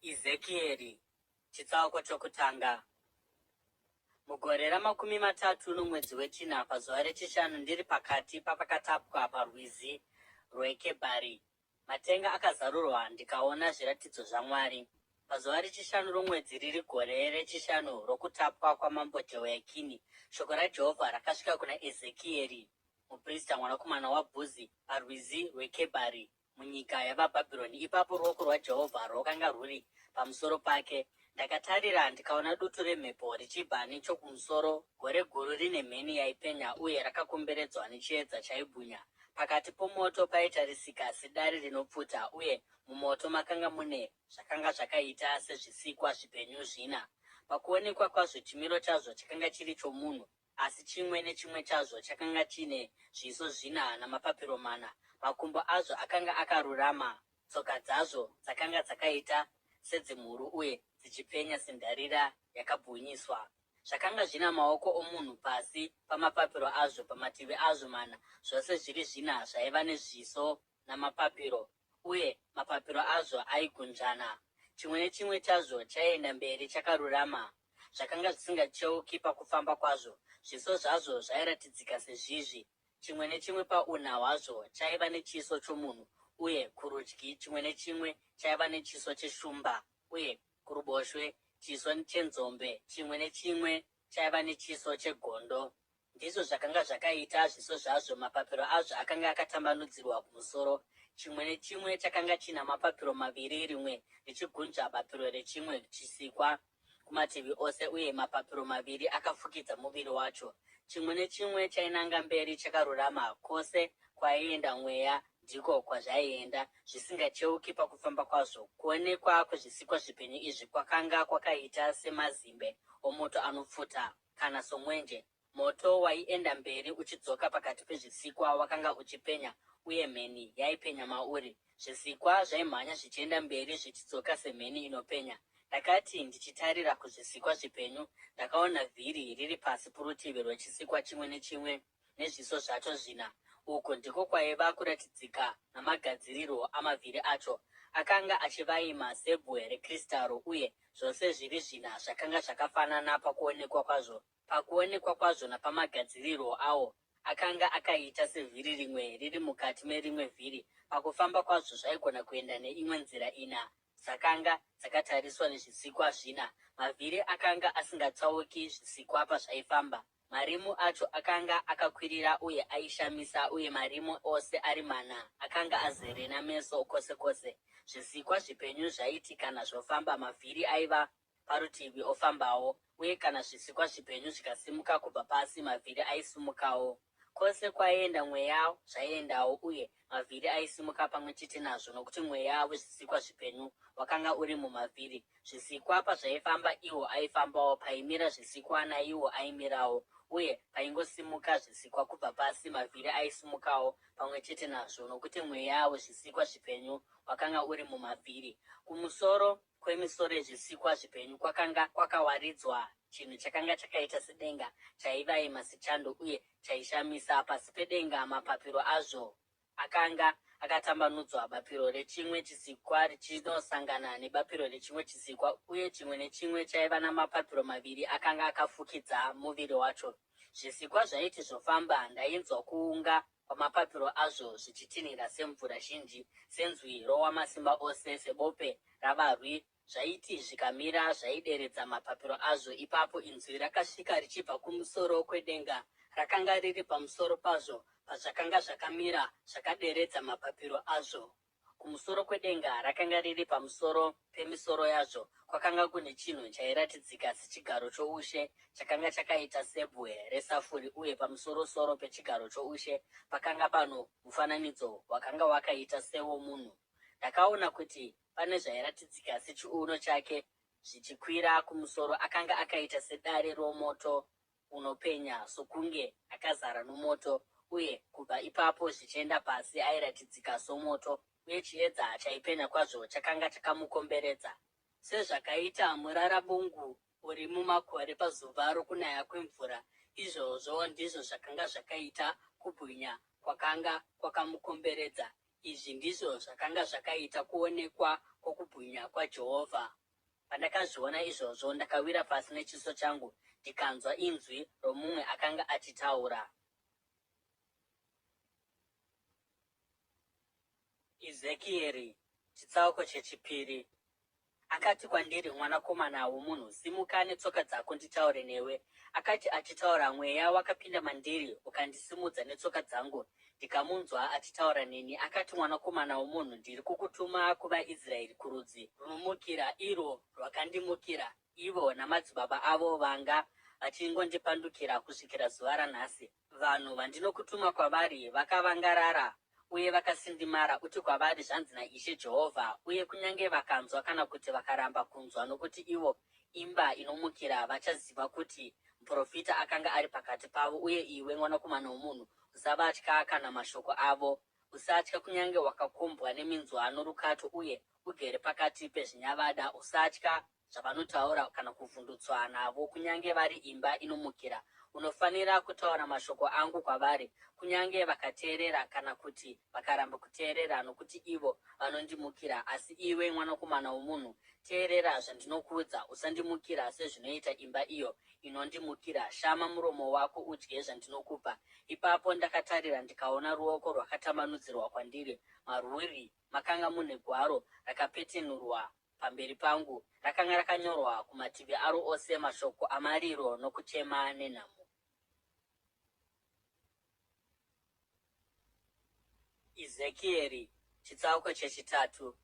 Ezekieri chitsauko chokutanga. Mugore ra30 nomwedzi wechina pazuva rechishanu ndiri pakati papakatapwa parwizi rweKebhari, matenga akazarurwa ndikaona zviratidzo zvaMwari. Pazuva rechishanu romwedzi riri gore rechishanu rokutapwa kwamambo Jehoyakini, shoko raJehovha rakasvika kuna Ezekieri muprista mwanakomana waBhuzi parwizi rweKebhari munyika yavaBhabhironi. Ipapo ruoko rwaJehovha rwakanga rwuri pamusoro pake. Ndakatarira ndikaona dutu remhepo richibva nechokumusoro, gore guru rine mheni yaipenya uye rakakomberedzwa nechiedza chaibwinya. Pakati pomoto paitarisika sedare rinopfuta, uye mumoto makanga mune zvakanga zvakaita sezvisikwa zvipenyu zvina. Pakuonekwa kwazvo chimiro chazvo chakanga chiri chomunhu, asi chimwe nechimwe chazvo chakanga chine zviso zvina namapapiro mana. Makumbo azvo akanga akarurama, tsoka dzazvo dzakanga dzakaita sedzemhuru uye dzichipenya sendarira yakabwinyiswa. Zvakanga zvina maoko omunhu pasi pamapapiro azvo, pamativi azvo mana, zvose zviri zvina zvaiva nezviso namapapiro, uye mapapiro azvo aigunzvana. Chimwe nechimwe chazvo chaienda mberi chakarurama, zvakanga zvisingacheuki pakufamba kwazvo. Zviso zvazvo zvairatidzika sezvizvi: chimwe nechimwe pauna hwazvo chaiva nechiso chomunhu, uye kurudyi chimwe nechimwe chaiva nechiso cheshumba, uye kuruboshwe chiso chenzombe. Chimwe nechimwe chaiva nechiso chegondo. Ndizvo zvakanga zvakaita zviso zvazvo. Mapapiro azvo akanga akatambanudzirwa kumusoro, chimwe nechimwe chakanga china mapapiro maviri, rimwe richigunzva bapiro rechimwe chisikwa kumativi ose, uye mapapiro maviri akafukidza muviri wacho. Chimwe nechimwe chainanga mberi chakarurama, kwose kwaienda mweya ndiko kwazvaienda, zvisingacheuki pakufamba kwazvo. Kuonekwa kwezvisikwa zvipenyu izvi kwakanga kwakaita semazimbe omoto anopfuta, kana somwenje. Moto waienda mberi uchidzoka pakati pezvisikwa wakanga uchipenya, uye mheni yaipenya mauri. Zvisikwa zvaimhanya zvichienda mberi zvichidzoka semheni inopenya. Ndakati ndichitarira kuzvisikwa zvipenyu, ndakaona vhiri riri pasi porutivi rwechisikwa chimwe nechimwe nezviso zvacho zvina. Uku ndiko kwaiva kuratidzika namagadzirirwo amavhiri acho. Akanga achivaima sebwe rekristaro, uye zvose zviri zvina zvakanga zvakafanana pakuonekwa kwazvo. Pakuonekwa kwazvo napamagadzirirwo awo, akanga akaita sevhiri rimwe riri mukati merimwe vhiri. Pakufamba kwazvo zvaigona kuenda neimwe nzira ina dzakanga dzakatariswa nezvisikwa zvina. Mavhiri akanga asingatsauki zvisikwa pazvaifamba. Marimu acho akanga akakwirira uye aishamisa, uye marimu ose ari mana akanga azere nameso kwose kwose. Zvisikwa zvipenyu zvaiti kana zvofamba, mavhiri aiva parutivi ofambawo, uye kana zvisikwa zvipenyu zvikasimuka kubva pasi, mavhiri aisimukawo. Kwose kwaienda mweya zvaiendawo, uye mavhiri aisimuka pamwe chete nazvo, nokuti mweya wezvisikwa zvipenyu wakanga uri mumavhiri. Zvisikwa pazvaifamba, iwo aifambawo; paimira zvisikwa, naiwo aimirawo; uye paingosimuka zvisikwa kubva pasi, mavhiri aisimukawo pamwe chete nazvo, nokuti mweya wezvisikwa zvipenyu wakanga uri mumavhiri. Kumusoro kwemisoro yezvisikwa zvipenyu kwakanga kwakawaridzwa chinhu chakanga chakaita sedenga, chaivaima sechando uye chaishamisa. Pasi pedenga mapapiro azvo akanga akatambanudzwa, bapiro rechimwe chisikwa richinosangana nebapiro rechimwe chisikwa, uye chimwe nechimwe chaiva namapapiro maviri akanga akafukidza muviri wacho. Zvisikwa zvaiti zvofamba, ndainzwa kuunga kwamapapiro azvo zvichitinhira semvura zhinji, senzwi rowamasimba ose, sebope ravarwi. Zvaiti zvikamira zvaideredza mapapiro azvo. Ipapo inzwi rakasvika richibva kumusoro kwedenga, rakanga riri pamusoro pazvo, pazvakanga zvakamira zvakaderedza mapapiro azvo. Kumusoro kwedenga rakanga riri pamusoro pemisoro yazvo, kwakanga kune chinhu chairatidzika sechigaro choushe, chakanga chakaita sebwe resafuri, uye pamusoro-soro pechigaro choushe pakanga pano mufananidzo wakanga wakaita sewomunhu. Ndakaona kuti pane zvairatidzika sechiuno chake zvichikwira kumusoro. Akanga akaita sedare romoto unopenya, sokunge akazara nomoto, uye kubva ipapo zvichienda pasi airatidzika somoto, uye chiedza chaipenya kwazvo chakanga chakamukomberedza. Sezvakaita murarabungu uri mumakore pazuva rokunaya kwemvura, izvozvo ndizvo zvakanga zvakaita kubwinya kwakanga kwakamukomberedza. Izvi ndizvo zvakanga zvakaita kuonekwa kwokubwinya kwaJehovha. Pandakazviona izvozvo, ndakawira pasi nechiso changu, ndikanzwa inzwi romumwe akanga achitaura. Ezekieri chitsauko chechipiri. Akati kwandiri, mwanakomana womunhu, simuka netsoka dzako nditaure newe. Akati achitaura, mweya wakapinda mandiri ukandisimudza netsoka dzangu, ndikamunzwa achitaura neni. Akati, mwanakomana womunhu, ndiri kukutuma kuvaIsraeri, kurudzi runomukira, irwo rwakandimukira ivo namadzibaba avo vanga vachingondipandukira kusvikira zuva ranhasi. Vanhu vandinokutuma kwavari vakavangarara uye vakasindimara. Uti kwavari, zvanzi naIshe Jehovha, uye kunyange vakanzwa kana kuti vakaramba kunzwa, nokuti ivo imba inomukira, vachaziva kuti muprofita akanga ari pakati pavo. Uye iwe, mwanakomana womunhu, usavatya kana mashoko avo. Usatya kunyange wakakombwa neminzwa norukato uye ugere pakati pezvinyavada. Usatya zvavanotaura kana kuvhundutswa navo, kunyange vari imba inomukira. Unofanira kutaura mashoko angu kwavari, kunyange vakateerera kana kuti vakaramba kuteerera, nokuti ivo vanondimukira. Asi iwe, mwanakomana womunhu, teerera zvandinokuudza. Usandimukira sezvinoita imba iyo inondimukira. Shama muromo wako udye zvandinokupa. Ipapo ndakatarira, ndikaona ruoko rwakatambanudzirwa kwandiri. Marwuri makanga mune gwaro rakapetenurwa pamberi pangu. Rakanga rakanyorwa kumativi aro ose mashoko amariro nokuchema nenhamo. Ezekieri chitsauko chechitatu.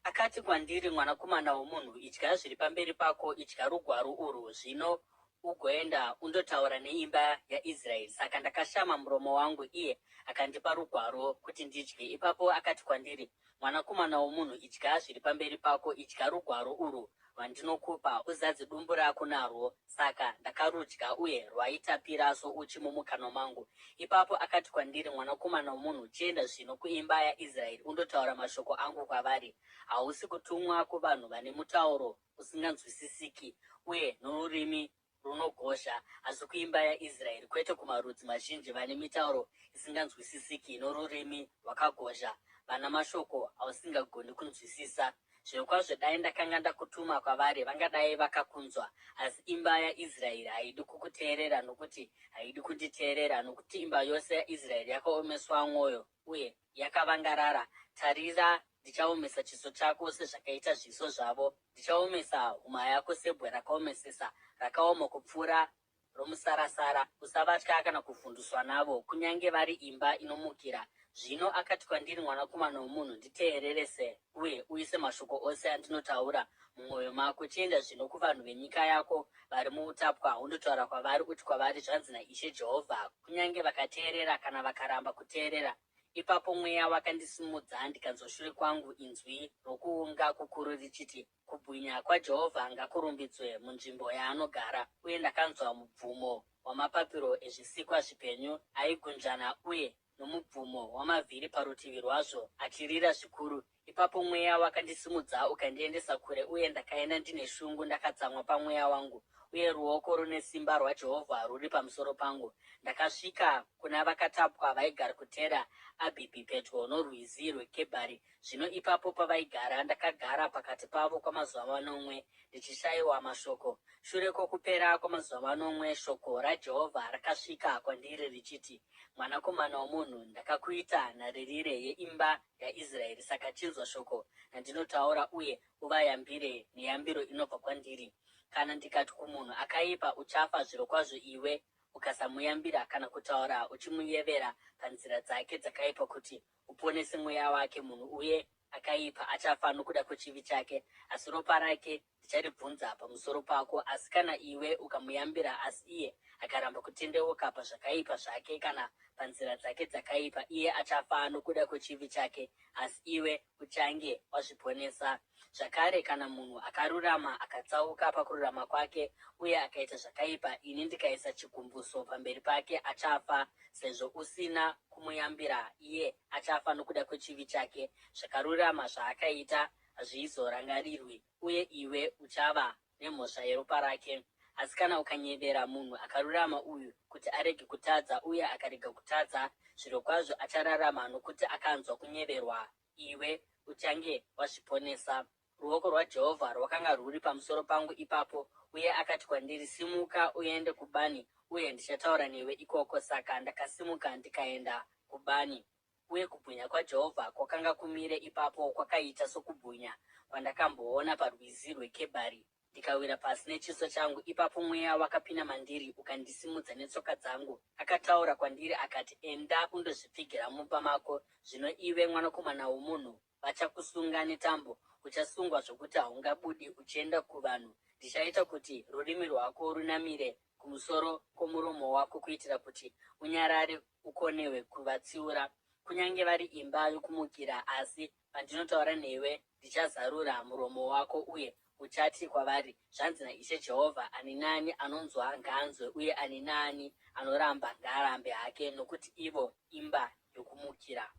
Akati kwandiri, mwanakomana womunhu, idya zviri pamberi pako, idya rugwaro urwu, zvino ugoenda undotaura neimba yaIsraeri. Saka ndakashama muromo wangu, iye akandipa rugwaro kuti ndidye. Ipapo akati kwandiri, mwanakomana womunhu, idya zviri pamberi pako, idya rugwaro urwu rwandinokupa, uzadze dumbu rako narwo. Saka ndakarudya, uye rwaitapira souchi mumukanwa mangu. Ipapo akati kwandiri, mwanakomana womunhu, chienda zvino kuimba yaIsraeri undotaura mashoko angu kwavari. Hausi kutumwa kuvanhu vane mutauro usinganzwisisiki uye norurimi runogosha, asi kuimba yaIsraeri, kwete kumarudzi mazhinji vane mitauro isinganzwisisiki norurimi rwakagosha, vana mashoko ausingagoni kunzwisisa. Zvirokwazvo dai ndakanga ndakutuma kwavari, vangadai vakakunzwa. Asi imba yaIsraeri haidi kukuteerera, nokuti haidi kunditeerera, nokuti imba yose yaIsraeri yakaomeswa mwoyo uye yakavangarara. Tarira, ndichaomesa chiso chako sezvakaita zviso zvavo. Ndichaomesa huma yako sebwe rakaomesesa, rakaoma kupfuura romusarasara. Usavatya kana kuvhunduswa navo, kunyange vari imba inomukira. Zvino akati kwandiri, mwanakomana womunhu, nditeererese uye uise mashoko ose andinotaura mumwoyo mako. Chienda zvino kuvanhu venyika yako vari muutapwa, undotaura kwavari, uti kwavari, zvanzi naIshe Jehovha, kunyange vakateerera kana vakaramba kuteerera. Ipapo mweya wakandisimudza, ndikanzwa shure kwangu inzwi rokuunga kukuru richiti, kubwinya kwaJehovha ngakurumbidzwe munzvimbo yaanogara. Uye ndakanzwa mubvumo wamapapiro ezvisikwa zvipenyu aigunzvana uye nomubvumo wamavhiri parutivi rwazvo achirira zvikuru. Ipapo mweya wakandisimudza ukandiendesa kure, uye ndakaenda ndine shungu, ndakatsamwa pamweya wangu, uye ruoko rune simba rwaJehovha ruri pamusoro pangu. Ndakasvika kuna vakatapwa vaigara kuTera Abhibhi pedyo norwizi rweKebhari. Zvino ipapo pavaigara, ndakagara pakati pavo kwamazuva manomwe, ndichishayiwa mashoko. Shure kwokupera kwamazuva manomwe, shoko raJehovha rakasvika kwandiri richiti, mwanakomana womunhu, ndakakuita nharirire yeimba yaIsraeri. Saka chinzwa shoko randinotaura uye uvayambire neyambiro inobva kwandiri. Kana ndikati kumunhu akaipa, uchafa zvirokwazvo, iwe ukasamuyambira kana kutaura uchimuyevera panzira dzake dzakaipa kuti uponese mweya wake, munhu uye akaipa achafa nokuda kwechivi chake, asi ropa rake ndicharibvunza pamusoro pako. Asi kana iwe ukamuyambira, asi iye akaramba kutendeuka pazvakaipa zvake kana panzira dzake dzakaipa, iye achafa nokuda kwechivi chake, asi iwe uchange wazviponesa. Zvakare, kana munhu akarurama akatsauka pakururama kwake uye akaita zvakaipa, ini ndikaisa chigumbuso pamberi pake, achafa. Sezvo usina kumuyambira, iye achafa nokuda kwechivi chake. Zvakarurama zvaakaita hazvizorangarirwi, uye iwe uchava nemhosva yeropa rake. Asi kana ukanyevera munhu akarurama uyu kuti arege kutadza uye akarega kutadza, zvirokwazvo achararama nokuti akanzwa kunyeverwa, iwe uchange wazviponesa. Ruoko rwaJehovha rwakanga rwuri pamusoro pangu ipapo, uye akati kwandiri, simuka uende kubani, uye ndichataura newe ikoko. Saka ndakasimuka ndikaenda kubani, uye kubwinya kwaJehovha kwakanga kumire ipapo kwakaita sokubwinya kwandakamboona parwizi rweKebhari. Ndikawira pasi nechiso changu. Ipapo mweya wakapinda mandiri ukandisimudza netsoka dzangu. Akataura kwandiri akati, enda undozvipfigira mumba mako. Zvino iwe mwanakomana womunhu, vachakusunga netambo. Uchasungwa zvokuti haungabudi uchienda kuvanhu. Ndichaita kuti rurimi rwako runamire kumusoro kwomuromo wako, kuitira kuti unyarare ukonewe kuvatsiura, kunyange vari imba yokumukira. Asi pandinotaura newe, ndichazarura muromo wako, uye uchati kwavari, zvanzi naIshe Jehovha, ani naani anonzwa ngaanzwe, uye ani naani anoramba ngaarambe hake, nokuti ivo imba yokumukira.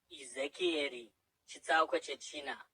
Ezekieri chitsauko chechina.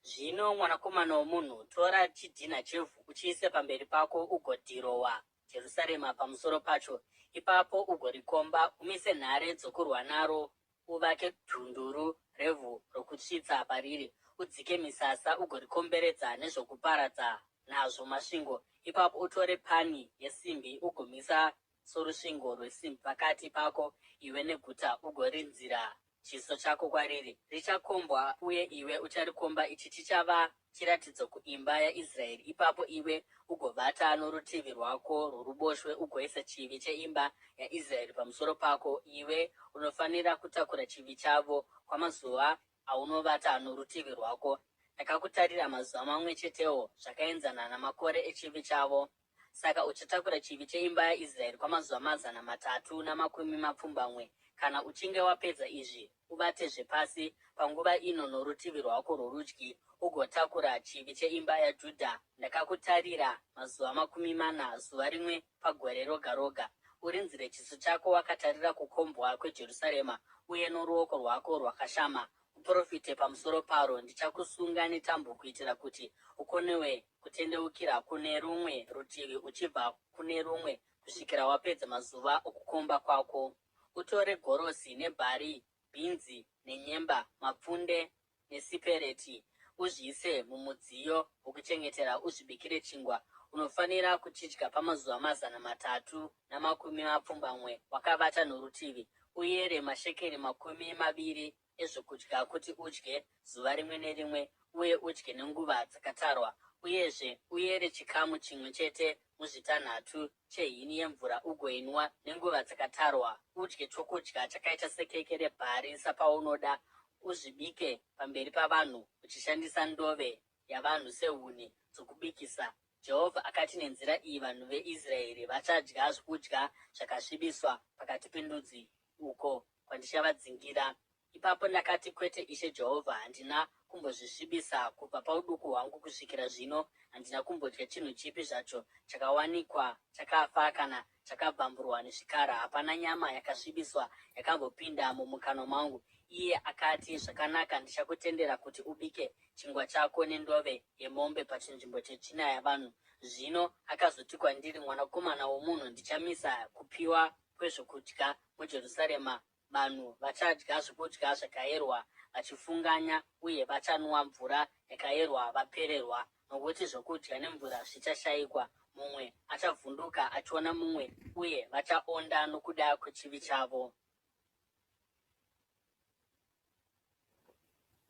Zvino mwanakomana womunhu, tora chidhina chevhu uchiise pamberi pako, ugodhirowa Jerusarema pamusoro pacho. Ipapo ugorikomba, umise nhare dzokurwa naro, uvake dhunduru revhu rokusvitsa pariri, udzike misasa ugorikomberedza nezvokuparadza nazvo masvingo. Ipapo utore pani yesimbi ugomisa sorusvingo rwesimbi pakati pako iwe neguta, ugorinzira chiso chako kwariri. Richakombwa, uye iwe ucharikomba. Ichi chichava chiratidzo kuimba yaIsraeri. Ipapo iwe ugovata norutivi rwako rworuboshwe, ugoisa chivi cheimba yaIsraeri pamusoro pako. Iwe unofanira kutakura chivi chavo kwamazuva aunovata norutivi rwako. Ndakakutarira mazuva mamwe chetewo, zvakaenzana namakore echivi chavo. Saka uchatakura chivi cheimba yaIsraeri kwamazuva 320. Kana uchinge wapedza izvi, uvatezve pasi panguva ino norutivi rwako rworudyi, ugotakura chivi cheimba yaJudha. Ndakakutarira mazuva 40, zuva rimwe pagore roga roga. Urinzire chiso chako wakatarira kukombwa kweJerusarema, uye noruoko rwako rwakashama uprofite pamusoro paro. Ndichakusunga netambo kuitira kuti ukonewe kutendeukira kune rumwe rutivi uchibva kune rumwe, kusvikira wapedza mazuva okukomba kwako. Utore gorosi nebhari, bhinzi nenyemba, mapfunde nesipereti, uzviise mumudziyo wokuchengetera, uzvibikire chingwa. Unofanira kuchidya pamazuva 320 wakavata norutivi. Uyere mashekeri 20 ezvokudya kuti udye zuva rimwe nerimwe, uye udye nenguva dzakatarwa. Uyezve uyere chikamu chimwe chete muzvitanhatu chehini yemvura ugoinwa nenguva dzakatarwa. Udye chokudya chakaita sekeke rebhari sapaunoda. Uzvibike pamberi pavanhu uchishandisa ndove yavanhu sehuni dzokubikisa. Jehovha akati, nenzira iyi vanhu veIsraeri vachadya zvokudya zvakasvibiswa pakati pendudzi, uko kwandichavadzingira. Ipapo ndakati, kwete, Ishe Jehovha, handina kumbozvisvibisa kubva pauduku hwangu kusvikira zvino. Handina kumbodya chinhu chipi zvacho chakawanikwa chakafa kana chakabvamburwa nezvikara. Hapana nyama yakasvibiswa yakambopinda mumukanwa mangu. Iye akati, zvakanaka, ndichakutendera kuti ubike chingwa chako nendove yemombe pachinzvimbo chetsvina yavanhu. Zvino akazoti kwandiri, mwanakomana womunhu, ndichamisa kupiwa kwezvokudya muJerusarema. Vanhu vachadya zvokudya zvakayerwa vachifunganya, uye vachanwa mvura yakayerwa vapererwa, nokuti zvokudya nemvura zvichashayikwa. Mumwe achavhunduka achiona mumwe, uye vachaonda nokuda kwechivi chavo.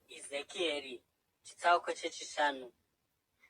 Ezekieri chitsauko chechishanu.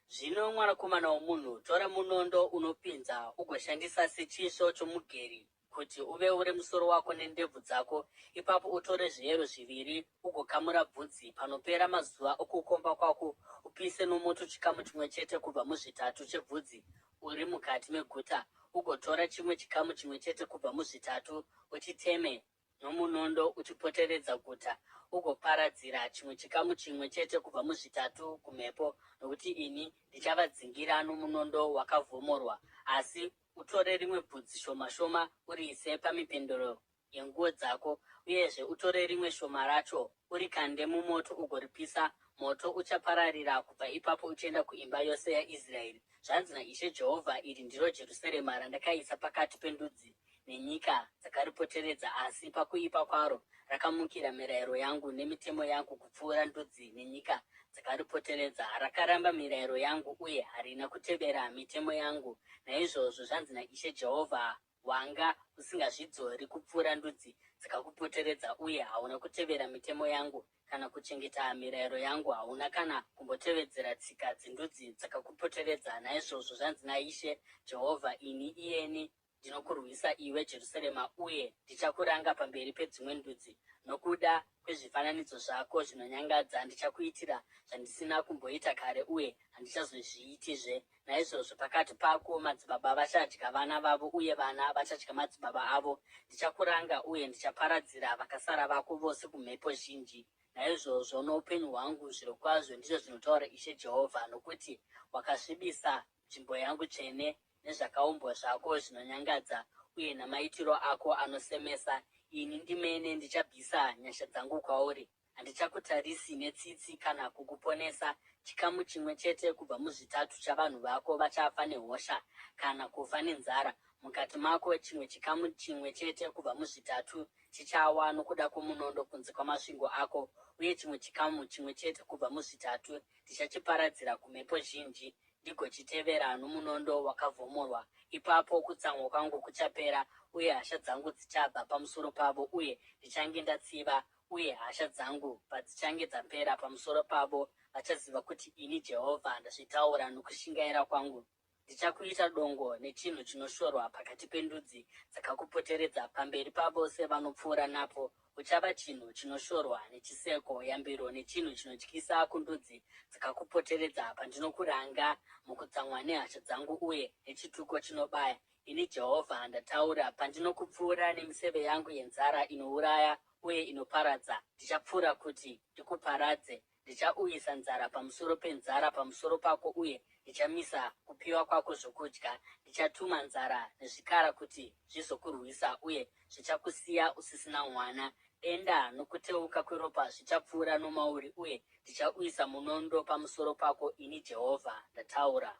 Zvino mwanakomana womunhu, tora munondo unopinza ugoshandisa sechisvo chomugeri kuti uveure musoro wako nendebvu dzako. Ipapo utore zviyero 2 ugokamura bvudzi. Panopera mazuva okukomba kwako, upise nomoto chikamu chimwe chete kubva muzvitatu chebvudzi uri mukati meguta. Ugotora chimwe chikamu chimwe chete kubva muzvitatu, uchiteme nomunondo uchipoteredza guta. Ugoparadzira chimwe chikamu chimwe chete kubva muzvitatu kumhepo, nokuti ini ndichavadzingira nomunondo wakavhomorwa. Asi utore rimwe bvudzi shoma shoma uriise pamipendero yenguo dzako, uyezve utore rimwe shoma racho urikande mumoto ugoripisa. Moto uchapararira kubva ipapo uchienda kuimba yose yaIsraeri. Zvanzi naIshe Jehovha, iri ndiro Jerusarema randakaisa pakati pendudzi nenyika dzakaripoteredza, asi pakuipa kwaro rakamukira mirayiro yangu nemitemo yangu kupfuura ndudzi nenyika dzakaripoteredza. Rakaramba mirayiro yangu uye harina kutevera mitemo yangu. Naizvozvo zvanzi naIshe Jehovha, wanga usingazvidzori kupfuura ndudzi dzakakupoteredza uye hauna kutevera mitemo yangu kana kuchengeta mirayiro yangu, hauna kana kumbotevedzera tsika dzendudzi dzakakupoteredza. Naizvozvo zvanzi naIshe Jehovha, ini iyeni ndinokurwisa iwe Jerusarema, uye ndichakuranga pamberi pedzimwe ndudzi. Nokuda kwezvifananidzo zvako zvinonyangadza ndichakuitira zvandisina kumboita kare uye handichazozviitizve. Naizvozvo pakati pako madzibaba vachadya vana vavo uye vana vachadya madzibaba avo. Ndichakuranga uye ndichaparadzira vakasara vako vose kumhepo zhinji. Naizvozvo noupenyu hwangu, zvirokwazvo ndizvo zvinotaura Ishe Jehovha, nokuti wakasvibisa nzvimbo yangu tsvene nezvakaumbwa zvako zvinonyangadza uye namaitiro ako anosemesa, ini ndimene ndichabvisa nyasha dzangu kwauri. Handichakutarisi netsitsi kana kukuponesa. Chikamu chimwe chete kubva muzvitatu chavanhu vako vachafa nehosha kana kufa nenzara. Mukati mako chimwe chikamu chimwe chete kubva muzvitatu chichawa nokuda kwomunondo kunze kwamasvingo ako, uye chimwe chikamu chimwe chete kubva muzvitatu ndichachiparadzira kumhepo zhinji, ndigochitevera nomunondo wakavhomorwa. Ipapo kutsamwa kwangu kuchapera uye hasha dzangu dzichabva pamusoro pavo, uye ndichange ndatsiva. Uye hasha dzangu padzichange dzapera pamusoro pavo, vachaziva kuti ini Jehovha ndazvitaura nokushingaira kwangu. Ndichakuita dongo nechinhu chinoshorwa pakati pendudzi dzakakupoteredza. Pamberi pavose vanopfuura napo uchava chinhu chinoshorwa nechiseko, yambiro nechinhu chinotyisa kundudzi dzakakupoteredza. Pandinokuranga mukutsamwa nehasha dzangu uye nechituko chinobaya, ini Jehovha ndataura. Pandinokupfuura nemiseve yangu yenzara inouraya uye inoparadza, ndichapfuura kuti ndikuparadze. Ndichauyisa nzara pamusoro penzara pamusoro pako, uye ndichamisa kupiwa kwako zvokudya. Ndichatuma nzara nezvikara kuti zvizokurwisa, uye zvichakusiya usisina mwana. Denda nokuteuka kweropa zvichapfuura nomauri, uye ndichauyisa munondo pamusoro pako. Ini Jehovha ndataura.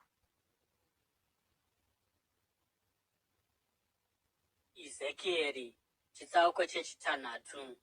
Ezekieri chitsauko chechitanhatu.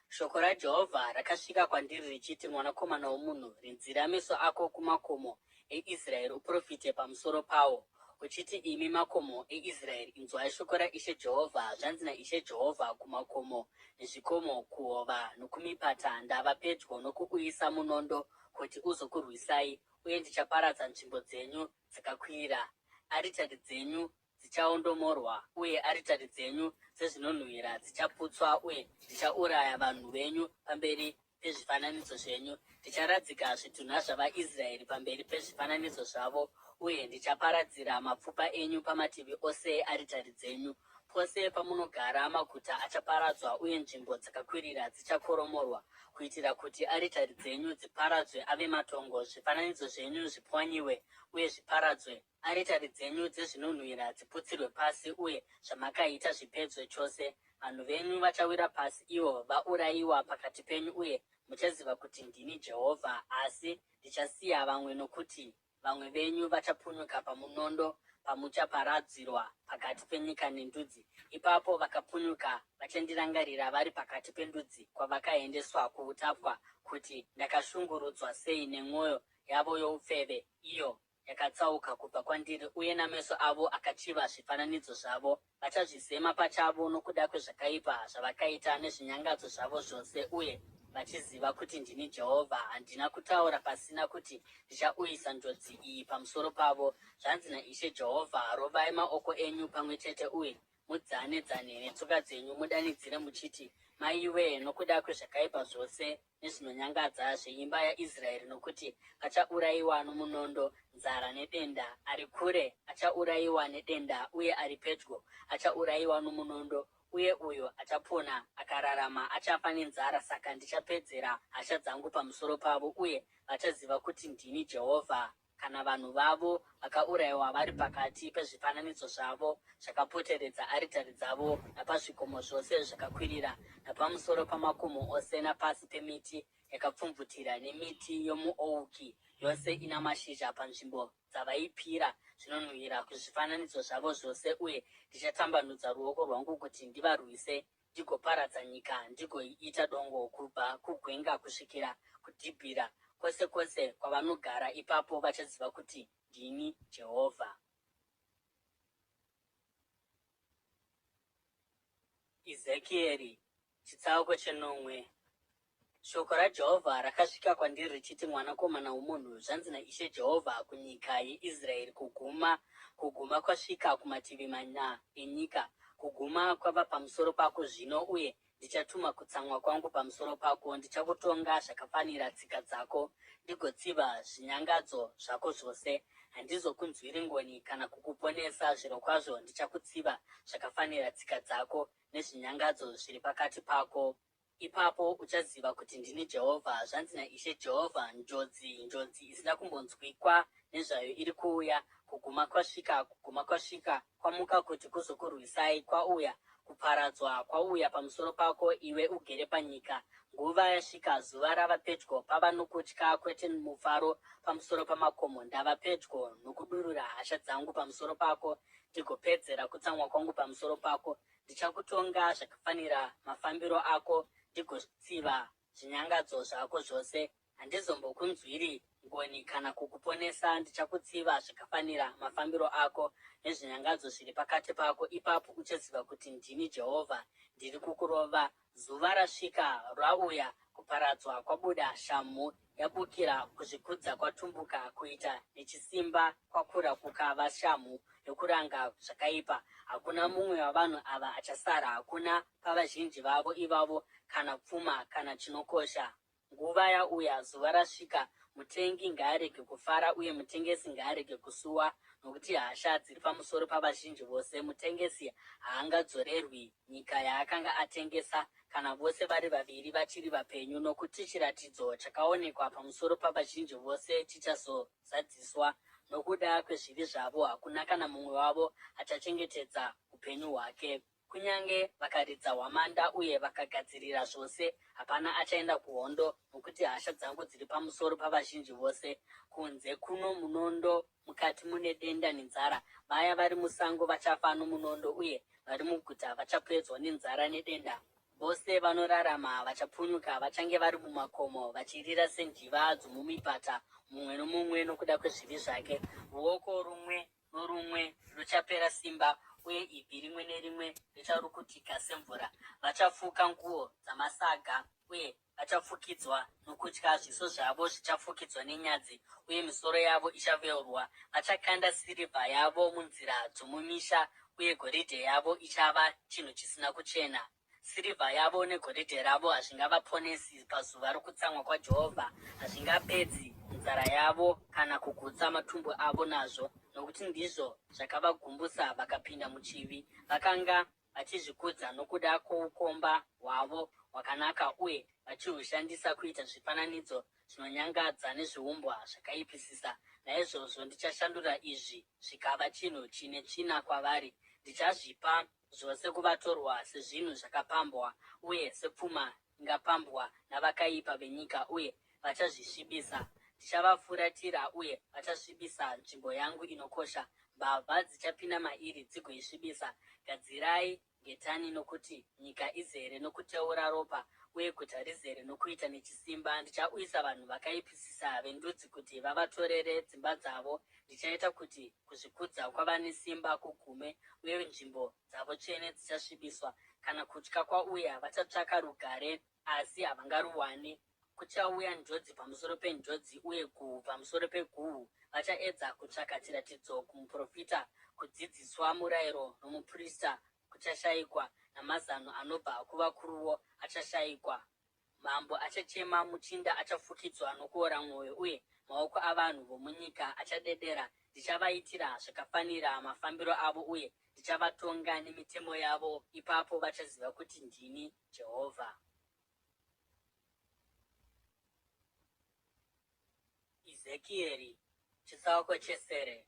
Shoko raJehovha rakasvika kwandiri richiti, mwanakomana womunhu, rinzira meso ako kumakomo eIsraeri uprofite pamusoro pawo, uchiti, imi makomo eIsraeri, inzwai shoko raIshe Jehovha. Zvanzi naIshe Jehovha kumakomo nezvikomo, kuhova nokumipata, ndava pedyo nokuuyisa munondo kuti uzokurwisai, uye ndichaparadza nzvimbo dzenyu dzakakwirira. Aritari dzenyu dzichaondomorwa, uye aritari dzenyu dzezvinonhuhwira dzichaputswa, uye ndichauraya vanhu venyu pamberi pezvifananidzo zvenyu. Ndicharadzika zvitunha zvavaIsraeri pamberi pezvifananidzo zvavo, uye ndichaparadzira mapfupa enyu pamativi ose earitari dzenyu. Pose pamunogara maguta achaparadzwa, uye nzvimbo dzakakwirira dzichakoromorwa, kuitira kuti aritari dzenyu dziparadzwe ave matongo, zvifananidzo zvenyu zvipwanyiwe uye zviparadzwe. Aritari dzenyu dzezvinonhuhwira dziputsirwe pasi, uye zvamakaita zvipedzwe chose. Vanhu venyu vachawira pasi, ivo vaurayiwa pakati penyu, uye muchaziva kuti ndini Jehovha. Asi ndichasiya vamwe, nokuti vamwe venyu vachapunyuka pamunondo pamuchaparadzirwa pakati penyika nendudzi. Ipapo vakapunyuka vachandirangarira vari pakati pendudzi kwavakaendeswa kuutapwa, kuti ndakashungurudzwa sei nemwoyo yavo youfeve, iyo yakatsauka kubva kwandiri, uye nameso avo akachiva zvifananidzo zvavo. Vachazvisema pachavo nokuda kwezvakaipa zvavakaita nezvinyangadzo zvavo zvose, uye vachiziva kuti ndini Jehovha. Handina kutaura pasina kuti ndichauyisa njodzi iyi pamusoro pavo. Zvanzi naIshe Jehovha, rovai maoko enyu pamwe chete uye mudzane-dzane netsoka dzenyu, mudanidzire muchiti, maiwe, nokuda kwezvakaipa zvose nezvinonyangadza zveimba yaIsraeri, nokuti vachaurayiwa nomunondo, nzara nedenda. Ari kure achaurayiwa nedenda, uye ari pedyo achaurayiwa nomunondo, uye uyo achapona akararama achafa nenzara. Saka ndichapedzera hasha dzangu pamusoro pavo, uye vachaziva kuti ndini Jehovha. kana vanhu vavo vakaurayiwa vari pakati pezvifananidzo zvavo zvakapoteredza aritari dzavo, napazvikomo zvose zvakakwirira, napamusoro pamakomo ose, napasi pemiti yakapfumvutira, nemiti yomuouki yose ina mashizha, panzvimbo dzavaipira zvinonhuhwira kuzvifananidzo zvavo zvose. Uye ndichatambanudza ruoko rwangu kuti ndivarwise, ndigoparadza nyika, ndigoiita dongo kubva kugwenga kusvikira kudhibhira, kwose kwose kwavanogara. Ipapo vachaziva kuti ndini Jehovha. Ezekieri chitsauko 9. Shoko raJehovha rakasvika kwandiri richiti, mwanakomana womunhu, zvanzi naIshe Jehovha kunyika yeIsraeri: kuguma kwasvika kumativi mana enyika. Kuguma kwava pamusoro pako zvino, uye ndichatuma kutsamwa kwangu pamusoro pako. Ndichakutonga zvakafanira tsika dzako, ndigotsiva zvinyangadzo zvako zvose. Handizokunzwiri ngoni kana kukuponesa; zvirokwazvo ndichakutsiva zvakafanira tsika dzako nezvinyangadzo zviri pakati pako. Ipapo uchaziva kuti ndini Jehovha. Zvanzi naIshe Jehovha: njodzi isina kumbonzwikwa nezvayo iri kuuya. Kuguma kwasvika, kwamuka kuti kuzokurwisai. Kwauya kuparadzwa, kwauya pamusoro pako, iwe ugere panyika. Nguva yasvika, zuva rava pedyo. Pava nokutya, kwete mufaro, pamusoro pamakomo. Ndava pedyo nokudurura hasha dzangu pamusoro pako, ndigopedzera kutsamwa kwangu pamusoro pako. Ndichakutonga zvakafanira mafambiro ako, ndigotsiva zvinyangadzo zvako zvose. Handizombokunzwiri ngoni kana kukuponesa; ndichakutsiva zvakafanira mafambiro ako nezvinyangadzo zviri pakati pako. Ipapo uchaziva kuti ndini Jehovha, ndiri kukurova. Zuva rasvika, rauya kuparadzwa, kwabuda shamhu, yabukira kuzvikudza, kwatumbuka kuita nechisimba, kwakura kukava shamhu yokuranga zvakaipa. Hakuna mumwe wavanhu ava achasara, hakuna pavazhinji vavo ivavo kana pfuma kana chinokosha. Nguva yauya, zuva rasvika. Mutengi ngaarege kufara, uye mutengesi ngaarege kusuwa, nokuti hasha dziri pamusoro pavazhinji vose. Mutengesi haangadzorerwi nyika yaakanga atengesa, kana vose vari vaviri vachiri vapenyu, nokuti chiratidzo chakaonekwa pamusoro pavazhinji vose chichazozadziswa. Nokuda kwezvivi zvavo, hakuna kana mumwe wavo achachengetedza upenyu hwake. Kunyange vakaridza hwamanda uye vakagadzirira zvose, hapana achaenda kuhondo, nokuti hasha dzangu dziri pamusoro pavazhinji vose. Kunze kuno munondo, mukati mune denda nenzara. Vaya vari musango vachafa nomunondo, uye vari muguta vachapedzwa nenzara nedenda. Vose vanorarama vachapunyuka, vachange vari mumakomo, vachirira senjiva dzomumipata, mumwe nomumwe nokuda kwezvivi zvake. Ruoko rumwe norumwe ruchapera simba, uye ibvi rimwe nerimwe richarukutika semvura. Vachafuka nguo dzamasaga, uye vachafukidzwa nokutya. Zviso zvavo zvichafukidzwa nenyadzi, uye misoro yavo ichaveurwa. Vachakanda sirivha yavo munzira dzomumisha, uye goridhe yavo ichava chinhu chisina kuchena. Sirivha yavo negoridhe ravo hazvingavaponesi pazuva rokutsamwa kwaJehovha. Hazvingapedzi nzara yavo kana kugutsa matumbu avo nazvo, nokuti ndizvo zvakavagumbusa vakapinda muchivi. Vakanga vachizvikudza nokuda kwoukomba hwavo hwakanaka, uye vachihushandisa kuita zvifananidzo zvinonyangadza nezviumbwa zvakaipisisa. Naizvozvo ndichashandura izvi zvikava chinhu chine tsvina kwavari. Ndichazvipa zvose kuvatorwa sezvinhu zvakapambwa, uye sepfuma ingapambwa navakaipa venyika, uye vachazvisvibisa. Ndichavafuratira, uye vachasvibisa nzvimbo yangu inokosha. Mbavha dzichapinda mairi dzigoisvibisa. Gadzirai ngetani, nokuti nyika izere nokuteura ropa, uye guta rizere nokuita nechisimba. Ndichauyisa vanhu vakaipisisa vendudzi kuti vavatorere dzimba dzavo. Ndichaita kuti kuzvikudza kwavane simba kugume, uye nzvimbo dzavo tsvene dzichasvibiswa. Kana kutya kwauya, vachatsvaka rugare, asi havangaruwani. Kuchauya njodzi pamusoro penjodzi, uye guhu pamusoro peguhu. Vachaedza kutsvaka chiratidzo kumuprofita, kudzidziswa murayiro nomuprista kuchashayikwa, namazano anobva kuvakuruwo achashayikwa. Mambo achachema, muchinda achafukidzwa nokuora mwoyo, uye maoko avanhu vomunyika achadedera. Ndichavaitira zvakafanira mafambiro avo, uye ndichavatonga nemitemo yavo. Ipapo vachaziva kuti ndini Jehovha. Ezekieri Chitsauko chesere.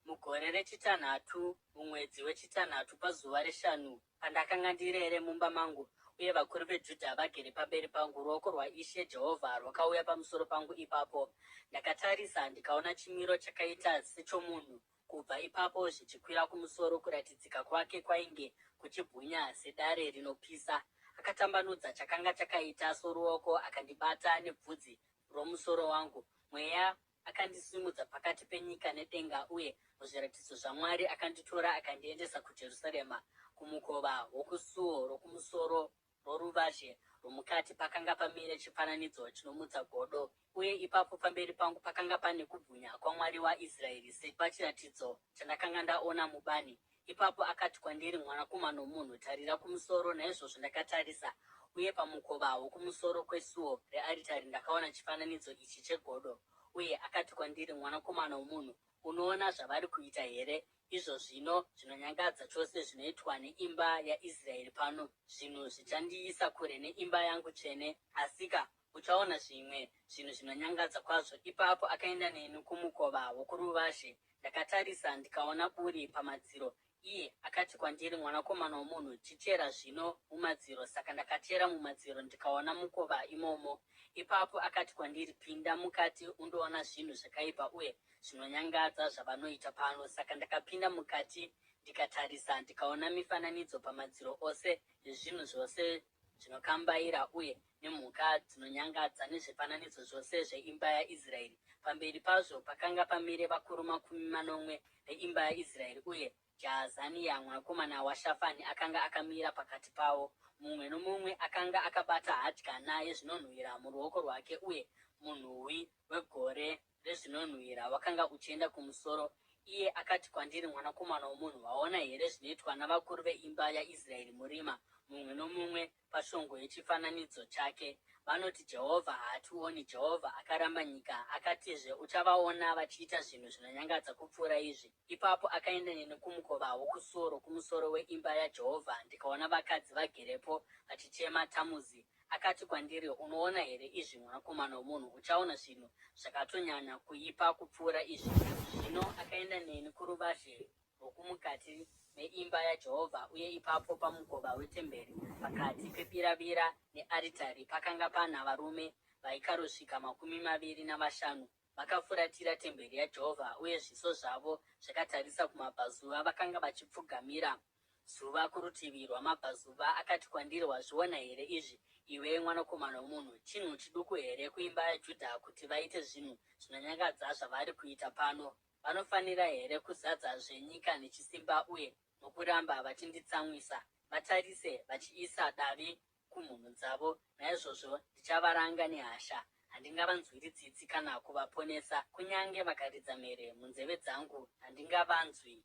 Mugore rechitanhatu mumwedzi wechitanhatu pazuva reshanu, pandakanga ndirere mumba mangu uye vakuru veJudha vagere pamberi pangu, ruoko rwaIshe Jehovha rwakauya pamusoro pangu. Ipapo ndakatarisa ndikaona chimiro chakaita sechomunhu. Kubva ipapo zvichikwira kumusoro, kuratidzika kwake kwainge kuchibwinya sedare rinopisa. Akatambanudza chakanga chakaita soruoko akandibata nebvudzi romusoro wangu. Mweya akandisimudza pakati penyika nedenga, uye muzviratidzo zvaMwari akanditora akandiendesa kuJerusarema, kumukova wokusuo rokumusoro roruvazhe rwomukati. Pakanga pamire chifananidzo chinomutsa godo, uye ipapo pamberi pangu pakanga pane kubwinya kwaMwari waIsraeri sepachiratidzo chandakanga ndaona mubani. Ipapo akati kwandiri, mwanakomana womunhu, tarira kumusoro. Naizvozvo ndakatarisa, uye pamukova wokumusoro kwesuo rearitari ndakaona chifananidzo ichi chegodo. Uye akati kwandiri, mwanakomana womunhu, unoona zvavari kuita here? Izvo zvino zvinonyangadza chose zvinoitwa neimba yaIsraeri pano, zvinhu zvichandiisa kure neimba yangu tsvene. Asika uchaona zvimwe zvinhu zvinonyangadza kwazvo. Ipapo akaenda neni kumukova wokuruvazhe. Ndakatarisa ndikaona buri pamadziro. Iye akati kwandiri, mwanakomana womunhu, chichera zvino mumadziro. Saka ndakachera mumadziro ndikaona mukova imomo. Ipapo akati kwandiri, pinda mukati undoona zvinhu zvakaipa uye zvinonyangadza zvavanoita pano. Saka ndakapinda mukati ndikatarisa, ndikaona mifananidzo pamadziro ose yezvinhu zvose zvinokambaira uye nemhuka dzinonyangadza nezvifananidzo zvose zveimba yaIsraeri. Pamberi pazvo pakanga pamire vakuru 80 veimba yaIsraeri, uye Jaazania mwanakomana waShafani akanga akamira pakati pavo. Mumwe nomumwe akanga akabata hadyana yezvinonhuhwira muruoko rwake, uye munhuwi wegore rezvinonhuhwira wakanga uchienda kumusoro. Iye akati kwandiri, mwanakomana womunhu, waona here zvinoitwa navakuru veimba yaIsraeri murima, mumwe nomumwe pashongwe yechifananidzo chake? Vanoti, Jehovha haationi, Jehovha akaramba nyika. Akatizve, uchavaona vachiita zvinhu zvinonyangadza kupfuura izvi. Ipapo akaenda neni kumukova wokusuo rokumusoro weimba yaJehovha. Ndikaona vakadzi vagerepo vachichema Tamuzi. Akati kwandiri, unoona here izvi, mwanakomana womunhu? Uchaona zvinhu zvakatonyanya kuipa kupfuura izvi. Zvino akaenda neni kuruvazhe rwokumukati meimba yaJehovha, uye ipapo pamukova wetemberi, pakati pebiravira nearitari, pakanga pana varume vaikarosvika 25. Vakafuratira temberi yaJehovha, uye zviso zvavo zvakatarisa kumabvazuva. Vakanga vachipfugamira zuva kurutivi rwamabvazuva. Akati kwandiri, wazviona here izvi, iwe mwanakomana womunhu? Chinhu chiduku here kuimba yaJudha kuti vaite zvinhu zvinonyangadza zvavari kuita pano? Vanofanira here kuzadzazve nyika nechisimba uye nokuramba vachinditsamwisa? Vatarise vachiisa davi kumhunhu dzavo. Naizvozvo ndichavaranga nehasha. Handingavanzwiri tsitsi kana kuvaponesa. Kunyange vakaridza mhere munzeve dzangu, handingavanzwi.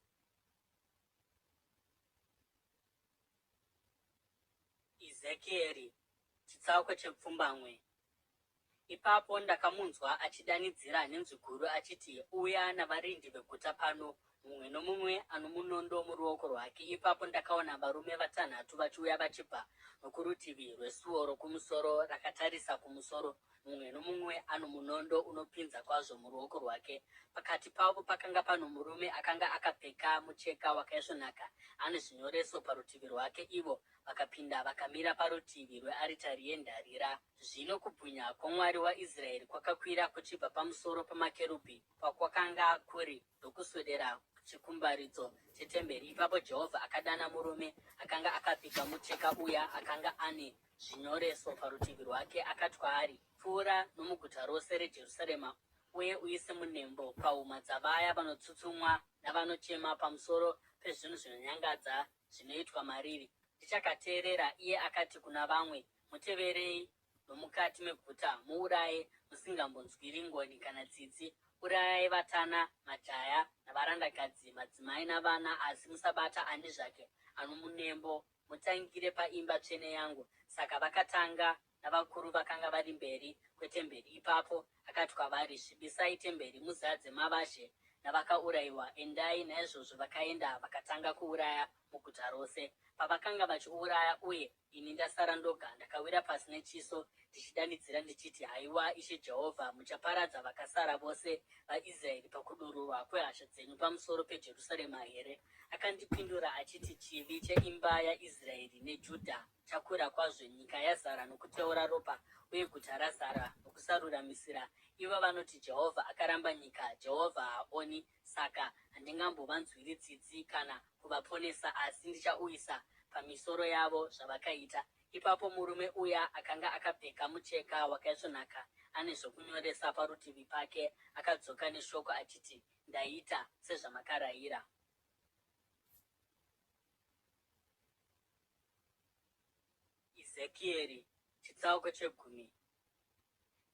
Ezekieri chitsauko chepfumbamwe. Ipapo ndakamunzwa achidanidzira nenzwi guru achiti, uya navarindi veguta pano, mumwe nomumwe ano munondo muruoko rwake. Ipapo ndakaona varume 6 vachiuya vachibva nokurutivi rwesuo rokumusoro rakatarisa kumusoro, mumwe nomumwe ano munondo unopinza kwazvo muruoko rwake. Pakati pavo pakanga pano murume akanga akapfeka mucheka wakaisvonaka, ane zvinyoreso parutivi rwake. Ivo vakapinda vakamira parutivi rwearitari yendarira. Zvino kubwinya kwaMwari waIsraeri kwakakwira kuchibva pamusoro pamakerubhi pakwakanga kuri ndokuswedera chikumbaridzo chetemberi. Ipapo Jehovha akadana murume akanga akapfeka mucheka uya akanga ane zvinyoreso parutivi rwake. Akati kwaari, pfuura nomuguta rose reJerusarema uye uise munembo pahuma dzavaya vanotsutsumwa navanochema pamusoro pezvinhu zvinonyangadza zvinoitwa mariri. Ndichakateerera. Iye akati kuna vamwe, muteverei nomukati meguta, muuraye musingambonzwiri ngoni kana tsitsi. Urayai vatana, majaya navarandakadzi, madzimai navana, asi musabata ani zvake ano munembo. Mutangire paimba tsvene yangu. Saka vakatanga navakuru vakanga vari mberi kwetemberi. Ipapo akati kwavari, svibisai temberi muzadze mavazhe navakaurayiwa. Endai. Naizvozvo vakaenda vakatanga kuuraya muguta rose. Pavakanga vachiuraya uye ini ndasara ndoga, ndakawira pasi nechiso ndichidanidzira ndichiti, haiwa Ishe Jehovha, muchaparadza vakasara vose vaIsraeri pakudururwa kwehasha dzenyu pamusoro peJerusarema here? Akandipindura achiti, chivi cheimba yaIsraeri neJudha chakura kwazvo, nyika yazara nokuteura ropa, uye guta razara nokusaruramisira. Ivo vanoti Jehovha akaramba nyika, Jehovha haoni. Saka handingambovanzwiri tsitsi kana kuvaponesa, asi ndichauyisa pamisoro yavo zvavakaita. Ipapo murume uya akanga akapfeka mucheka wakaisvonaka ane zvokunyoresa parutivi pake akadzoka neshoko achiti, ndaita sezvamakarayira. Ezekieri chitsauko 10.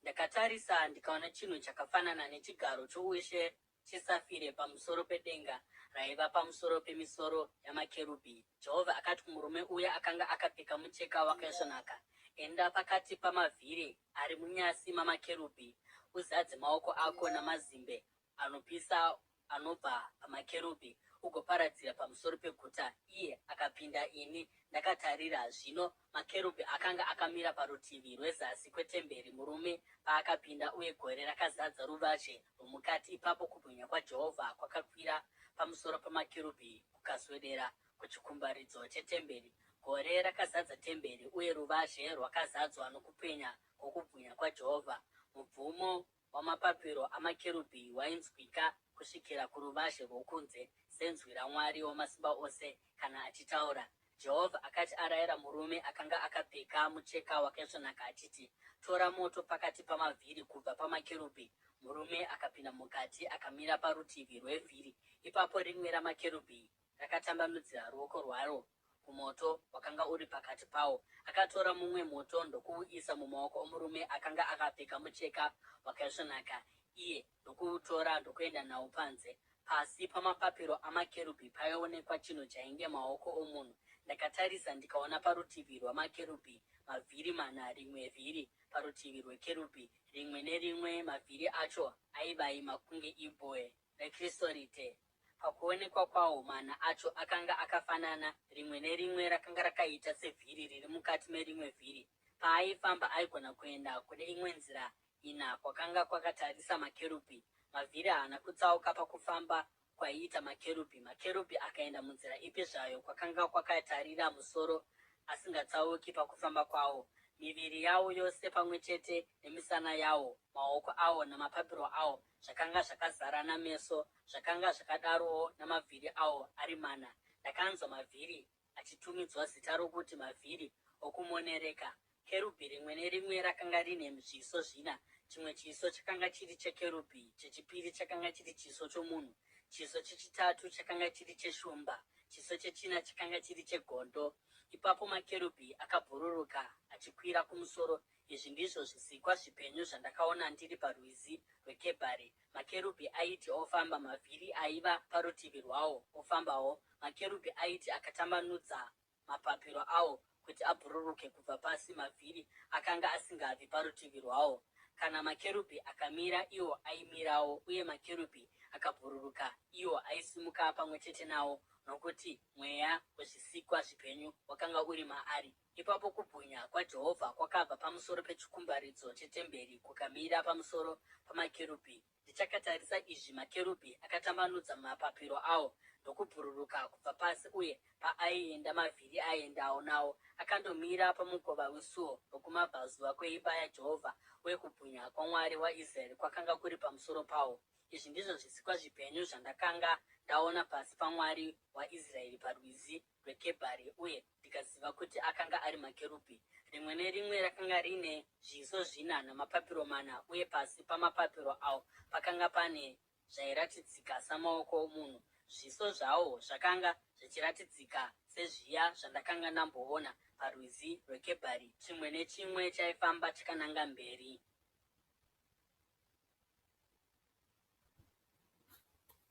Ndakatarisa ndikaona chinhu chakafanana nechigaro choushe chesafire pamusoro pedenga raiva pamusoro pemisoro yamakerubhi. Jehovha akati kumurume uya akanga akapfeka mucheka wakaisvonaka, enda pakati pamavhiri ari munyasi mamakerubhi, uzadze maoko ako namazimbe anopisa anobva pamakerubhi, ugoparadzira pamusoro peguta. Iye akapinda, ini ndakatarira. Zvino makerubhi akanga akamira parutivi rwezasi kwetemberi murume paakapinda, uye gore rakazadza ruvazhe rwomukati. Ipapo kubwinya kwaJehovha kwakakwira pamusoro pamakerubhi kukaswedera kuchikumbaridzo chetemberi. Gore rakazadza temberi, uye ruvazhe rwakazadzwa nokupenya kwokubwinya kwaJehovha. Mubvumo wamapapiro amakerubhi wainzwika kusvikira kuruvazhe rwokunze, senzwi raMwari Wamasimba Ose kana achitaura. Jehovha akati arayira murume akanga akapfeka mucheka wakaisvonaka achiti, tora moto pakati pamavhiri kubva pamakerubhi. Murume akapinda mukati akamira parutivi rwevhiri. Ipapo rimwe ramakerubhi rakatambanudzira ruoko rwaro kumoto wakanga uri pakati pawo. Akatora mumwe moto ndokuuisa mumaoko omurume akanga akapfeka mucheka wakaisvonaka. Iye ndokuutora ndokuenda nawo panze. Pasi pamapapiro amakerubhi paionekwa chinhu chainge maoko omunhu. Ndakatarisa ndikaona parutivi rwamakerubhi mavhiri mana, rimwe vhiri parutivi rwekerubhi rimwe nerimwe. Mavhiri acho aivaima kunge ibwe rekrisorite. Pakuonekwa kwawo mana acho akanga akafanana, rimwe nerimwe rakanga rakaita sevhiri riri mukati merimwe vhiri. Paaifamba aigona kuenda kune imwe nzira ina kwakanga kwakatarisa makerubhi. Mavhiri haana kutsauka pakufamba kwaiita makerubhi. Makerubhi akaenda munzira ipi zvayo kwakanga kwakatarira musoro, asingatsauki pakufamba kwawo. Miviri yawo yose pamwe chete nemisana yawo, maoko awo namapapiro awo zvakanga zvakazara nameso, zvakanga zvakadarowo namavhiri awo ari mana. Ndakanzwa mavhiri achitumidzwa zita rokuti mavhiri okumonereka. Kerubhi rimwe nerimwe rakanga rine zviso zvina. Chimwe chiso chakanga chiri chekerubhi, chechipiri chakanga chiri chiso chomunhu, chiso chechitatu chakanga chiri cheshumba, chiso chechina chakanga chiri chegondo. Ipapo makerubhi akabhururuka achikwira kumusoro. Izvi ndizvo zvisikwa zvipenyu zvandakaona ndiri parwizi rweKebhari. Makerubhi aiti ofamba, mavhiri aiva parutivi rwawo ofambawo. Makerubhi aiti akatambanudza mapapiro awo kuti abhururuke kubva pasi, mavhiri akanga asingabvi parutivi rwawo. Kana makerubhi akamira, iwo aimirawo, uye makerubhi akabhururuka, iwo aisimuka pamwe chete nawo, nokuti mweya wezvisikwa zvipenyu wakanga uri maari. Ipapo kubwinya kwaJehovha kwakabva pamusoro pechikumbaridzo chetemberi kukamira pamusoro pamakerubhi. Ndichakatarisa izvi, makerubhi akatambanudza mapapiro awo ndokubhururuka kubva pasi, uye paaienda mavhiri aiendawo nawo. Akandomira pamukova wesuo rokumabvazuva kweimba yaJehovha, uye kubwinya kwaMwari waIsraeri kwakanga kuri pamusoro pawo. Izvi ndizvo zvisikwa zvipenyu zvandakanga ndaona pasi paMwari waIsraeri parwizi rweKebhari, uye ndikaziva kuti akanga ari makerubhi. Rimwe nerimwe rakanga rine zviso zvina namapapiro mana, uye pasi pamapapiro awo pakanga pane zvairatidzika samaoko omunhu. Zviso zvawo zvakanga zvichiratidzika sezviya zvandakanga ndamboona parwizi rweKebhari. Chimwe nechimwe chaifamba chakananga mberi.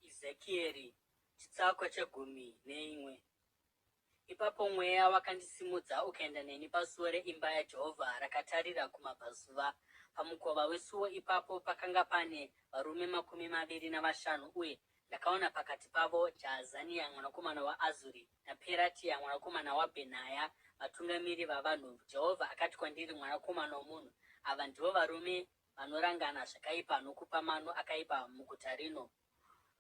Ezekieri chitsauko 11. Ipapo mweya wakandisimudza ukaenda neni pasuo reimba yaJehovha rakatarira kumabvazuva. Pamukova wesuo ipapo pakanga pane varume 25, uye ndakaona pakati pavo Jaazania mwanakomana waAzuri naPeratia mwanakomana waBhenaya, vatungamiri vavanhu. Jehovha akati kwandiri, mwanakomana womunhu, ava ndivo varume vanorangana zvakaipa nokupa mano akaipa muguta rino.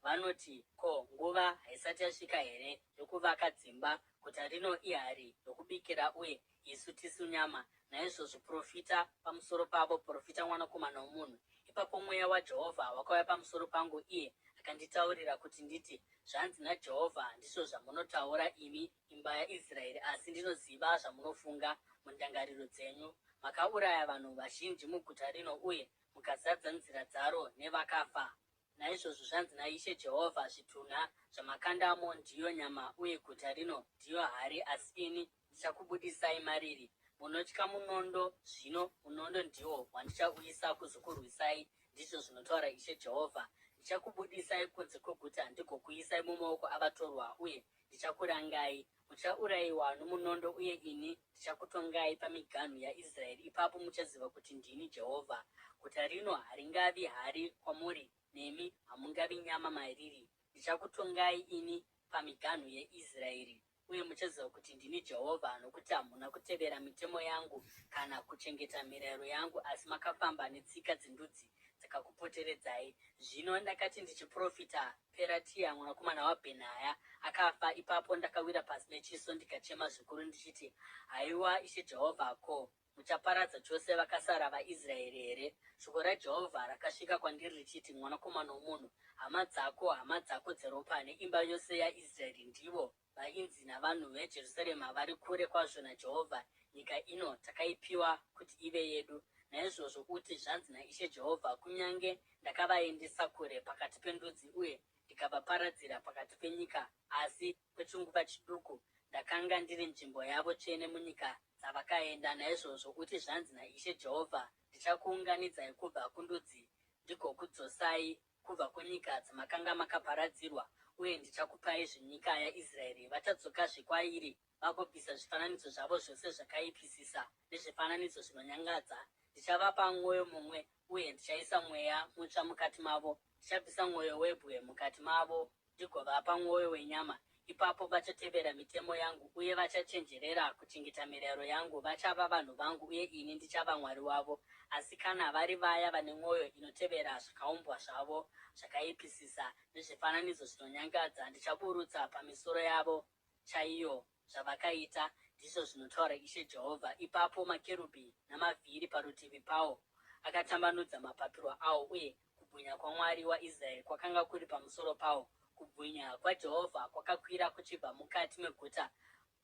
Vanoti, ko, nguva haisati yasvika here yokuvaka dzimba? Guta rino ihari yokubikira, uye isu tisu nyama. Naizvozvo profita pamusoro pavo, profita, mwanakomana womunhu. Ipapo mweya waJehovha wakauya pamusoro pangu, iye akanditaurira kuti nditi, zvanzi naJehovha, ndizvo zvamunotaura imi imba yaIsraeri, asi ndinoziva zvamunofunga mundangariro dzenyu. Makauraya vanhu vazhinji muguta rino, uye mukazadza nzira dzaro nevakafa. Naizvozvo zvanzi naIshe Jehovha, zvitunha zvamakandamo ndiyo nyama, uye guta rino ndiyo hari, asi ini ndichakubudisai mariri. Munotya munondo, zvino munondo ndiwo wandichauyisa kuzokurwisai, ndizvo zvinotaura Ishe Jehovha. Ndichakubudisai kunze kweguta ndigokuisai mumaoko avatorwa, uye ndichakurangai. Muchaurayiwa nomunondo, uye ini ndichakutongai pamiganhu yaIsraeri. Ipapo muchaziva kuti ndini Jehovha. Guta rino haringavi hari kwamuri, nemi hamungavi nyama mariri. Ndichakutongai ini pamiganhu yeIsraeri, uye muchaziva kuti ndini Jehovha, nokuti hamuna kutevera mitemo yangu kana kuchengeta mirayiro yangu, asi makafamba netsika dzendudzi dzakakupoteredzai. Zvino ndakati ndichiprofita, Peratia mwanakomana waBhenaya akafa. Ipapo ndakawira pasi nechiso ndikachema zvikuru ndichiti, haiwa Ishe Jehovha, ko, muchaparadza chose vakasara vaIsraeri here? Shoko raJehovha rakasvika kwandiri richiti, mwanakomana womunhu, hama dzako dzeropa neimba yose yaIsraeri ndivo vainzi navanhu veJerusarema vari kure kwazvo naJehovha. Nyika ino takaipiwa kuti ive yedu. Naizvozvo uti, zvanzi naIshe Jehovha, kunyange ndakavaendesa kure pakati pendudzi, uye ndikavaparadzira pakati penyika, asi kwechinguva chiduku ndakanga ndiri nzvimbo yavo tsvene munyika dzavakaenda. Naizvozvo uti, zvanzi naIshe Jehovha, ndichakuunganidzai kubva kundudzi ndigokudzosai kubva kunyika dzamakanga makaparadzirwa, uye ndichakupai zvenyika yaIsraeri. Vachadzokazve kwairi vagobvisa zvifananidzo zvavo zvose zvakaipisisa nezvifananidzo zvinonyangadza. Ndichavapa mwoyo mumwe, uye ndichaisa mweya mutsva mukati mavo. Ndichabvisa mwoyo webwe mukati mavo ndigovapa mwoyo wenyama. Ipapo vachatevera mitemo yangu, uye vachachenjerera kuchengeta mirayiro yangu. Vachava vanhu vangu, uye ini ndichava Mwari wavo. Asi kana vari vaya vane mwoyo inotevera zvakaumbwa zvavo zvakaipisisa nezvifananidzo zvinonyangadza, ndichaburutsa pamisoro yavo chaiyo zvavakaita, ndizvo zvinotaura Ishe Jehovha. Ipapo makerubhi namavhiri parutivi pawo akatambanudza mapapiro awo, uye kubwinya kwaMwari waIsraeri kwakanga kuri pamusoro pawo. Kubwinya kwaJehovha kwakakwira kuchibva mukati meguta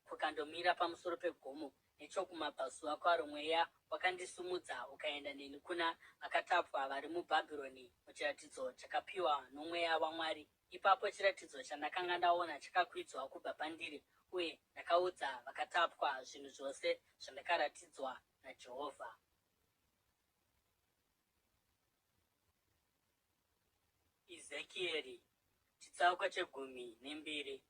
kukandomira pamusoro pegomo nechokumabvazuva kwaro. Mweya wakandisumudza ukaenda neni kuna vakatapwa vari muBhabhironi, muchiratidzo chakapiwa nomweya waMwari. Ipapo chiratidzo chandakanga ndaona chakakwidzwa kubva pandiri, uye ndakaudza vakatapwa zvinhu zvose zvandakaratidzwa naJehovha. Ezekieri chitsauko che12.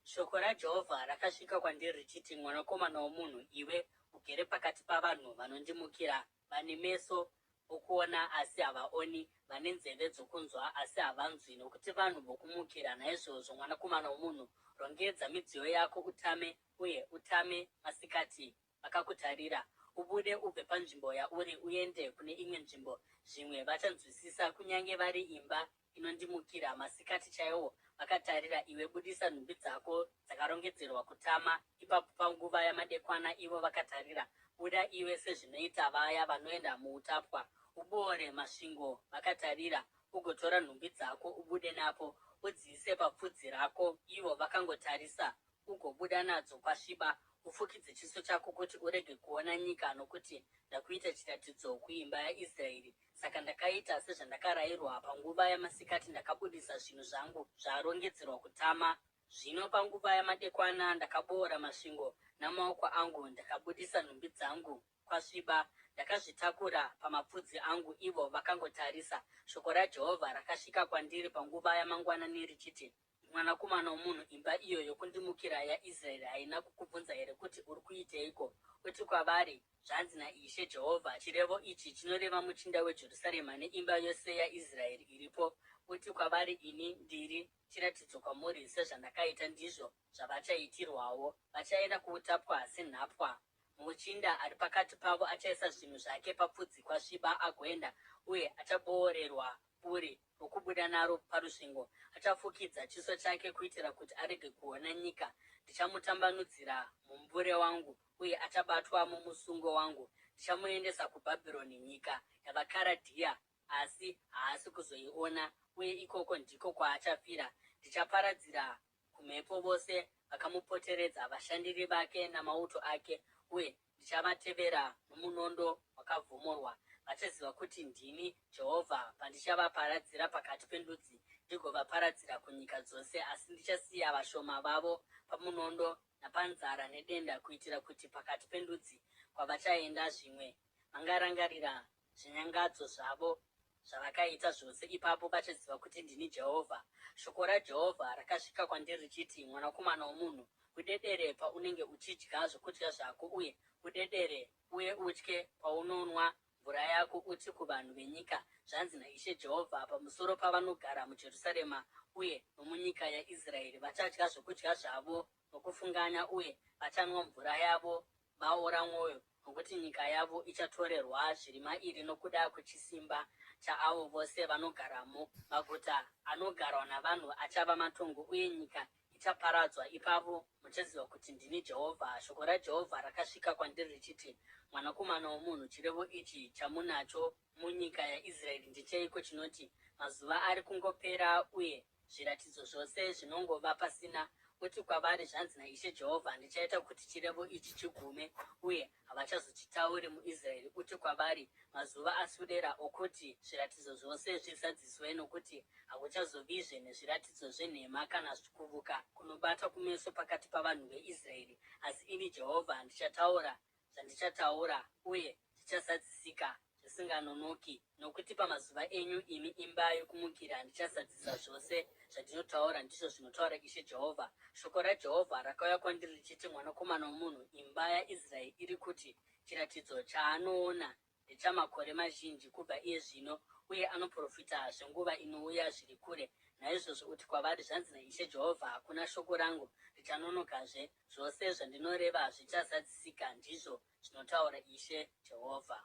Shoko raJehovha rakasvika kwandiri richiti, mwanakomana womunhu, iwe ugere pakati pavanhu vanondimukira, vane meso okuona asi havaoni, vane nzeve dzokunzwa asi havanzwi, nokuti vanhu vokumukira. Naizvozvo, mwanakomana womunhu, rongedza midziyo yako utame, uye utame masikati vakakutarira. Ubude ubve panzvimbo yauri uende kune imwe nzvimbo. Zvimwe vachanzwisisa, kunyange vari imba inondimukira masikati chaiwo vakatarira. Iwe budisa nhumbi dzako dzakarongedzerwa kutama. Ipapo panguva yamadekwana ivo vakatarira. Buda iwe sezvinoita vaya vanoenda muutapwa. Uboore masvingo vakatarira, ugotora nhumbi dzako ubude napo. Udziise papfudzi rako ivo vakangotarisa, ugobuda nadzo kwasviba. Ufukidze chiso chako kuti urege kuona nyika, nokuti ndakuita chiratidzo kuimba yaIsraeri. Saka ndakaita sezvandakarayirwa panguva yamasikati, ndakabudisa zvinhu zvangu zvarongedzerwa kutama. Zvino panguva yamadekwana ndakaboora masvingo namaoko angu, ndakabudisa nhumbi dzangu kwasviba. Ndakazvitakura pamapfudzi angu, ivo vakangotarisa. Shoko raJehovha rakasvika kwandiri panguva yamangwanani richiti, mwanakomana womunhu, imba iyo yokundimukira yaIsraeri haina kukubvunza here kuti uri kuiteiko? Uti kwavari, zvanzi naIshe Jehovha, chirevo ichi chinoreva muchinda weJerusarema neimba yose yaIsraeri iripo, uti kwavari, ini ndiri chiratidzo kwamuri, sezvandakaita ndizvo zvavachaitirwawo. Vachaenda kuutapwa senhapwa. Muchinda ari pakati pavo achaisa zvinhu zvake papfudzi kwasviba agoenda, uye achaboorerwa buri rokubuda naro parusvingo. Achafukidza chiso chake kuitira kuti arege kuona nyika. Ndichamutambanudzira mumbure wangu, uye achabatwa mumusungo wangu. Ndichamuendesa kuBhabhironi, nyika yavaKaradhiya, asi haasi kuzoiona, uye ikoko ndiko kwaachafira. Ndichaparadzira kumhepo vose vakamupoteredza, vashandiri vake namauto ake, uye ndichavatevera nomunondo wakavhomorwa. Vachaziva kuti ndini Jehovha pandichavaparadzira pakati pendudzi, ndigovaparadzira kunyika dzose. Asi ndichasiya vashoma vavo pamunondo napanzara nedenda, kuitira kuti pakati pendudzi kwavachaenda zvimwe vangarangarira zvinyangadzo zvavo zvavakaita zvose. Ipapo vachaziva kuti ndini Jehovha. Shoko raJehovha rakasvika kwandiri richiti, mwanakomana womunhu, udedere paunenge uchidya zvokudya zvako, uye udedere uye utye paunonwa mvura yako. Uti kuvanhu venyika, zvanzi naIshe Jehovha pamusoro pavanogara muJerusarema uye nomunyika yaIsraeri: vachadya zvokudya zvavo nokufunganya, uye vachanwa mvura yavo vaora mwoyo, nokuti nyika yavo ichatorerwa zviri mairi nokuda kwechisimba chaavo vose vanogaramo. Maguta anogarwa navanhu achava matongo, uye nyika ichaparadzwa. Ipapo muchaziva kuti ndini Jehovha. Shoko raJehovha rakasvika kwandiri richiti, mwanakomana womunhu, chirevo ichi chamunacho munyika yaIsraeri ndecheiko chinoti, mazuva ari kungopera uye zviratidzo zvose zvinongova pasina? Uti kwavari, zvanzi naIshe Jehovha, ndichaita kuti chirevo ichi chigume, uye havachazochitauri muIsraeri. Uti kwavari, mazuva aswedera okuti zviratidzo zvose zvizadziswe, nokuti hakuchazovizve nezviratidzo zvenhema kana kuvuka kunobata kumeso pakati pavanhu veIsraeri. Asi ini Jehovha ndichataura zvandichataura, uye zvichazadzisika zvisinganonoki. Nokuti pamazuva enyu, imi imba yokumukira, ndichazadzisa zvose zvandinotaura, ndizvo zvinotaura Ishe Jehovha. Shoko raJehovha rakauya kwandiri richiti, mwanakomana womunhu, imba yaIsraeri iri kuti, chiratidzo chaanoona ndechamakore mazhinji kubva iye zvino, uye anoprofita zvenguva inouya zviri kure. Naizvozvo uti kwavari, zvanzi naIshe Jehovha, hakuna shoko rangu richanonokazve. Zvose zvandinoreva zvichazadzisika, ndizvo zvinotaura Ishe Jehovha.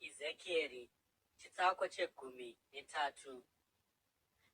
Ezekieri chitsauko che13.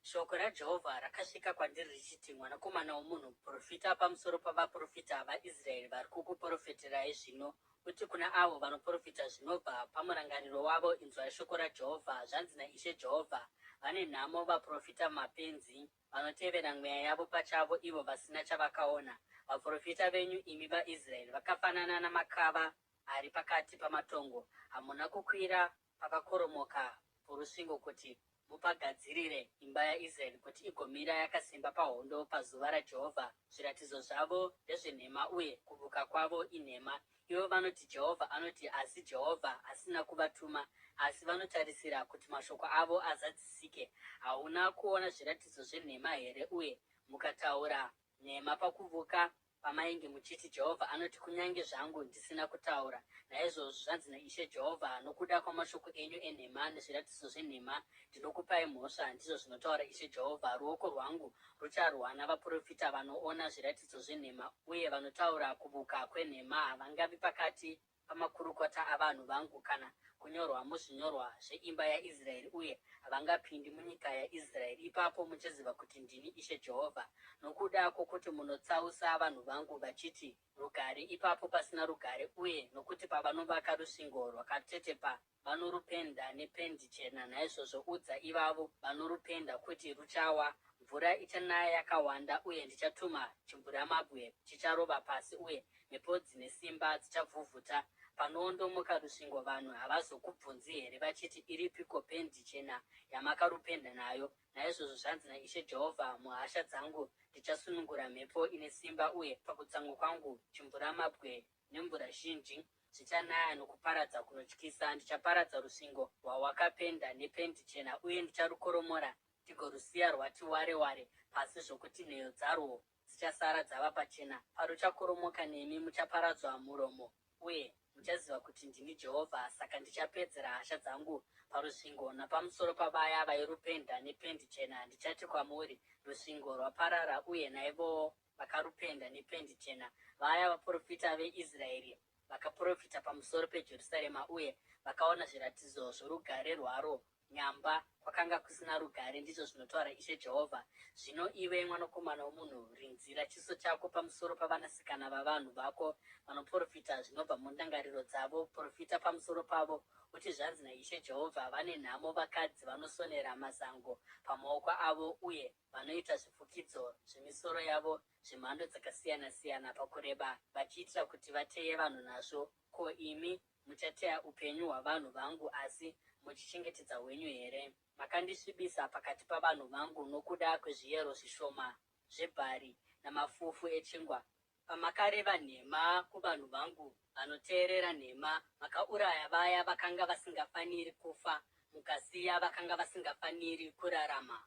Shoko raJehovha rakasvika kwandiri richiti, mwanakomana womunhu, profita pamusoro pavaprofita vaIsraeri vari kukuprofitirai zvino. Uti kuna avo vanoprofita zvinobva pamurangariro wavo, inzwai shoko raJehovha. Zvanzi naIshe Jehovha, vane nhamo vaprofita mapenzi, vanotevera mweya yavo pachavo, ivo vasina chavakaona. Vaprofita venyu, imi vaIsraeri, vakafanana namakava ari pakati pamatongo. Hamuna kukwira pakakoromoka porusvingo kuti mupagadzirire imba yaIsraeri kuti igomira yakasimba pahondo pazuva raJehovha. Zviratidzo zvavo ndezvenhema, uye kuvuka kwavo inhema. Ivo vanoti, Jehovha anoti, asi Jehovha asina kuvatuma. Asi vanotarisira kuti mashoko avo azadzisike. Hauna kuona zviratidzo zvenhema here? Uye mukataura nhema pakuvuka, pamainge muchiti, Jehovha anoti, kunyange zvangu ndisina kutaura. Naizvozvo zvanzi naIshe Jehovha, nokuda kwamashoko enyu enhema nezviratidzo zvenhema, ndinokupai mhosva, ndizvo zvinotaura Ishe Jehovha. Ruoko rwangu rucharwa navaprofita vanoona zviratidzo zvenhema, uye vanotaura kuvuka kwenhema. Havangavi pakati pamakurukota avanhu vangu, kana kunyorwa muzvinyorwa zveimba yaIsraeri, uye havangapindi munyika yaIsraeri. Ipapo muchaziva kuti ndini Ishe Jehovha. Nokuda kwokuti munotsausa vanhu vangu vachiti, rugare, ipapo pasina rugare, uye nokuti pavanovaka rusvingo rwakatetepa vanorupenda nependi chena, naizvozvo udza ivavo vanorupenda kuti ruchawa. Mvura ichanaya yakawanda, uye ndichatuma chimvuramabwe chicharova pasi, uye mhepo dzine simba dzichavhuvhuta. Panondomuka rusvingo, vanhu havazokubvunzi here vachiti, iripiko pendi chena yamakarupenda nayo? Naizvozvo zvanzi naIshe Jehovha, muhasha dzangu ndichasunungura mhepo ine simba, uye pakutsamwa kwangu chimvuramabwe nemvura zhinji zvichanaya nokuparadza kunotyisa. Ndichaparadza rusvingo rwawakapenda nependi chena, uye ndicharukoromora ndigorusiya rwati ware-ware pasi, zvokuti nheyo dzarwo dzichasara dzava pachena. Paruchakoromoka, nemi muchaparadzwa muromo, uye muchaziva kuti ndini Jehovha. Saka ndichapedzera hasha dzangu parusvingo napamusoro pavaya vairupenda nependi chena. Ndichati kwamuri, rusvingo rwaparara, uye naivo vakarupenda nependi chena, vaya vaprofita veIsraeri vakaprofita pamusoro peJerusarema uye vakaona zviratidzo zvorugare rwaro. Nyamba kwakanga kusina rugare, ndizvo zvinotaura Ishe Jehovha. Zvino iwe mwanakomana womunhu, rinzira chiso chako pamusoro pavanasikana vavanhu vako vanoprofita zvinobva mundangariro dzavo. Profita pamusoro pavo uti, zvanzi naIshe Jehovha, vane nhamo vakadzi vanosonera mazango pamaoko avo uye vanoita zvifukidzo zvemisoro yavo zvemhando dzakasiyana-siyana pakureba, vachiitira kuti vateye vanhu nazvo. Ko, imi muchateya upenyu hwavanhu vangu asi muchichengetedza hwenyu here? Makandisvibisa pakati pavanhu vangu nokuda kwezviyero zvishoma zvebhari namafufu echingwa. Pamakareva nhema kuvanhu vangu vanoteerera nhema, makauraya vaya vakanga vasingafaniri kufa, mukasiya vakanga vasingafaniri kurarama.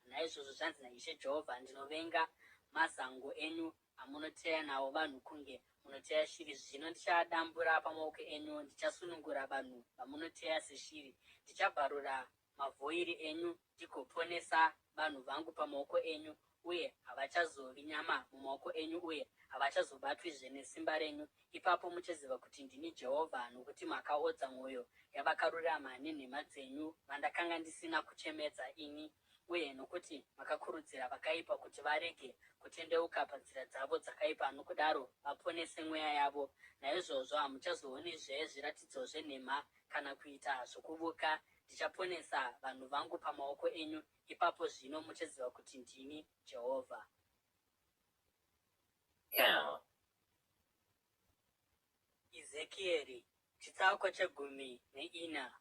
Naizvozvo zvanzi naIshe Jehovha, ndinovenga mazango enyu amunoteya nawo vanhu kunge munoteya shiri. Zvino ndichadambura pamaoko enyu, ndichasunungura vanhu vamunoteya seshiri. Ndichabvarura mavhoiri enyu ndigoponesa vanhu vangu pamaoko enyu, uye havachazovi nyama mumaoko enyu, uye havachazobatwizve nesimba renyu. Ipapo muchaziva kuti ndini Jehovha, nokuti makaodza mwoyo yavakarurama nenhema dzenyu vandakanga ndisina kuchemedza ini, uye nokuti makakurudzira vakaipa kuti varege kutendeuka panzira dzavo dzakaipa, nokudaro vaponese mweya yavo. Naizvozvo hamuchazoonizve zviratidzo zvenhema kana kuita zvokuvuka. Ndichaponesa vanhu vangu pamaoko enyu. Ipapo zvino muchaziva kuti ndini Jehovha. Ezekieri chitsauko chegumi neina.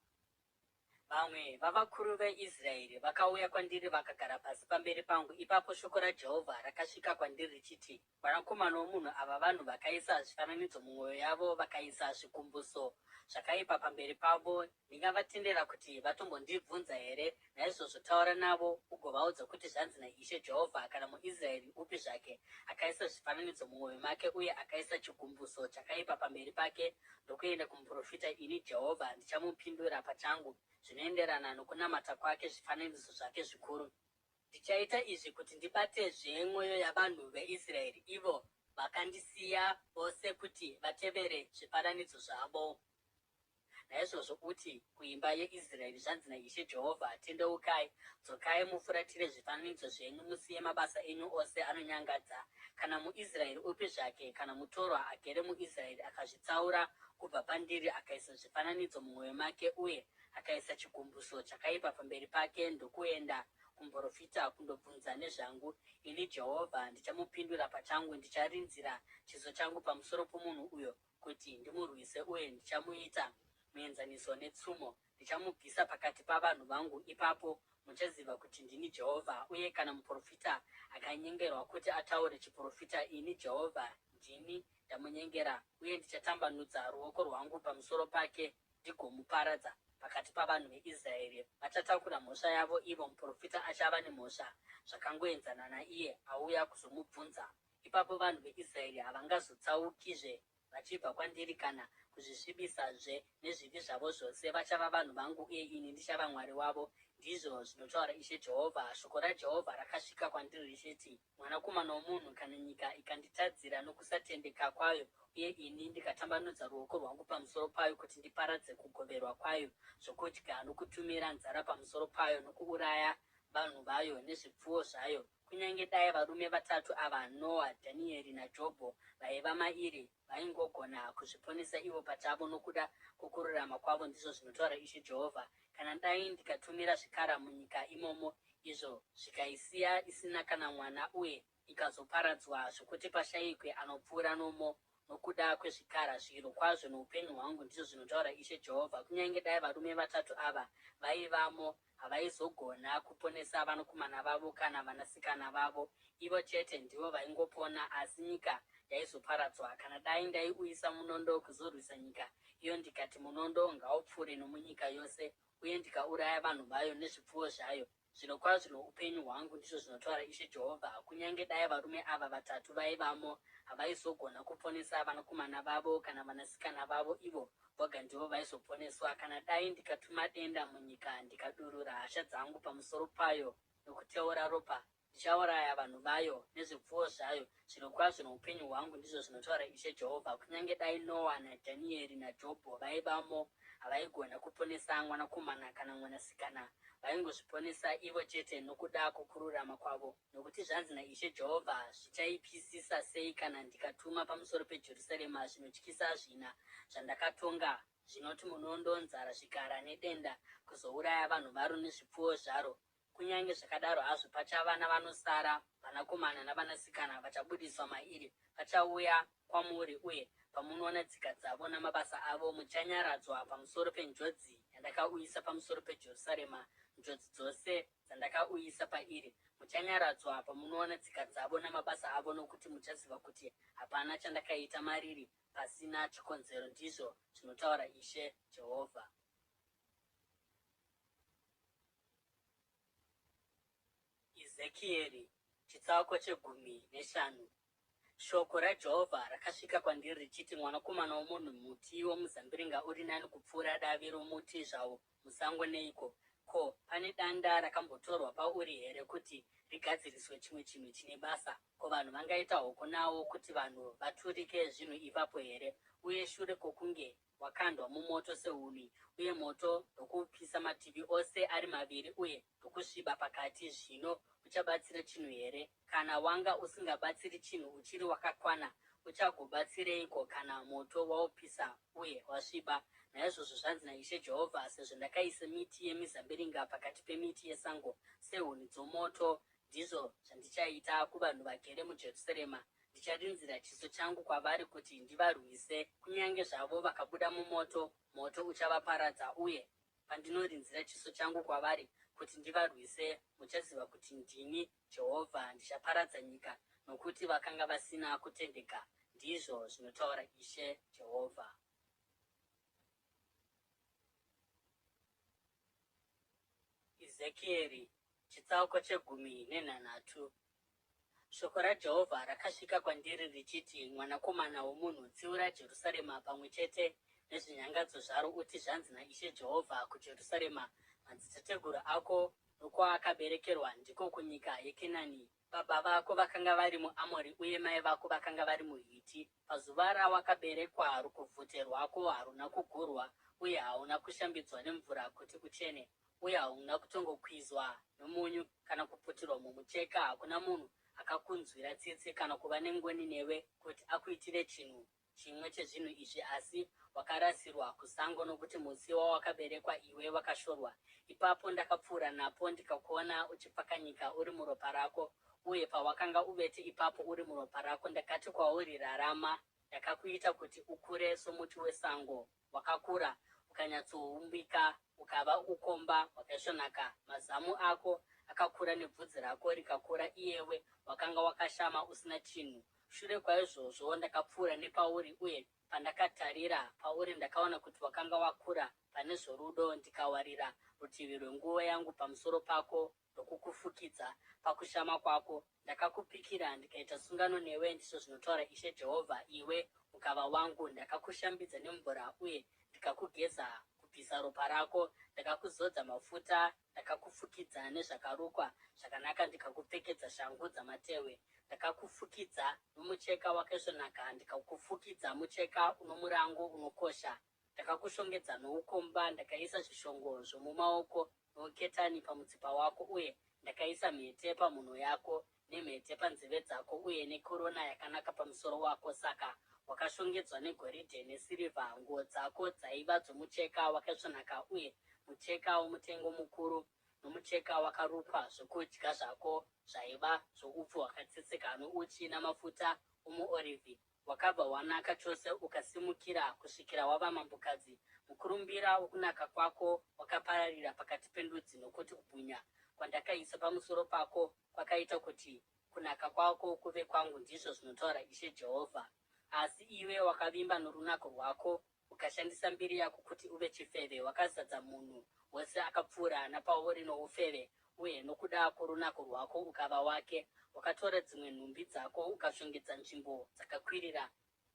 Vamwe vavakuru veIsraeri vakauya kwandiri vakagara pasi pamberi pangu. Ipapo shoko raJehovha rakasvika kwandiri richiti, mwanakomana womunhu, ava vanhu vakaisa zvifananidzo mumwoyo yavo, vakaisa zvikumbuso zvakaipa pamberi pavo. Ndingavatendera kuti vatombondibvunza here? Naizvozvo taura navo ugovaudza kuti zvanzi naIshe Jehovha, kana muIsraeri upi zvake akaisa zvifananidzo mumwoyo make uye akaisa chikumbuso chakaipa pamberi pake ndokuenda kumuprofita, ini Jehovha ndichamupindura pachangu zvinoenderana nokunamata kwake zvifananidzo zvake zvikuru. Ndichaita izvi kuti ndibatezve mwoyo yavanhu veIsraeri, ivo vakandisiya vose, kuti vatevere zvifananidzo zvavo. Naizvozvo uti kuimba yeIsraeri, zvanzi naIshe Jehovha, tendeukai, dzokai mufuratire zvifananidzo zvenyu, musiye mabasa enyu ose anonyangadza. Kana muIsraeri upi zvake, kana mutorwa agere muIsraeri akazvitsaura kubva pandiri, akaisa zvifananidzo mumwoyo make uye akaisa chikumbuso chakaipa pamberi pake, ndokuenda kumuprofita kundobvunza nezvangu, ini Jehovha ndichamupindura pachangu. Ndicharinzira chiso changu pamusoro pomunhu uyo kuti ndimurwise, uye ndichamuita muenzaniso netsumo. Ndichamubvisa pakati pavanhu vangu. Ipapo muchaziva kuti ndini Jehovha. Uye kana muprofita akanyengerwa kuti ataure chiprofita, ini Jehovha ndini ndamunyengera, uye ndichatambanudza ruoko rwangu pamusoro pake ndigomuparadza pakati pavanhu veIsraeri. Vachatakura mhosva yavo, ivo muprofita achava nemhosva zvakangoenzana naiye auya kuzomubvunza. Ipapo vanhu veIsraeri havangazotsaukizve vachibva kwandiri kana kuzvisvibisazve nezvivi zvavo zvose. Vachava vanhu vangu, uye ini ndichava Mwari wavo, ndizvo zvinotaura Ishe Jehovha. Shoko raJehovha rakasvika kwandiri richiti, mwanakomana womunhu, kana nyika ikanditadzira nokusatendeka kwayo, uye ini ndikatambanudza ruoko rwangu pamusoro payo kuti ndiparadze kugoverwa kwayo zvokudya, nokutumira nzara pamusoro payo, nokuuraya vanhu vayo nezvipfuwo zvayo, kunyange dai varume vatatu ava, Noa, Dhanieri naJobho, vaiva mairi, vaingogona kuzviponesa ivo pachavo nokuda kwokururama kwavo, ndizvo zvinotaura Ishe Jehovha, kana dai ndikatumira zvikara munyika imomo, izvo zvikaisiya isina kana mwana, uye ikazoparadzwa zvokuti pashayikwe anopfuura nomo nokuda kwezvikara, zviro kwazvo noupenyu hwangu, ndizvo zvinotaura Ishe Jehovha, kunyange dai varume vatatu ava vaivamo, havaizogona kuponesa vanakomana vavo kana vanasikana vavo. Ivo chete ndivo vaingopona, asi nyika yaizoparadzwa. Kana dai ndaiuyisa munondo kuzorwisa nyika iyo, ndikati munondo ngaupfuure nomunyika yose, uye ndikauraya vanhu vayo nezvipfuwo zvayo, Zvirokwazvo upenyu hwangu ndizvo zvinotaura Ishe Jehovha, kunyange dai varume ava vatatu vaivamo, havaizogona kuponesa vanakomana vavo kana vanasikana vavo ivo voga ndivo vaizoponeswa, kana dai ndikatuma denda munyika ndikadurura hasha dzangu pamusoro payo nokuteura ropa. Ndichauraya vanhu vayo nezvipfuwo zvayo. Zvirokwazvo noupenyu hwangu ndizvo zvinotaura Ishe Jehovha, kunyange dai Noa naDhanieri naJobho vaivamo, havaigona kuponesa mwanakomana kana mwanasikana. Vaingozviponesa ivo chete nokuda kwokururama kwavo. Nokuti zvanzi naIshe Jehovha, zvichaipisisa sei kana ndikatuma pamusoro peJerusarema zvinotyisa zvina zvandakatonga, zvinoti munondo, nzara, zvikara nedenda, kuzouraya vanhu varo nezvipfuwo zvaro. Kunyange zvakadaro hazvo, pachava navanosara, vanakomana navanasikana vachabudiswa mairi. Vachauya kwamuri, uye pamunoona tsika dzavo namabasa avo, muchanyaradzwa pamusoro penjodzi yandakauyisa pamusoro peJerusarema. Njodzi dzose dzandakauyisa pairi muchanyaradzwa pamunoona tsika dzavo namabasa avo, nokuti muchaziva kuti hapana chandakaita mariri pasina chikonzero, ndizvo zvinotaura Ishe Jehovha. Ezekieri chitsauko chegumi neshanu. Shoko raJehovha rakasvika kwandiri richiti, mwanakomana womunhu, muti womuzambiringa uri nani kupfuura davi romuti zvawo musango neiko? Ko, pane danda rakambotorwa pauri here kuti rigadziriswe chimwe chinhu chine basa? Ko, vanhu vangaita hoko nawo kuti vanhu vaturike zvinhu ipapo here? Uye shure kwokunge wakandwa mumoto sehuni, uye moto ndokupisa mativi ose ari maviri, uye ndokusviba pakati, zvino uchabatsira chinhu here? Kana wanga usingabatsiri chinhu uchiri wakakwana, uchagobatsireiko kana moto waupisa uye wasviba? Naizvozvo zvanzi naIshe Jehovha, sezvo ndakaisa miti yemizambiringa pakati pemiti yesango sehuni dzomoto, ndizvo zvandichaita kuvanhu vagere muJerusarema. Ndicharinzira chiso changu kwavari kuti ndivarwise. Kunyange zvavo vakabuda mumoto, moto uchavaparadza. Uye pandinorinzira chiso changu kwavari kuti ndivarwise, muchaziva kuti ndini Jehovha ndichaparadza nyika, nokuti vakanga vasina kutendeka, ndizvo zvinotaura Ishe Jehovha. Ezekieri chitsauko chegumi nenhanhatu. Shoko raJehovha rakasvika kwandiri richiti, mwanakomana womunhu, tsiura Jerusarema pamwe chete nezvinyangadzo zvaro, uti, zvanzi naIshe Jehovha kuJerusarema, madzitateguru ako nokwaakaberekerwa ndiko kunyika yeKenani. Baba vako vakanga vari muAmori, uye mai vako vakanga vari muHiti. Pazuva rawakaberekwa rukuvhute rwako haruna kugurwa, uye hauna kushambidzwa nemvura kuti uchene, uye hauna kutongokwizwa nomunyu kana kuputirwa mumucheka. Hakuna munhu akakunzwira tsitsi kana kuva nengoni newe kuti akuitire chinhu chimwe chezvinhu izvi, asi wakarasirwa kusango, nokuti musi wawakaberekwa iwe wakashorwa. Ipapo ndakapfuura napo ndikakuona uchipfakanyika uri muropa rako, uye pawakanga uvete ipapo uri muropa rako, ndakati kwauri, rarama. Ndakakuita kuti ukure somuti wesango, wakakura ukanyatsoumbika, ukava ukomba hwakaisvonaka. Mazamu ako akakura nebvudzi rako rikakura, iyewe wakanga wakashama usina chinhu. Shure kwaizvozvo ndakapfuura nepauri, uye pandakatarira pauri ndakaona kuti wakanga wakura pane zvorudo, ndikawarira rutivi rwenguo yangu pamusoro pako ndokukufukidza pakushama kwako. Ndakakupikira ndikaita sungano newe, ndizvo zvinotaura Ishe Jehovha. Iwe ukava wangu. Ndakakushambidza nemvura, uye ndikakugeza kubvisa ropa rako. Ndakakuzodza mafuta, ndakakufukidza nezvakarukwa zvakanaka, ndikakupfekedza shangu dzamatehwe. Ndakakufukidza nomucheka wakaisvonaka, ndikakufukidza mucheka uno murango unokosha. Ndakakushongedza noukomba, ndakaisa zvishongo zvomumaoko nouketani pamutsipa wako, uye ndakaisa mhete pamhuno yako, nemhete panzeve dzako, uye nekorona yakanaka pamusoro wako. Saka wakashongedzwa negoridhe nesirivha. Nguo dzako dzaiva dzomucheka wakaisvonaka, uye mucheka womutengo mukuru, nomucheka wakarukwa. Zvokudya zvako zvaiva zvoupfu hwakatsetseka nouchi namafuta omuorivhi. Wakabva wanaka chose, ukasimukira kusvikira wava mambokadzi. Mukurumbira wokunaka kwako wakapararira pakati pendudzi, nokuti kubwinya kwandakaisa pamusoro pako kwakaita kuti kunaka kwako kuve kwangu, ndizvo zvinotaura Ishe Jehovha. Asi iwe wakavimba norunako rwako, ukashandisa mbiri yako kuti uve chifeve. Wakazadza munhu wose akapfuura napauri noufeve, uye nokuda kworunako rwako ukava wake, wakatora dzimwe nhumbi dzako ukashongedza nzvimbo dzakakwirira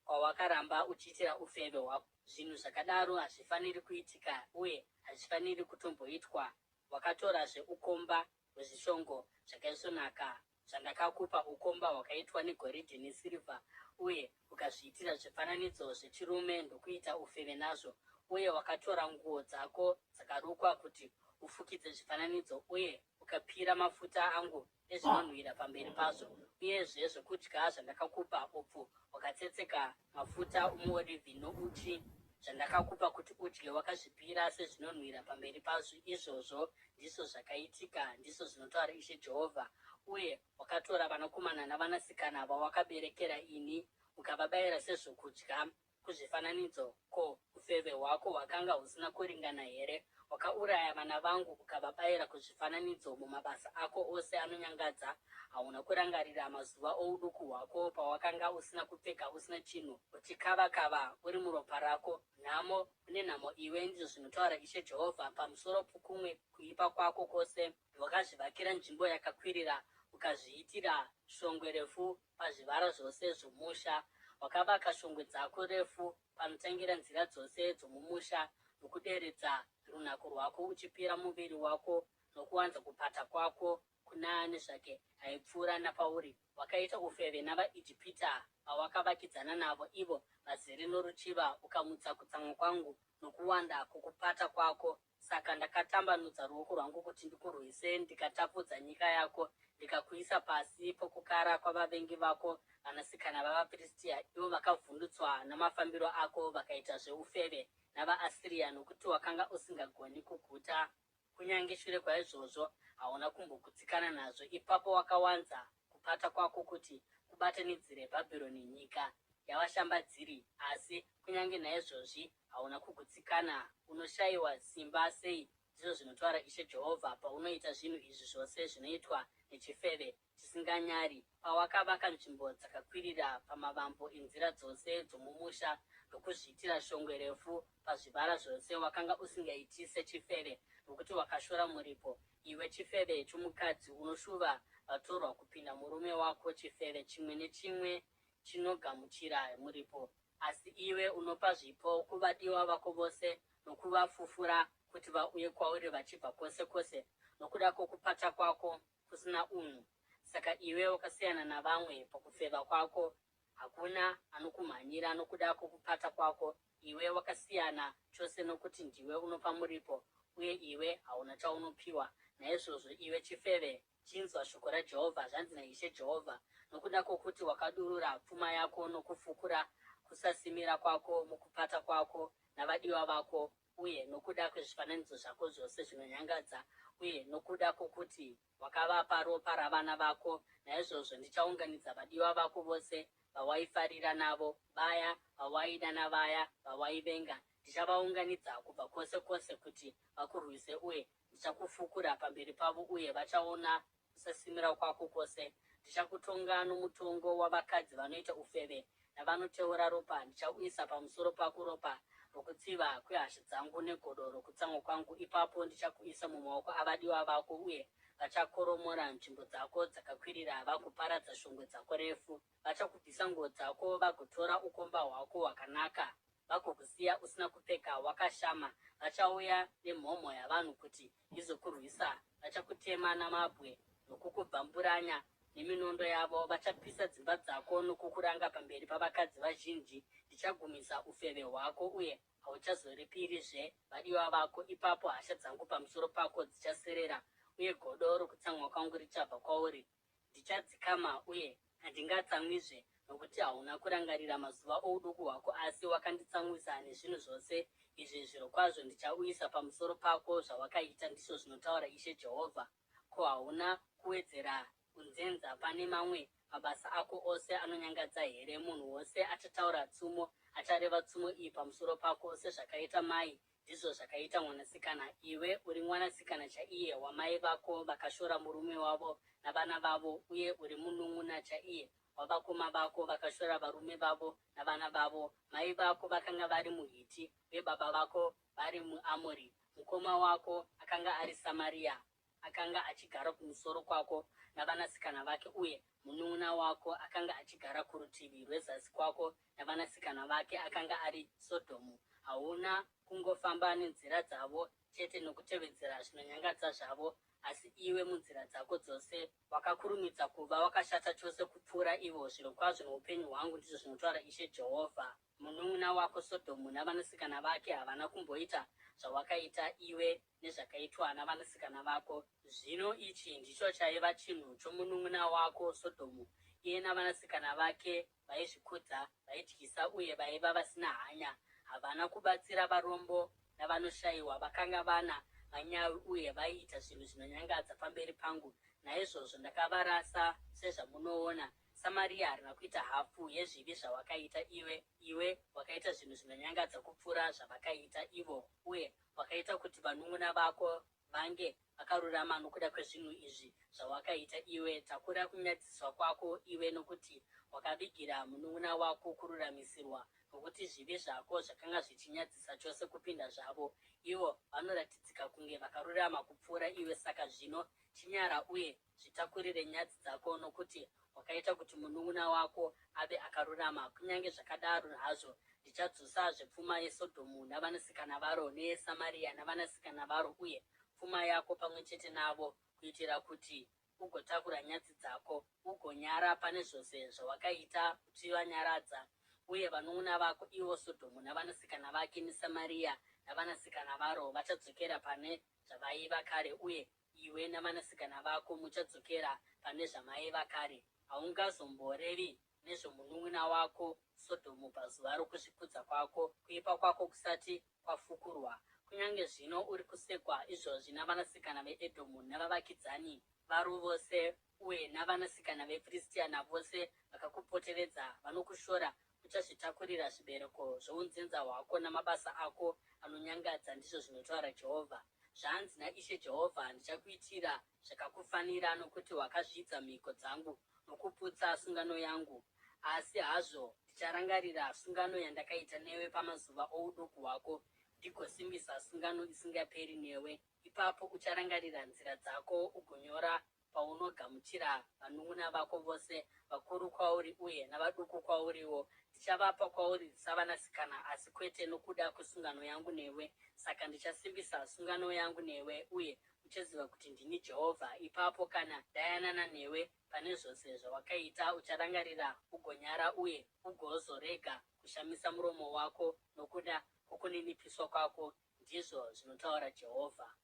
kwawakaramba uchiitira ufeve hwako. Zvinhu zvakadaro hazvifaniri kuitika uye hazvifaniri kutomboitwa. Wakatorazve ukomba hwezvishongo zvakaisvonaka zvandakakupa, ukomba hwakaitwa negoridhe nesirivha, uye ukazviitira zvifananidzo zvechirume ndokuita ufeve nazvo. Uye wakatora nguo dzako dzakarukwa kuti ufukidze zvifananidzo, uye ukapira mafuta angu ezvinonhuhwira pamberi pazvo. Uyezve zvokudya zvandakakupa, upfu hwakatsetseka, mafuta omuorivhi nouchi zvandakakupa kuti udye wakazvipira sezvinonhuhwira pamberi pazvo. Izvozvo ndizvo zvakaitika, ndizvo zvinotaura Ishe Jehovha. Uye wakatora vanakomana navanasikana vawakaberekera ini ukavabayira sezvokudya kuzvifananidzo. Ko, ufeve hwako hwakanga husina kuringana here? Wakauraya vana vangu ukavabayira kuzvifananidzo. Mumabasa ako ose anonyangadza hauna kurangarira mazuva ouduku hwako, pawakanga usina kupfeka, usina chinhu, uchikava-kava uri muropa rako. Nhamo, une nhamo iwe, ndizvo zvinotaura Ishe Jehovha. Pamusoro pokumwe kuipa kwako kwose, wakazvivakira nzvimbo yakakwirira ukazviitira shongwe refu pazvivara zvose zvomusha. Wakavaka shongwe dzako refu panotangira nzira dzose dzomumusha, nokuderedza runako rwako uchipira muviri wako nokuwanza kupata kwako kuna ani zvake aipfuura napauri. Wakaita ufeve navaIjipita vawakavakidzana navo, ivo vazere noruchiva, ukamutsa kutsamwa kwangu nokuwanda kwokupata kwako. Saka ndakatambanudza ruoko rwangu kuti ndikurwise, ndikatapudza nyika yako, ndikakuisa pasi pokukara kwavavengi vako, vanasikana vavaFiristia, ivo vakavhundutswa namafambiro ako, vakaita zveufeve navaAsiria, nokuti wakanga usingagoni kuguta. Kunyange shure kwaizvozvo hauna kumbogutsikana nazvo. Ipapo wakawanza kupata kwako kuti kubatanidzire Bhabhironi, nyika yavashambadziri. Asi kunyange naizvozvi hauna kugutsikana. Unoshayiwa simba sei, ndizvo zvinotaura Ishe Jehovha, paunoita zvinhu izvi zvose zvinoitwa nechifeve chisinganyari. Pawakavaka nzvimbo dzakakwirira pamavambo enzira dzose dzomumusha ndokuzviitira shongwe refu pazvivara zvose, wakanga usingaiti sechifeve, nokuti wakashora muripo. Iwe chifeve chomukadzi unoshuva vatorwa kupinda murume wako, chifeve chimwe nechimwe chinogamuchira muripo. Asi iwe unopa zvipo kuvadiwa vako vose nokuvafufura kuti vauye kwauri vachibva kwose kwose, nokuda kwokupata kwako kusina unhu. Saka iwe wakasiyana navamwe pakufeva kwako, hakuna anokumhanyira nokuda kwokupata kwako. Iwe wakasiyana chose nokuti ndiwe unopa muripo, uye iwe hauna chaunopiwa. Naizvozvo iwe chifeve, chinzwa shoko raJehovha. Zvanzi naIshe Jehovha: nokuda kwokuti wakadurura pfuma yako nokufukura kusasimira kwako mukupata kwako navadiwa vako, uye nokuda kwezvifananidzo zvako zvose zvinonyangadza, uye nokuda kwokuti wakavapa ropa ravana vako, naizvozvo ndichaunganidza vadiwa vako vose vawaifarira navo, vaya vawaida navaya vawaivenga. Ndichavaunganidza kubva kwose kwose kuti vakurwise, uye ndichakufukura pamberi pavo, uye vachaona kusasimira kwako kwose. Ndichakutonga nomutongo wavakadzi vanoita ufeve navanoteura ropa. Ndichauyisa pamusoro pako ropa rokutsiva kwehasha dzangu negodo rokutsamwa kwangu. Ipapo ndichakuisa mumaoko avadiwa vako, uye vachakoromora nzvimbo dzako dzakakwirira, vagoparadza shongwe dzako refu. Vachakubvisa nguo dzako, vagotora ukomba hwako hwakanaka, vagokusiya usina kupfeka, wakashama. Vachauya nemhomho yavanhu kuti izokurwisa. Vachakutema namabwe nokukubvamburanya neminondo yavo. Vachapisa dzimba dzako nokukuranga pamberi pavakadzi vazhinji. Ndichagumisa ufeve hwako, uye hauchazoripirizve vadiwa vako. Ipapo hasha dzangu pamusoro pako dzichaserera, uye godo rokutsamwa kwangu richabva kwauri. Ndichadzikama uye handingatsamwizve, nokuti hauna kurangarira mazuva ouduku hwako, asi wakanditsamwisa nezvinhu zvose izvi. Zvirokwazvo ndichauyisa pamusoro pako zvawakaita, ndizvo zvinotaura Ishe Jehovha. Ko, hauna kuwedzera unzenza pane mamwe mabasa ako ose anonyangadza here? Munhu wose achataura tsumo, achareva tsumo iyi pamusoro pako. Sezvakaita mai, ndizvo zvakaita mwanasikana. Iwe uri mwanasikana chaiye wamai vako vakashora murume wavo navana vavo, uye uri munun'una chaiye wavakoma vako vakashora varume vavo navana vavo. Mai vako vakanga vari muHiti, uye baba vako vari muAmori. Mukoma wako akanga ari Samaria. akanga achigara kumusoro kwako navanasikana vake, uye munun'una wako akanga achigara kurutivi rwezasi kwako navanasikana vake akanga ari Sodhomu. Hauna kungofamba nenzira dzavo chete nokutevedzera zvinonyangadza zvavo, asi iwe munzira dzako dzose wakakurumidza kuva wakashata chose kupfuura ivo. Zvirokwazvo noupenyu hwangu, ndizvo zvinotaura Ishe Jehovha, munun'una wako Sodhomu navanasikana vake havana kumboita zvawakaita iwe nezvakaitwa navanasikana vako. Zvino ichi ndicho chaiva chinhu chomunun'una wako Sodhomu. Iye navanasikana vake vaizvikudza, vaidyisa uye vaiva vasina hanya. Havana kubatsira varombo navanoshayiwa, vakanga vana manyawi uye vaiita zvinhu zvinonyangadza pamberi pangu. Naizvozvo ndakavarasa sezvamunoona. Samaria harina kuita hafu yezvivi zvawakaita iwe. Iwe wakaita zvinhu zvinonyangadza kupfuura zvavakaita ivo, uye wakaita kuti vanun'una vako vange vakarurama nokuda kwezvinhu izvi zvawakaita iwe. Takura kunyadziswa kwako iwe, nokuti wakavigira munun'una wako kururamisirwa, nokuti zvivi zvako zvakanga zvichinyadzisa chose kupinda zvavo. Ivo vanoratidzika kunge vakarurama kupfuura iwe. Saka zvino chinyara uye zvitakurire nyadzi dzako, nokuti wakaita kuti munun'una wako ave akarurama. Kunyange zvakadaro hazvo, ndichadzosazve pfuma yeSodhomu navanasikana varo, neyeSamaria navanasikana varo, uye pfuma yako pamwe chete navo, kuitira kuti ugotakura nyadzi dzako, ugonyara pane zvose zvawakaita uchivanyaradza. Uye vanun'una vako ivo Sodhomu navanasikana vake neSamaria navanasikana varo vachadzokera pane zvavaiva kare, uye iwe navanasikana vako muchadzokera pane zvamaiva kare. Haungazomborevi nezvomunun'una wako Sodhomu pazuva rokuzvikudza kwako, kuipa kwako kusati kwafukurwa. Kunyange zvino uri kusekwa izvozvi navanasikana veEdhomu navavakidzani varo vose, uye navanasikana veFiristia navose vakakupoteredza vanokushora, uchazvitakurira zvibereko zvounzenza hwako namabasa ako anonyangadza, ndizvo zvinotaura Jehovha. Zvanzi naIshe Jehovha, ndichakuitira zvakakufanira, nokuti wakazvidza mhiko dzangu nokuputsa sungano yangu. Asi hazvo ndicharangarira sungano yandakaita newe pamazuva ouduku hwako, ndigosimbisa sungano isingaperi newe. Ipapo ucharangarira nzira dzako ugonyora paunogamuchira vanun'una vako vose, vakuru kwauri uye navaduku kwauriwo. Ndichavapa kwauri savanasikana, asi kwete nokuda kwesungano yangu newe. Saka ndichasimbisa sungano yangu newe, uye uchaziva kuti ndini Jehovha. Ipapo kana ndayanana newe pane zvose zvawakaita, ucharangarira ugonyara, uye ugozorega kushamisa muromo wako nokuda kwokuninipiswa kwako, ndizvo zvinotaura Jehovha.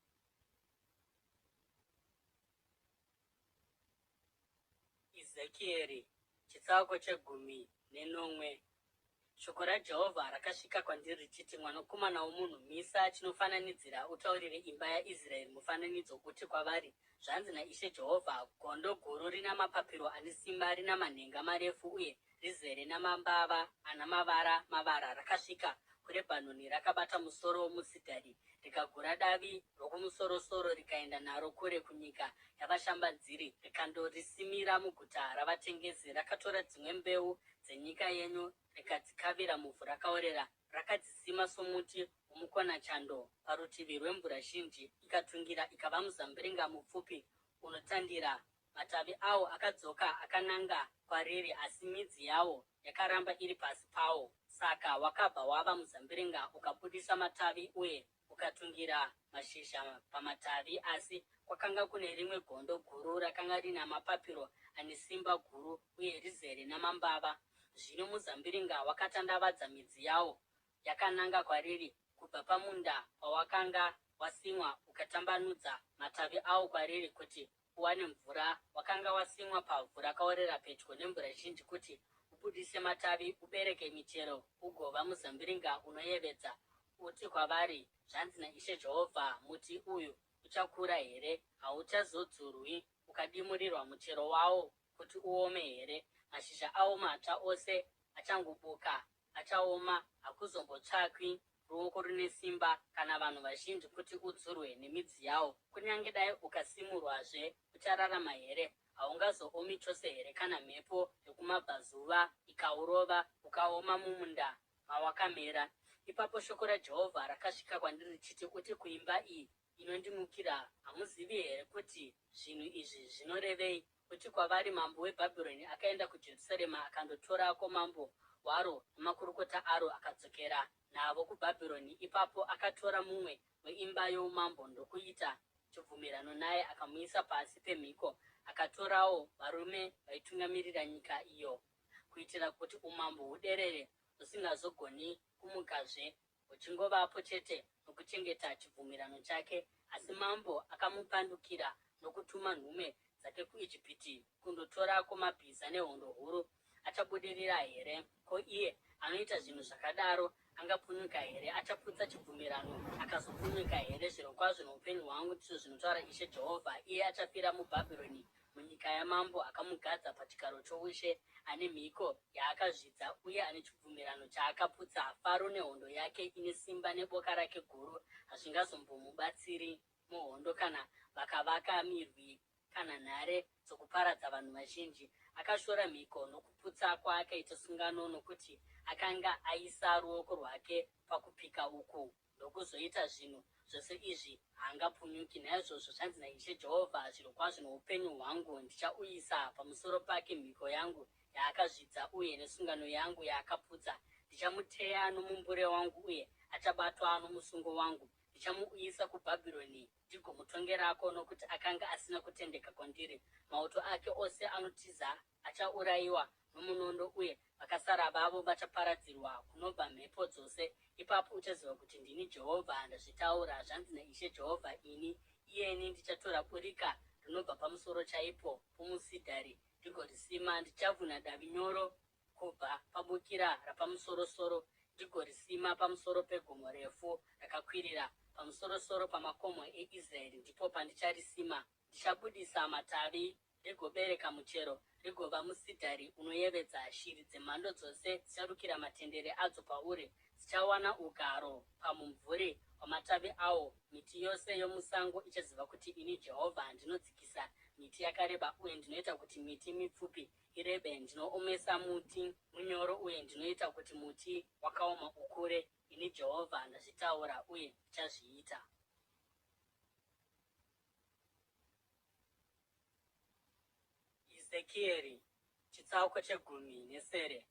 Ezekieri chitsauko chegumi nenomwe. Shoko raJehovha rakasvika kwandiri richiti, mwanakomana womunhu, misa chinofananidzira utaurire imba yaIsraeri mufananidzo, uti kwavari, zvanzi naIshe Jehovha, gondo guru rina mapapiro ane simba, rina manhenga marefu uye rizere namambava ana mavara, rakasvika kuRebhanoni, rakabata musoro womusidhari, rikagura davi rokumusoro-soro, rikaenda naro kure kunyika yavashambadziri, rikandorisimira muguta ravatengesi. Rakatora dzimwe mbeu dzenyika yenyu, rikadzikavira muvhu rakaorera, rakadzisima somuti womukonachando parutivi rwemvura zhinji, ikatungira ikava muzambiringa mupfupi unotandira. Matavi awo akadzoka akananga kwariri, asi midzi yawo yakaramba iri pasi pawo. Saka wakabva wava muzambiringa, ukabudisa matavi uye ukatungira mashizha pamatavi, asi kwakanga kune rimwe gondo guru rakanga rina mapapiro ane simba guru uye rizere namambava. Zvino muzambiringa wakatandavadza midzi yawo yakananga kwariri kubva pamunda pawakanga wasimwa, ukatambanudza matavi awo kwariri kuti uwane mvura. Wakanga wasimwa pavhu rakaorera pedyo nemvura zhinji, kuti ubudise matavi, ubereke michero, ugova muzambiringa unoyevedza. Uti kwavari, zvanzi naIshe Jehovha, muti uyu uchakura here? Hauchazodzurwi ukadimurirwa muchero wawo kuti uome here? Mashizha awo matsva ose achangobuka, achaoma. Hakuzombotsvakwi ruoko rune simba kana vanhu vazhinji kuti udzurwe nemidzi yawo. Kunyange dai ukasimurwazve, uchararama here? Haungazoomi chose here kana mhepo yokumabvazuva ikaurova ukaoma mumunda mawakamera? Ipapo shoko raJehovha rakasvika kwandiri richiti, uti kuimba iyi, inondimukira, hamuzivi here kuti zvinhu izvi zvinorevei? Kuti kwavari mambo weBhabhironi akaenda kuJerusarema akandotorako mambo waro namakurukota aro akadzokera navo kuBhabhironi. Ipapo akatora mumwe weimba youmambo ndokuita chibvumirano naye, akamuisa pasi pemhiko. Akatorawo varume vaitungamirira nyika iyo, kuitira kuti umambo huderere husingazogoni kumukazve, huchingovapo chete nokuchengeta chibvumirano chake. Asi mambo akamupandukira nokutuma nhume dzake kuIjipiti kundotorako mabhiza nehondo huru. Achabudirira here? Ko iye anoita zvinhu zvakadaro angapunyuka here? Achaputsa chibvumirano akazopunyuka here? Zvirokwazvo noupenyu hwangu, ndizvo zvinotaura Ishe Jehovha, iye achafira muBhabhironi, munyika yamambo akamugadza pachigaro choushe, ane mhiko yaakazvidza uye ane chibvumirano chaakaputsa. Faro nehondo yake ine simba neboka rake guru hazvingazombomubatsiri muhondo kana vakavaka mirwi kana nhare dzokuparadza vanhu vazhinji. Akashora mhiko nokuputsa kwaakaita sungano, nokuti akanga aisa ruoko rwake pakupika uku ndokuzoita zvinhu zvose izvi, haangapunyuki. Naizvozvo zvanzi naIshe Jehovha, zvirokwazvo noupenyu hwangu, ndichauyisa pamusoro pake mhiko yangu yaakazvidza uye nesungano yangu yaakaputsa. Ndichamuteya nomumbure wangu uye achabatwa nomusungo wangu. Ndichamuuyisa kuBhabhironi ndigomutongerako, nokuti akanga asina kutendeka kwandiri. Mauto ake ose anotiza achaurayiwa nomunondo, uye vakasara vavo vachaparadzirwa kunobva mhepo dzose. Ipapo uchaziva kuti ndini Jehovha ndazvitaura. Zvanzi naIshe Jehovha, iyeni ndichatora burika rinobva pamusoro chaipo pomusidhari ndigorisima. Ndichavhuna davi nyoro kubva pabukira rapamusoro-soro ndigorisima pamusoro pegomo refu rakakwirira, pamusoro-soro pamakomo eIsraeri ndipo pandicharisima. Ndichabudisa matavi rigobereka muchero, rigova musidhari unoyevedza. Shiri dzemhando dzose dzicharukira matendere adzo pauri, dzichawana ugaro pamumvuri wamatavi awo. Miti yose yomusango ichaziva kuti ini Jehovha ndinodzikisa miti yakareba uye ndinoita kuti miti mipfupi irebe. Ndinoomesa muti munyoro uye ndinoita kuti muti wakaoma ukure. Ini Jehovha ndazvitaura uye ndichazviita. Ezekieri chitsauko che10.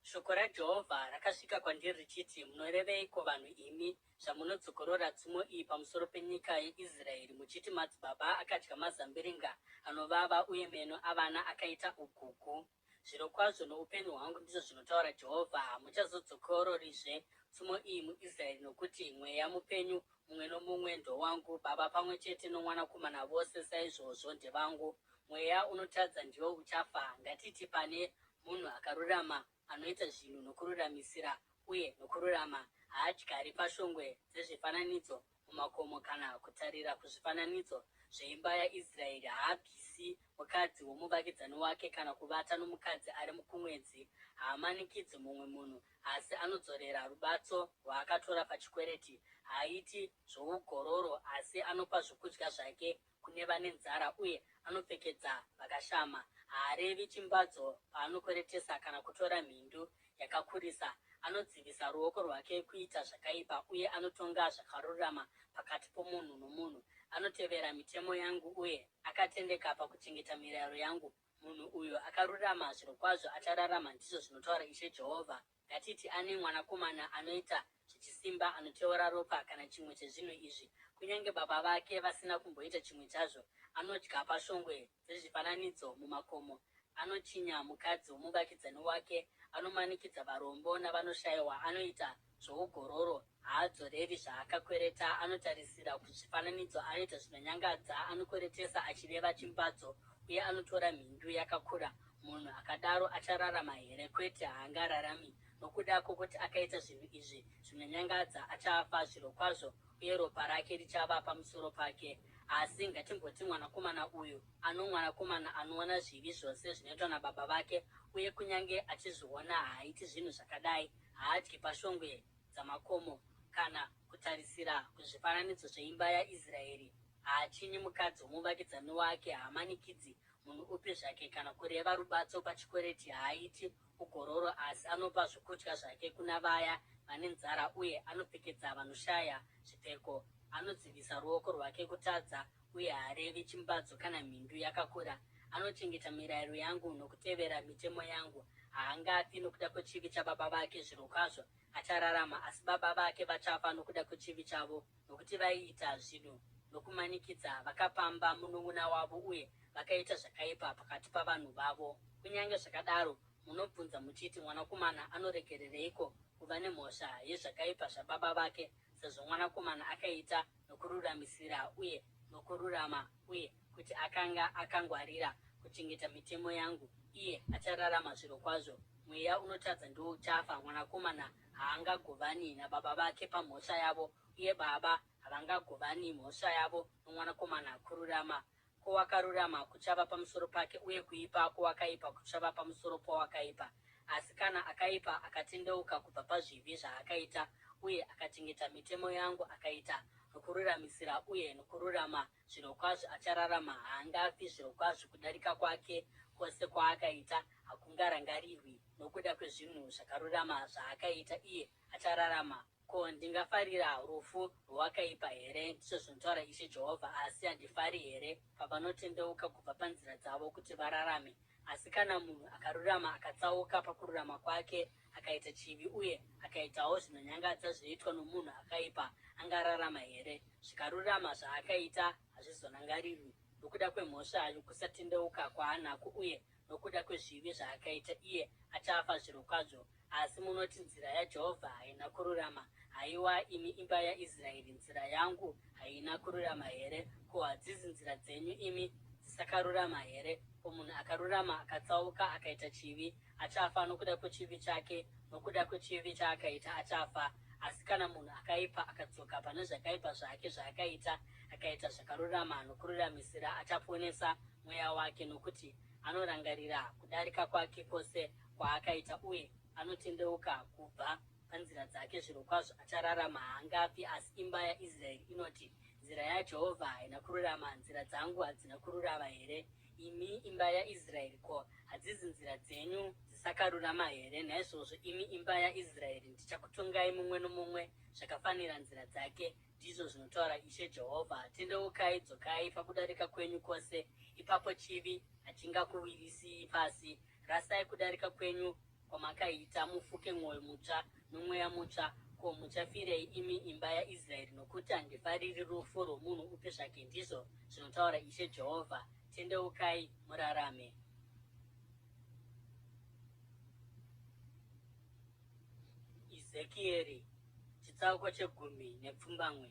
Shoko raJehovha rakasvika kwandiri richiti, munoreveiko vanhu imi zvamunodzokorora tsumo iyi pamusoro penyika yeIsraeri, muchiti madzibaba akadya mazambiringa anovava uye meno avana akaita ugugu? Zvirokwazvo noupenyu hwangu, ndizvo zvinotaura Jehovha, hamuchazodzokororizve tsumo iyi muIsraeri, nokuti mweya mupenyu mumwe nomumwe ndowangu, baba pamwe chete nomwanakomana vose saizvozvo ndevangu. Mweya unotadza ndiwo uchafa. Ngatiti pane munhu akarurama anoita zvinhu nokururamisira uye nokururama, haadyari pashongwe dzezvifananidzo mumakomo kana kutarira kuzvifananidzo zveimba yaIsraeri. Haabvisi mukadzi womuvakidzani wake kana kuvata nomukadzi ari kumwedzi. Haamanikidzi mumwe munhu, asi anodzorera rubatso rwaakatora pachikwereti. Haaiti zvougororo, asi anopa zvokudya zvake kune vane nzara uye anopfekedza vakashama. Haarevi chimbadzo paanokweretesa kana kutora mhindu yakakurisa. Anodzivisa ruoko rwake kuita zvakaipa uye anotonga zvakarurama pakati pomunhu nomunhu. Anotevera mitemo yangu uye akatendeka pakuchengeta mirayiro yangu. Munhu uyo akarurama zvirokwazvo achararama, ndizvo zvinotaura Ishe Jehovha. Ngatiti ane mwanakomana anoita zvechisimba, anoteura ropa kana chimwe chezvinhu izvi, kunyange baba vake vasina kumboita chimwe chazvo. Anodya pashongwe dzezvifananidzo mumakomo, anochinya mukadzi womuvakidzani wake, anomanikidza varombo navanoshayiwa, anoita zvougororo, haadzoreri zvaakakwereta, anotarisira kuzvifananidzo, anoita zvinonyangadza, anokweretesa achireva chimbadzo uye anotora mhindu yakakura. Munhu akadaro achararama here? Kwete, haangararami. Nokuda kwokuti akaita zvinhu izvi zvinonyangadza, achafa zvirokwazvo, uye ropa rake richava pamusoro pake. Asi ngatimboti mwanakomana uyu ano mwanakomana anoona zvivi zvose zvinoitwa nababa vake, uye kunyange achizviona haaiti zvinhu zvakadai. Haadyi pashongwe dzamakomo kana kutarisira kuzvifananidzo zveimba yaIsraeri. Haachinyi mukadzi womuvakidzani wake. Haamanikidzi munhu upi zvake kana kureva rubatso pachikwereti. Haaiti ugororo, asi anopa zvokudya zvake kuna vaya vane nzara uye anopfekedza vanoshaya zvipfeko. anodzivisa ruoko rwake kutadza uye haarevi chimbadzo kana mhindu yakakura. Anochengeta mirayiro yangu nokutevera mitemo yangu. Haangafi nokuda kwechivi chababa vake. Zvirokwazvo achararama, asi baba vake vachafa nokuda kwechivi chavo, nokuti vaiita zvinhu nokumanikidza. Vakapamba munun'una wavo uye vakaita zvakaipa pakati pavanhu vavo. Kunyange zvakadaro, munobvunza muchiti, mwanakomana anoregerereiko kuva nemhosva yezvakaipa zvababa vake, sezvo mwanakomana akaita nokururamisira uye nokururama, uye kuti akanga akangwarira kuchengeta mitemo yangu, iye achararama zvirokwazvo. Mweya unotadza ndiwo uchafa. Mwanakomana haangagovani nababa vake pamhosva yavo, uye baba havangagovani mhosva yavo nomwanakomana kururama. Kowakarurama kuchava pamusoro pake, uye kuipa kowakaipa kuchava pamusoro powakaipa. Asi kana akaipa akatendeuka kubva pazvivi zvaakaita uye akachengeta mitemo yangu, akaita nokururamisira uye nokururama, zvirokwazvo achararama. Haangafi. Zvirokwazvo kudarika kwake kwose kwaakaita hakungarangarirwi. Nokuda kwezvinhu zvakarurama zvaakaita, iye achararama. Ko, ndingafarira rufu rwowakaipa here? Ndizvo zvinotaura Ishe Jehovha. Asi handifari here pavanotendeuka kubva panzira dzavo kuti vararame? Asi kana munhu akarurama akatsauka pakururama kwake, akaita chivi uye akaitawo zvinonyangadza zvinoitwa nomunhu akaipa, angararama here? Zvikarurama zvaakaita hazvizonangarirwi. Nokuda kwemhosva yokusatendeuka kwaanako uye nokuda kwezvivi zvaakaita, iye achafa zvirokwazvo. Asi munoti nzira yaJehovha haina kururama. Haiwa, imi imba yaIsraeri, nzira yangu haina kururama here? Ko, hadzisi nzira dzenyu imi dzisakarurama here? Ko, munhu akarurama akatsauka akaita chivi achafa nokuda kwechivi chake, nokuda kwechivi chaakaita achafa. Asi kana munhu akaipa akadzoka pane zvakaipa zvake zvaakaita, akaita zvakarurama nokururamisira, achaponesa mweya wake, nokuti anorangarira kudarika kwake kwose kwaakaita uye anotendeuka kubva panzira dzake. Zvirokwazvo achararama, haangafi. Asi imba yaIsraeri inoti, nzira yaJehovha haina kururama. Nzira dzangu hadzina kururama here? Imi imba yaIsraeri, ko, hadzisi nzira dzenyu dzisakarurama here? Naizvozvo imi imba yaIsraeri, ndichakutongai mumwe nomumwe zvakafanira nzira dzake, ndizvo zvinotaura Ishe Jehovha. Tendeukai, dzokai pakudarika kwenyu kwose, ipapo chivi hachingakuwisirei pasi. Rasai kudarika kwenyu kwamakaita, mufuke mwoyo mutsva nomweya mutsva. Ko, muchafirei imi imba yaIsraeri? Nokuti handifariri rufu rwomunhu upi zvake, ndizvo zvinotaura Ishe Jehovha. Tendeukai murarame. Ezekieri chitsauko 10:2.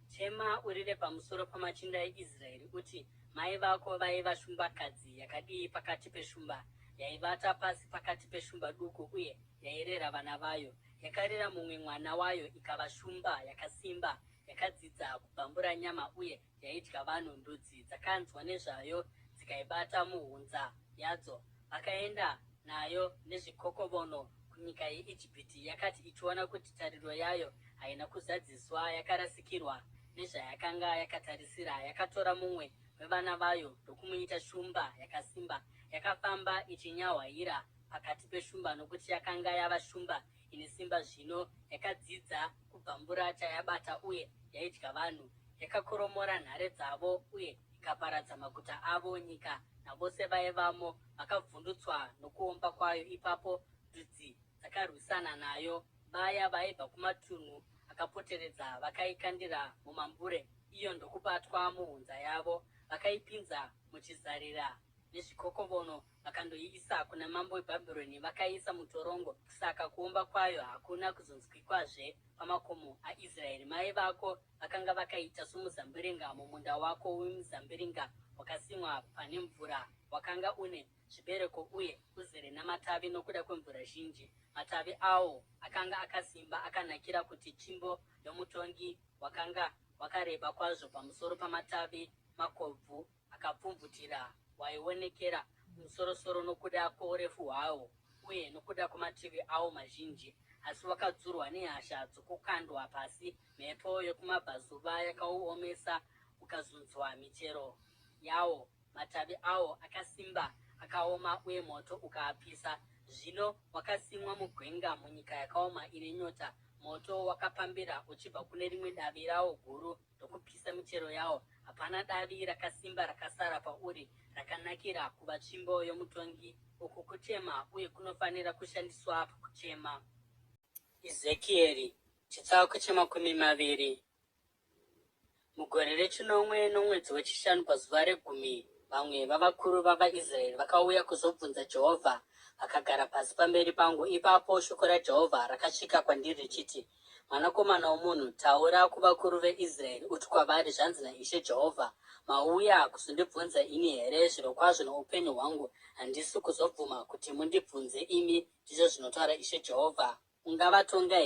Chema urire pamusoro pamachinda eIsraeri uti, mai vako vaiva shumbakadzi yakadii pakati peshumba, yaivata pasi pakati peshumba duku uye yairera vana vayo. Yakarera mumwe mwana wayo, ikava shumba yakasimba, yakadzidza kubvambura nyama uye yaidya vanhu. Ndudzi dzakanzwa nezvayo dzikaibata muhunza yadzo. Vakaenda nayo nezvikokovono kunyika yeIjipiti. Yakati ichiona kuti tariro yayo haina kuzadziswa, yakarasikirwa nezvayakanga yakatarisira, yakatora mumwe wevana vayo ndokumuita shumba yakasimba. Yakafamba ichinyahwaira pakati peshumba, nokuti yakanga yava shumba ine simba. Zvino yakadzidza kubvambura chayabata uye yaidya vanhu. Yakakoromora nhare dzavo uye ikaparadza maguta avo. Nyika navose vaivamo vakavhundutswa nokuomba kwayo. Ipapo ndudzi dzakarwisana nayo. Vaya vaibva kumatunhu akapoteredza vakaikandira mumambure, iyo ndokubatwa muhunza yavo. Vakaipinza muchizarira nezvikokovono vakandoiisa kuna mambo weBhabhironi. Vakaiisa mutorongo. Saka kuomba kwayo hakuna kuzonzwikwazve pamakomo aIsraeri. Mai vako vakanga vakaita somuzambiringa mumunda wako wemuzambiringa wakasimwa pane mvura, wakanga une zvibereko uye uzere namatavi nokuda kwemvura zhinji. Matavi awo akanga akasimba, akanakira kuti tsvimbo yomutongi wakanga wakareba kwazvo pamusoro pamatavi makobvu akapfumvutira waionekera kumusoro-soro nokuda kwourefu hwawo uye nokuda kwamativi awo mazhinji. Asi wakadzurwa nehasha dzokukandwa pasi. Mhepo yokumabvazuva yakauomesa, ukazunzwa michero yawo. Matavi awo akasimba akaoma uye moto ukaapisa. Zvino wakasimwa mugwenga, munyika yakaoma ine nyota, moto wakapambira uchibva kune rimwe davi rawo guru ndokupisa michero yawo. Hapana davi rakasimba rakasara pauri rakanakira kuva tsvimbo yomutongi. Uku kuchema uye kunofanira kushandiswa pakuchema. Ezekieri chitsauko che20. Mugore rechinomwe nomwedzi wechishanu pazuva regumi, vamwe vavakuru vavaIsraeri vakauya kuzobvunza Jehovha, vakagara pasi pamberi pangu. Ipapo shoko raJehovha rakasvika kwandiri richiti, mwanakomana womunhu, taura kuvakuru veIsraeri uti kwavari, zvanzi naIshe Jehovha, mauya kuzondibvunza ini here? Zvirokwazvo noupenyu hwangu handisi kuzobvuma kuti mundibvunze imi, ndizvo zvinotaura Ishe Jehovha. Ungavatonga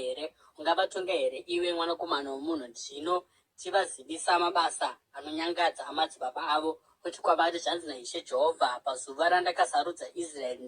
here iwe mwanakomana womunhu? Zvino tivazivisa mabasa anonyangadza amadzibaba avo. Uti kwavari, zvanzi naIshe Jehovha, pazuva randakasarudza Israeri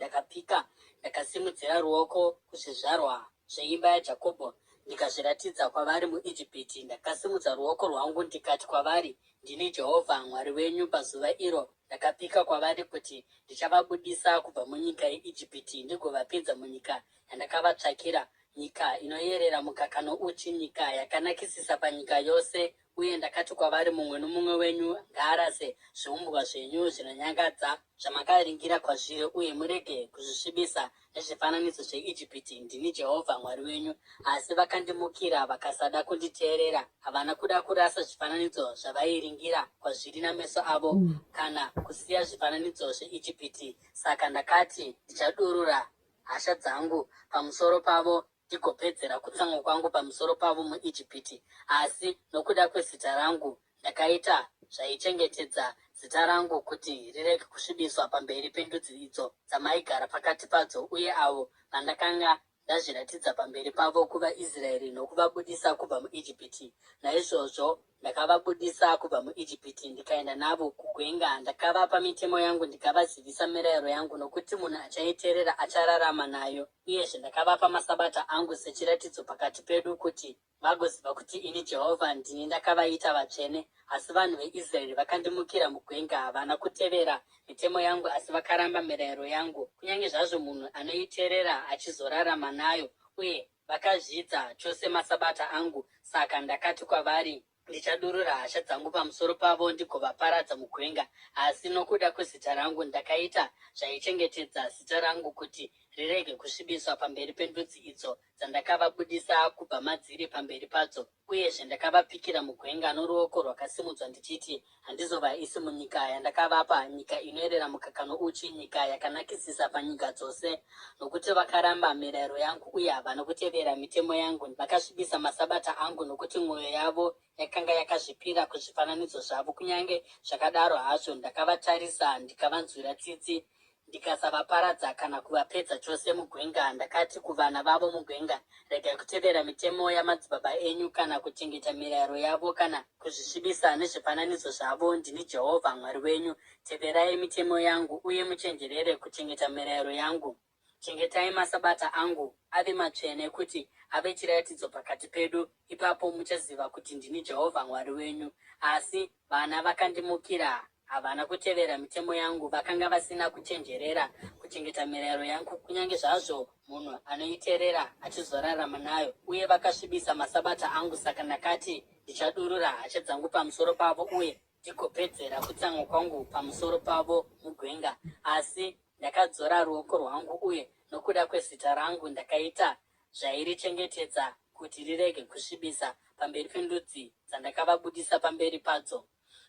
ndakasimudzira ruoko kuzvizvarwa zveimba yaJakobho ndikazviratidza kwavari muIjipiti. Ndakasimudza ruoko rwangu ndikati kwavari, ndini Jehovha Mwari wenyu. Pazuva iro ndakapika kwavari kuti ndichavabudisa kubva munyika yeIjipiti ndigovapinza munyika yandakavatsvakira, nyika inoyerera mukaka nouchi, nyika yakanakisisa panyika yose. Uye ndakati kwavari, mumwe nomumwe wenyu ngaarase zviumbwa zvenyu zvinonyangadza zvamakaringira kwazviri, uye murege kuzvisvibisa nezvifananidzo zveIjipiti. Ndini Jehovha Mwari wenyu. Asi vakandimukira vakasada kunditeerera. Havana kuda kurasa zvifananidzo zvavairingira kwazviri nameso avo, kana kusiya zvifananidzo zveIjipiti. Saka ndakati ndichadurura hasha dzangu pamusoro pavo ndigopedzera kutsamwa kwangu pamusoro pavo muIjipiti. Asi nokuda kwezita rangu ndakaita zvaichengetedza zita rangu kuti rirege kusvibiswa pamberi pendudzi idzo dzamaigara pakati padzo, uye avo vandakanga ndazviratidza pamberi pavo kuvaIsraeri nokuvabudisa kubva muIjipiti. Naizvozvo ndakavabudisa kubva muIjipiti ndikaenda navo kugwenga. Ndakavapa mitemo yangu ndikavazivisa mirayiro yangu, nokuti munhu achaiteerera achararama nayo. Uyezve ndakavapa masabata angu sechiratidzo pakati pedu, kuti vagoziva kuti ini Jehovha ndini ndakavaita vatsvene. Asi vanhu veIsraeri vakandimukira mugwenga, havana kutevera mitemo yangu asi vakaramba mirayiro yangu, kunyange zvazvo munhu anoiteerera achizorarama nayo, uye vakazvidza chose masabata angu. Saka ndakati kwavari, ndichadurura hasha dzangu pamusoro pavo ndigovaparadza mugwenga. Asi nokuda kwezita rangu ndakaita zvaichengetedza zita rangu kuti rirege kusvibiswa pamberi pendudzi idzo dzandakavabudisa kubva madziri pamberi padzo. Uyezve ndakavapikira mugwenga noruoko rwakasimudzwa ndichiti, handizovaisi munyika yandakavapa, nyika inoyerera mukaka nouchi, nyika yakanakisisa panyika dzose. Nokuti vakaramba mirayiro yangu uye havana kutevera mitemo yangu, vakasvibisa masabata angu, nokuti mwoyo yavo yakanga yakazvipira kuzvifananidzo zvavo. Kunyange zvakadaro hazvo ndakavatarisa ndikavanzwira tsitsi ndikasavaparadza kana kuvapedza chose mugwenga. Ndakati kuvana vavo mugwenga, regai kutevera mitemo yamadzibaba enyu kana kuchengeta mirayiro yavo kana kuzvisvibisa nezvifananidzo zvavo. Ndini Jehovha Mwari wenyu. Teverai mitemo yangu uye muchenjerere kuchengeta mirayiro yangu. Chengetai masabata angu ave matsvene, kuti ave chiratidzo pakati pedu. Ipapo muchaziva kuti ndini Jehovha Mwari wenyu. Asi vana vakandimukira, havana kutevera mitemo yangu, vakanga vasina kuchenjerera kuchengeta mirayiro yangu, kunyange zvazvo munhu anoiteerera achizorarama nayo, uye vakasvibisa masabata angu. Saka ndakati ndichadurura hasha dzangu pamusoro pavo uye ndigopedzera kutsamwa kwangu pamusoro pavo mugwenga. Asi ndakadzora ruoko rwangu, uye nokuda kwezita rangu ndakaita zvairichengetedza kuti rirege kusvibisa pamberi pendudzi dzandakavabudisa pamberi padzo.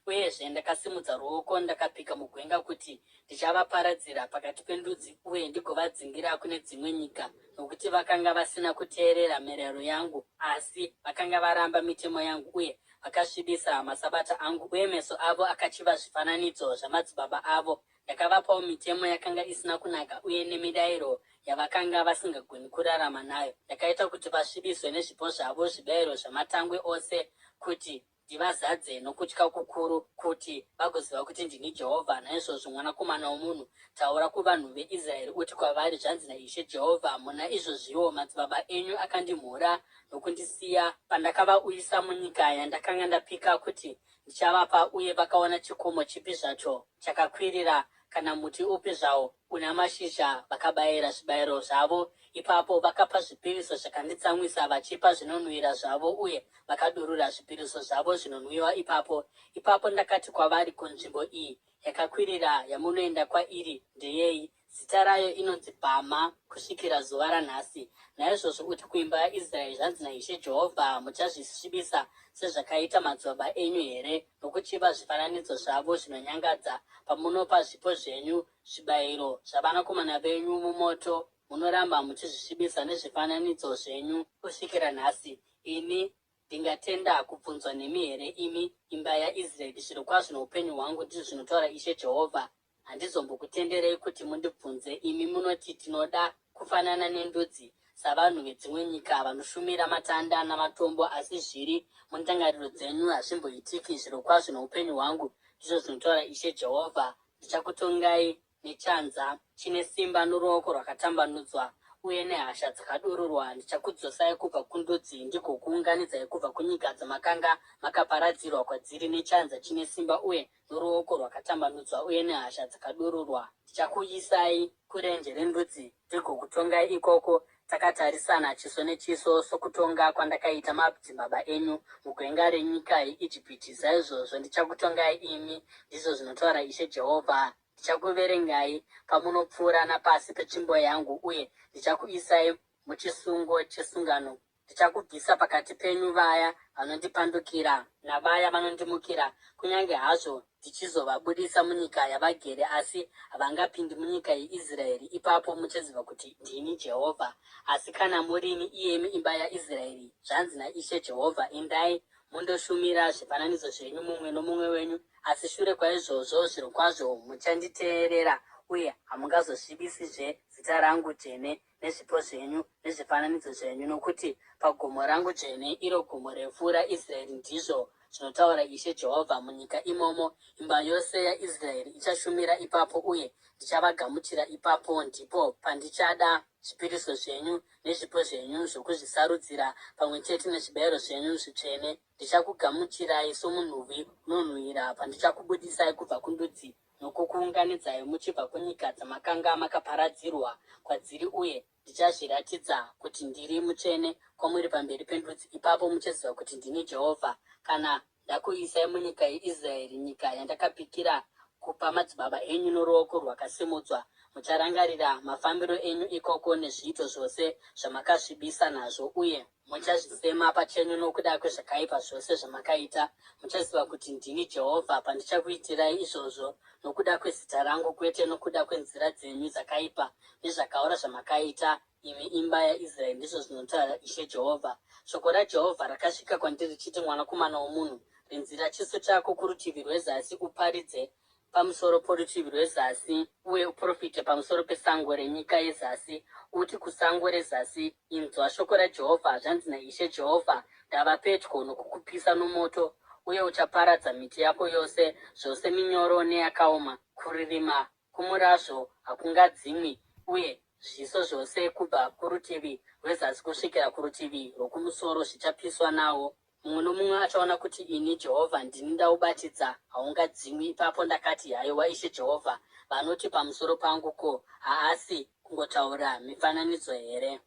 Uyezve ndakasimudza ruoko ndakapika mugwenga kuti ndichavaparadzira pakati pendudzi uye ndigovadzingira kune dzimwe nyika, nokuti vakanga vasina kuteerera mirayiro yangu, asi vakanga varamba mitemo yangu uye vakasvibisa masabata angu, uye meso avo akachiva zvifananidzo zvamadzibaba avo. Ndakavapawo mitemo yakanga isina kunaka uye nemirayiro yavakanga vasingagoni kurarama nayo. Ndakaita kuti vasvibiswe nezvipo zvavo, zvibayiro zvamatangwe ose, kuti ndivazadze nokutya kukuru, kuti vagoziva kuti ndini Jehovha. Naizvozvo mwanakomana womunhu, taura kuvanhu veIsraeri uti kwavari, zvanzi naIshe Jehovha, muna izvozviwo madzibaba enyu akandimhura nokundisiya pandakavauyisa munyika yandakanga ndapika kuti ndichavapa, uye vakaona chikomo chipi zvacho chakakwirira kana muti upi zvawo una mashizha vakabayira zvibayiro zvavo. Ipapo vakapa zvipiriso zvakanditsamwisa vachipa zvinonhuhwira zvavo uye vakadurura zvipiriso zvavo zvinonwiwa ipapo ndakati kwavari, kunzvimbo iyi yakakwirira yamunoenda kwairi ndeyei? Zita rayo inonzi Bhama kusvikira zuva ranhasi. Naizvozvo uti kuimba yaIsraeri, zvanzi naIshe Jehovha, muchazvisvibisa sezvakaita madzibaba enyu here, nokuchiva zvifananidzo zvavo zvinonyangadza? Pamunopa zvipo zvenyu zvibayiro zvavanakomana venyu mumoto, munoramba muchizvisvibisa nezvifananidzo zvenyu kusvikira nhasi. Ini ndingatenda kubvunzwa nemi here, imi imba yaIsraeri? Zvirokwazvo noupenyu hwangu, ndizvo zvinotaura Ishe Jehovha, handizombokutenderei kuti mundibvunze. Imi munoti, tinoda kufanana nendudzi, savanhu vedzimwe nyika vanoshumira matanda namatombo, asi zviri mundangariro dzenyu hazvimboitiki. Zvirokwazvo noupenyu hwangu, ndizvo zvinotaura Ishe Jehovha, ndichakutongai nechanza chine simba noruoko rwakatambanudzwa uye nehasha dzakadururwa. Ndichakudzosai kubva kundudzi ndigokuunganidzai kubva kunyika dzamakanga makaparadzirwa kwadziri nechanza chine simba uye noruoko rwakatambanudzwa uye nehasha dzakadururwa. Ndichakuisai kurenje rendudzi ndigokutongai ikoko takatarisana chiso nechiso, sokutonga kwandakaita madzibaba enyu mugwenga renyika yeIjipiti. Saizvozvo ndichakutongai imi, ndizvo zvinotaura Ishe Jehovha. Ndichakuverengai pamunopfuura napasi petsvimbo yangu uye ndichakuisai muchisungo chesungano. Ndichakubvisa pakati penyu vaya vanondipandukira navaya vanondimukira. Kunyange hazvo ndichizovabudisa munyika yavagere, asi havangapindi munyika yeIsraeri. Ipapo muchaziva kuti ndini Jehovha. Asi kana murimi, iyemi imba yaIsraeri, zvanzi naIshe Jehovha, endai mundoshumira zvifananidzo zvenyu mumwe nomumwe wenyu. Asi shure kwaizvozvo, zvirokwazvo muchanditeerera uye hamungazosvibisizve zita rangu dzvene nezvipo zvenyu nezvifananidzo zvenyu, nokuti pagomo rangu dzvene, iro gomo refu raIsraeri, ndizvo zvinotaura Ishe Jehovha, munyika imomo imba yose yaIsraeri ichashumira ipapo uye ndichavagamuchira ipapo. Ndipo pandichada zvipiriso zvenyu nezvipo zvenyu zvokuzvisarudzira pamwe chete nezvibayiro zvenyu zvitsvene. Ndichakugamuchirai somunhuwi unonhuhwira pandichakubudisai kubva kundudzi nokukuunganidzai muchibva kunyika dzamakanga makaparadzirwa kwadziri, uye ndichazviratidza kuti ndiri mutsvene kwamuri pamberi pendudzi. Ipapo muchaziva kuti ndini Jehovha, kana ndakuisai munyika yeIsraeri, nyika yandakapikira kupa madzibaba enyu noruoko rwakasimudzwa. Mucharangarira mafambiro enyu ikoko nezviito zvose zvamakasvibisa nazvo, uye muchazvisema pachenyu nokuda kwezvakaipa zvose zvamakaita. Muchaziva kuti ndini Jehovha pandichakuitirai izvozvo nokuda kwezita rangu, kwete nokuda kwenzira dzenyu dzakaipa nezvakaora zvamakaita, imi imba yaIsraeri, ndizvo zvinotaura Ishe Jehovha. Shoko raJehovha rakasvika kwandiri richiti, mwanakomana womunhu, rinzira chiso chako kurutivi rwezasi, uparidze pamusoro porutivi rwezasi uye uprofite pamusoro pesango renyika yezasi. Uti kusango rezasi, inzwa shoko raJehovha, zvanzi naIshe Jehovha, ndava pedyo nokukupisa nomoto, uye uchaparadza miti yako yose, zvose minyoro neyakaoma. Kuririma kumurazvo hakungadzimwi, uye zviso zvose kubva kurutivi rwezasi kusvikira kurutivi rwokumusoro zvichapiswa nawo. Mumwe nomumwe achaona kuti ini Jehovha ndini ndaubatidza, haungadzimwi. Ipapo ndakati, haiwa Ishe Jehovha, vanoti pamusoro pangu, ko, haasi kungotaura mifananidzo here?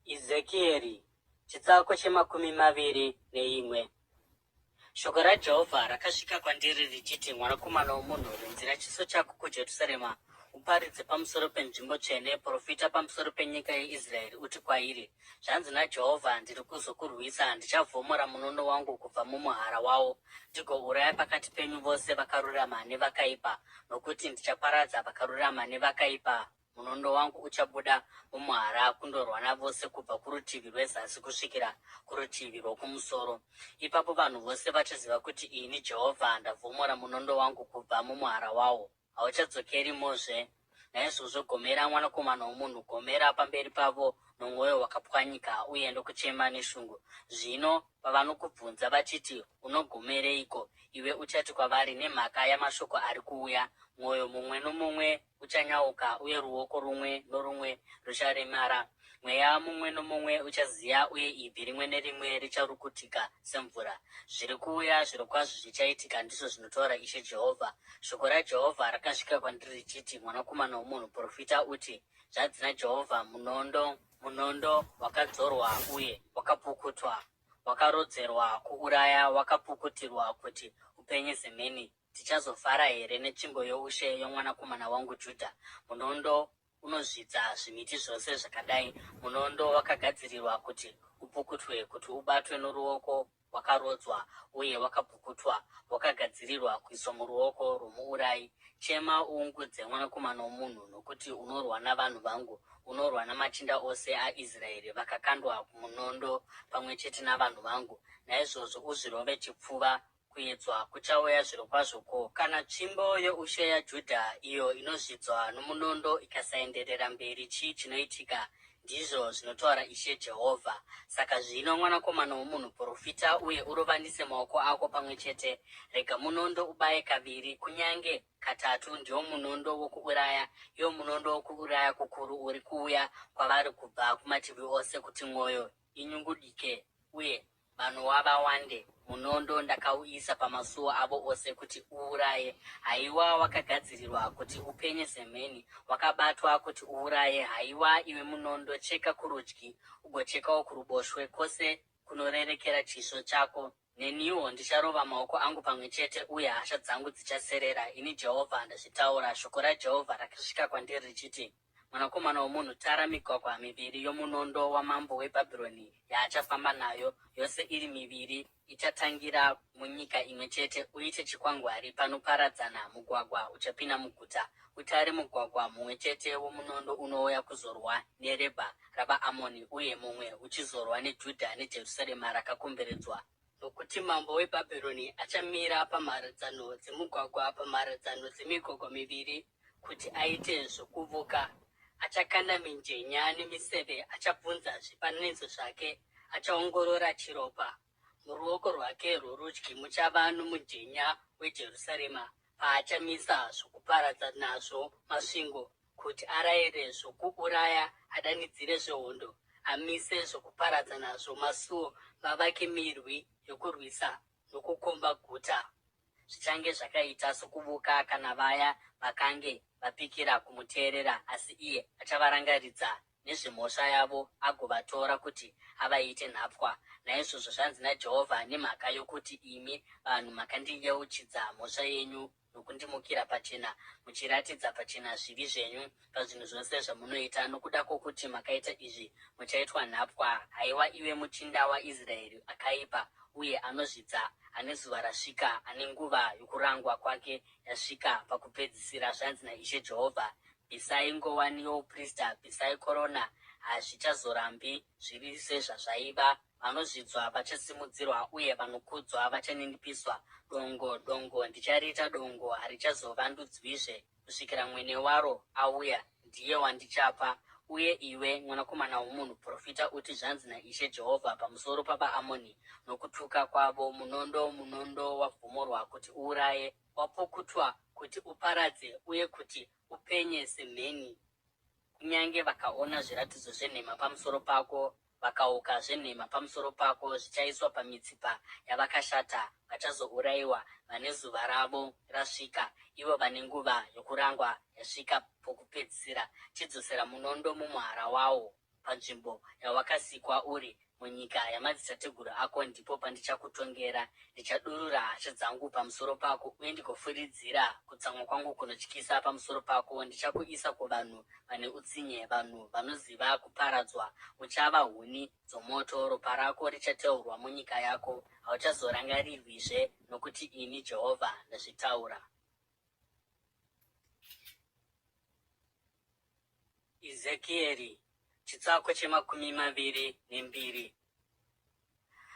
Ezekieri chitsauko che21. Shoko raJehovha rakasvika kwandiri richiti, mwanakomana womunhu, rinzira chiso chako kuJerusarema, uparidze pamusoro penzvimbo tsvene, profita pamusoro penyika yeIsraeri, uti kwairi, zvanzi naJehovha, ndiri kuzokurwisa. Ndichavhomora munondo wangu kubva mumuhara wawo, ndigouraya pakati penyu vose vakarurama nevakaipa, nokuti ndichaparadza vakarurama nevakaipa. Munondo wangu uchabuda mumuhara kundorwa navose kubva kurutivi rwezasi kusvikira kurutivi rwokumusoro. Ipapo vanhu vose vachaziva kuti ini Jehovha ndavhomora munondo wangu kubva mumuhara wawo, hauchadzokerimozve. Naizvozvo gomera, mwanakomana womunhu, gomera pamberi pavo nomwoyo wakapwanyika uye ndokuchema neshungu. Zvino pavanokubvunza vachiti, unogomereiko? Iwe uchati kwavari, nemhaka yamashoko ari kuuya, mwoyo mumwe nomumwe uchanyauka uye ruoko rumwe norumwe rucharemara. mweya mumwe nomumwe uchaziya, uye ibvi rimwe nerimwe richarukutika semvura. Zviri kuuya zvirokwazvo zvichaitika, ndizvo zvinotaura Ishe Jehovha. Shoko raJehovha rakasvika kwandiri richiti, mwanakomana womunhu, profita uti, zvanzi naJehovha, munondo wakadzorwa uye wakapukutwa, wakarodzerwa kuuraya, wakapukutirwa kuti upenye semheni. Tichazofara here netsvimbo youshe yomwanakomana wangu Judha? Munondo unozvidza zvimiti zvose zvakadai. Munondo wakagadzirirwa kuti upukutwe, kuti ubatwe noruoko wakarodzwa uye wakapukutwa, wakagadzirirwa kuiswa muruoko rwomuurayi. Chema uungudze, mwanakomana womunhu, nokuti unorwa navanhu vangu, unorwa namachinda ose aIsraeri, vakakandwa kumunondo pamwe chete navanhu vangu. Naizvozvo uzvirove chipfuva. Kuedzwa kuchauya zvirokwazvo. Ko, kana tsvimbo youshe yaJudha iyo inozvidzwa nomunondo ikasaenderera mberi, chii chinoitika? Ndizvo zvinotaura Ishe Jehovha. Saka zvino, mwanakomana womunhu, profita uye urovanise maoko ako pamwe chete. Rega munondo ubaye kaviri, kunyange katatu. Ndiwo munondo wokuuraya, iyo munondo wokuuraya kukuru uri kuuya kwavari kubva kumativi ose, kuti mwoyo inyungudike uye vanhu wavawande. Munondo ndakauisa pamasuo avo ose kuti uuraye. Haiwa, wakagadzirirwa kuti upenye semheni, wakabatwa kuti uuraye. Haiwa, iwe munondo, cheka kurudyi ugochekawo kuruboshwe, kwose kunorerekera chisvo chako. Neniwo ndicharova maoko angu pamwe chete, uye hasha dzangu dzichaserera. Ini Jehovha ndazvitaura. Shoko raJehovha rakasvika kwandiri richiti, mwanakomana womunhu, tara migwagwa miviri yomunondo wamambo weBhabhironi yaachafamba nayo, yose iri miviri ichatangira munyika imwe chete. Uite chikwangwari panoparadzana mugwagwa uchapinda muguta. Utare mugwagwa mumwe chete womunondo unouya kuzorwa neRebha ravaAmoni, uye mumwe uchizorwa neJudha neJerusarema rakakomberedzwa. Nokuti mambo weBhabhironi achamira pamharadzano dzemugwagwa, pamharadzano dzemigwagwa miviri, kuti aite zvokuvuka. Achakanda mijenya nemiseve, achabvunza zvifananidzo zvake, achaongorora chiropa. Muruoko rwake rworudyi muchava nomujenya weJerusarema, paachamisa zvokuparadza nazvo masvingo, kuti arayire zvokuuraya, adanidzire zvehondo, amise zvokuparadza nazvo masuo, vavake mirwi yokurwisa nokukomba guta. Zvichange zvakaita sokuvuka kana vaya vakange vapikira kumuteerera, asi iye achavarangaridza nezvemhosva yavo agovatora kuti avaite nhapwa. Naizvozvo zvanzi naJehovha, nemhaka yokuti imi vanhu makandiyeuchidza mhosva yenyu nokundimukira pachena, muchiratidza pachena zvivi zvenyu pazvinhu zvose zvamunoita, nokuda kwokuti makaita izvi, muchaitwa nhapwa. Haiwa, iwe muchinda waIsraeri akaipa uye anozvidza, ane zuva rasvika, ane nguva yokurangwa kwake yasvika pakupedzisira, zvanzi naIshe Jehovha, bvisai ngowani youprista, bvisai korona. Hazvichazorambi zviri sezvazvaiva. Vanozvidzwa vachasimudzirwa, uye vanokudzwa vachaninipiswa. Dongo ndichariita dongo, harichazovandudzwizve kusvikira mwene waro auya, ndiye wandichapa. Uye iwe, mwanakomana womunhu, profita uti, zvanzi naIshe Jehovha pamusoro pavaAmoni nokutuka kwavo: munondo wavhomorwa kuti uuraye, wapukutwa kuti uparadze, uye kuti upenye semheni. Kunyange vakaona zviratidzo zvenhema pamusoro pako, vakauka zvenhema pamusoro pako, zvichaiswa pamitsipa yavakashata. Vachazourayiwa vane zuva ravo rasvika, ivo vane nguva yokurangwa yasvika pokupedzisira. Chidzosera munondo mumuhara wawo panzvimbo yawakasikwa uri. Munyika yamadzitateguru ako ndipo pandichakutongera. Ndichadurura hasha dzangu pamusoro pako, uye ndigofuridzira kutsamwa kwangu kunotyisa pamusoro pako. Ndichakuisa kuvanhu vane utsinye, vanhu vanoziva kuparadzwa. Uchava huni dzomoto. Ropa rako richateurwa munyika yako, hauchazorangarirwizve, nokuti ini Jehovha ndazvitaura. Ezekieri chitsauko che22.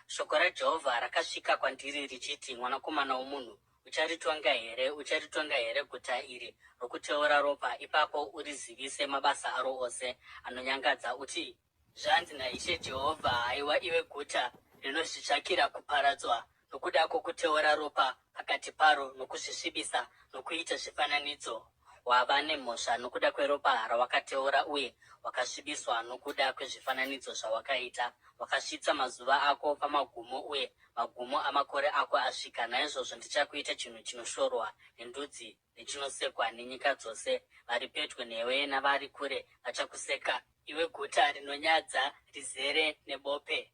Shoko raJehovha rakasvika kwandiri richiti, mwanakomana womunhu, ucharitonga here guta iri rokuteura ropa? Ipapo urizivise mabasa aro ose anonyangadza. Uti, zvanzi naIshe Jehovha, haiwa iwe guta rinozvitsvakira kuparadzwa, nokuda kwokuteura ropa pakati paro, nokuzvisvibisa nokuita zvifananidzo. wava nemhosva nokuda kweropa rawakateura uye wakasvibiswa nokuda kwezvifananidzo zvawakaita. Wakasvitsa mazuva ako pamagumo uye magumo amakore ako asvika. Naizvozvo ndichakuita chinhu chinoshorwa nendudzi nechinosekwa nenyika dzose. Vari pedyo newe navari kure vachakuseka, iwe guta rinonyadza rizere nebope.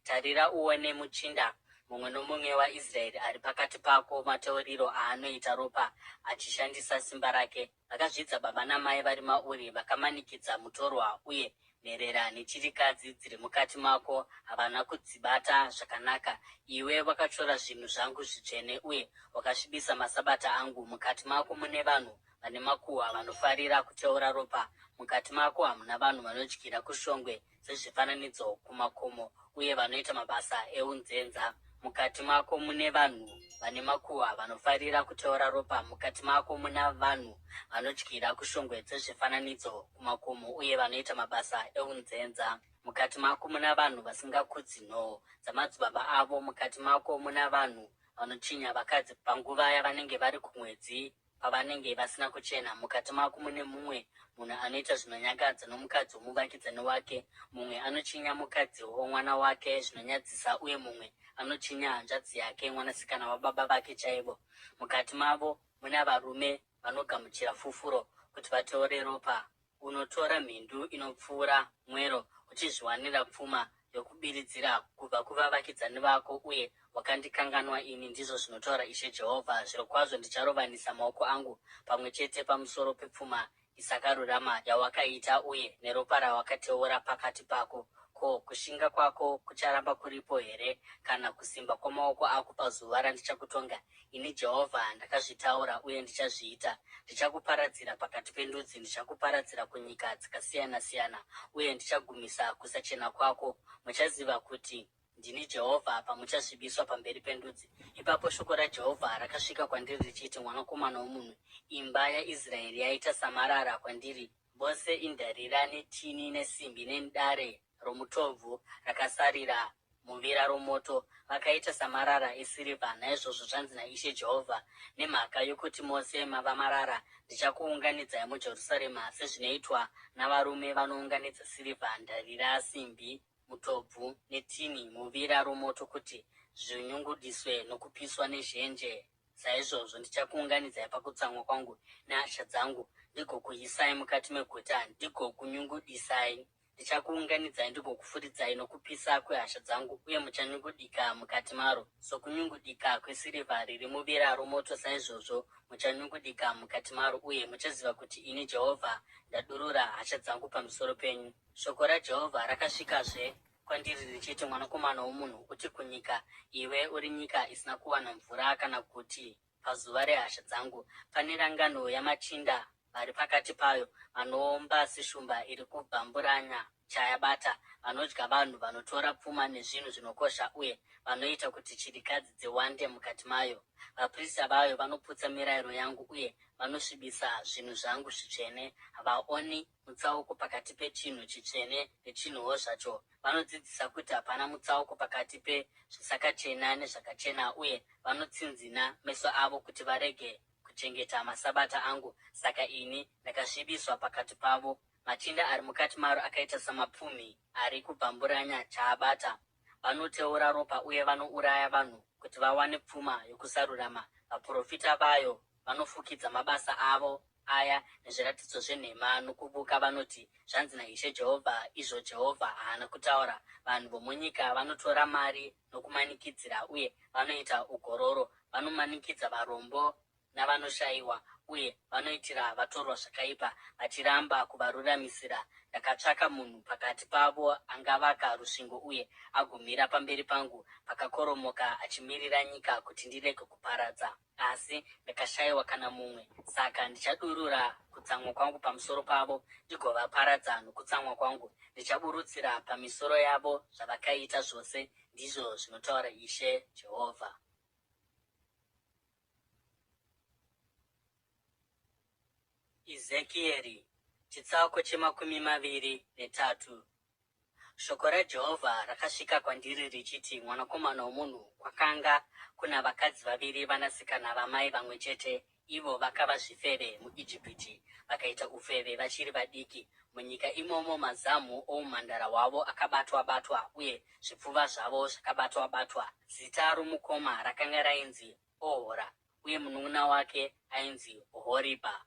Tarira uone muchinda mumwe nomumwe waIsraeri ari pakati pako mateuriro aanoita ropa achishandisa simba rake. Vakazvidza baba namai vari mauri, vakamanikidza mutorwa uye nherera nechirikadzi dziri mukati mako havana kudzibata zvakanaka. Iwe wakatora zvinhu zvangu zvitsvene uye wakasvibisa masabata angu. Mukati mako mune vanhu vane makuhwa vanofarira kuteura ropa. Mukati mako hamuna vanhu vanodyira kushongwe dzezvifananidzo kumakomo uye vanoita mabasa eunzenza. Mukati mako mune vanhu vane makuhwa vanofarira kuteura ropa. Mukati mako muna vanhu vanodyira kushongwe dzezvifananidzo kumakomo uye vanoita mabasa eunzenza. Mukati mako muna vanhu vasingakudzi nhoo dzamadzibaba avo. Mukati mako muna vanhu vanochinya vakadzi panguva yavanenge vari kumwedzi, pavanenge vasina kuchena. Mukati mako mune mumwe munhu anoita zvinonyangadza nomukadzi womuvakidzani wake. Mumwe anochinya mukadzi womwana wake zvinonyadzisa, uye mumwe anochinya hanzvadzi yake, mwanasikana wababa vake chaivo. Mukati mavo muna varume vanogamuchira fufuro kuti vateure ropa. Unotora mhindu inopfuura mwero uchizviwanira pfuma yokubiridzira kubva kuvavakidzani vako, uye wakandikanganwa ini, ndizvo zvinotaura Ishe Jehovha. Zvirokwazvo ndicharovanisa maoko angu pamwe chete pamusoro pepfuma isakarurama yawakaita uye neropa rawakateura pakati pako. Ko, kushinga kwako kucharamba kuripo here, kana kusimba kwamaoko ako pazuva randichakutonga? Ini Jehovha ndakazvitaura uye ndichazviita. Ndichakuparadzira pakati pendudzi, ndichakuparadzira kunyika dzakasiyana-siyana, uye ndichagumisa kusachena kwako. Muchaziva kuti ndini Jehovha pamuchasvibiswa pamberi pendudzi. Ipapo shoko raJehovha rakasvika kwandiri richiti, mwanakomana womunhu, imba yaIsraeri yaita samarara kwandiri. Vose indarira netini nesimbi nedare romutobvu rakasarira muvira romoto. Vakaita samarara esirivha. Naizvozvo zvanzi naIshe Jehovha, nemhaka yokuti mose mava marara, ndichakuunganidzai muJerusarema sezvinoitwa navarume vanounganidza sirivha, ndarira, simbi, mutobvu netini muvira romoto kuti zvinyungudiswe nokupiswa nezhenje. Saizvozvo ndichakuunganidzai pakutsamwa kwangu nehasha dzangu, ndigokuisai mukati meguta, ndigokunyungudisai. Ndichakuunganidzai ndigokufuridzai nokupisa kwehasha dzangu, uye muchanyungudika mukati maro. Sokunyungudika kwesirivha riri muvira romoto, saizvozvo muchanyungudika mukati maro, uye muchaziva kuti ini Jehovha ndadurura hasha dzangu pamusoro penyu. Shoko raJehovha rakasvikazve kwandiri richiti, mwanakomana womunhu, uti kunyika, iwe uri nyika isina kuwana mvura, kana kuti pazuva rehasha dzangu, pane rangano yamachinda vari pakati payo, vanoomba seshumba iri kubvamburanya chayabata, vanodya vanhu, vanotora pfuma nezvinhu zvinokosha, uye vanoita kuti chirikadzi dziwande mukati mayo. Vaprista vayo vanoputsa mirayiro yangu uye vanosvibisa zvinhu zvangu zvitsvene. Havaoni mutsauko pakati pechinhu chitsvene nechinhuwo zvacho. Vanodzidzisa kuti hapana mutsauko pakati pezvisakachena nezvakachena, uye vanotsinzina meso avo kuti varege kuchengeta masabata angu. Saka ini ndakasvibiswa pakati pavo. Machinda ari mukati maro akaita samapfumi ari kubvamburanya chaabata. Vanoteura ropa uye vanouraya vanhu kuti vawane pfuma yokusarurama. Vaprofita vayo vanofukidza mabasa avo aya nezviratidzo zvenhema nokuvuka. Vanoti, zvanzi naIshe Jehovha, izvo Jehovha haana kutaura. Vanhu vomunyika vanotora mari nokumanikidzira, uye vanoita ugororo. Vanomanikidza varombo navanoshayiwa, uye vanoitira vatorwa zvakaipa, vachiramba kuvaruramisira. Ndakatsvaka munhu pakati pavo angavaka rusvingo uye agomira pamberi pangu pakakoromoka, achimirira nyika kuti ndirege kuparadza. Asi ndakashayiwa kana mumwe. Saka ndichadurura kutsamwa kwangu pamusoro pavo, ndigovaparadza nokutsamwa kwangu. Ndichaburutsira pamisoro yavo zvavakaita zvose, ndizvo zvinotaura Ishe Jehovha. Ezekieri chitsauko che23. Shoko raJehovha rakasvika kwandiri richiti, mwanakomana womunhu, kwakanga kuna vakadzi vaviri vanasikana vamai vamwe chete. ivo vakava zvifeve muIjipiti, vakaita ufeve vachiri vadiki. Munyika imomo mazamu oumhandara hwavo akabatwa-batwa uye zvipfuva zvavo zvakabatwa-batwa. Zita romukoma rakanga rainzi Ohora uye munun'una wake ainzi Ohoribha.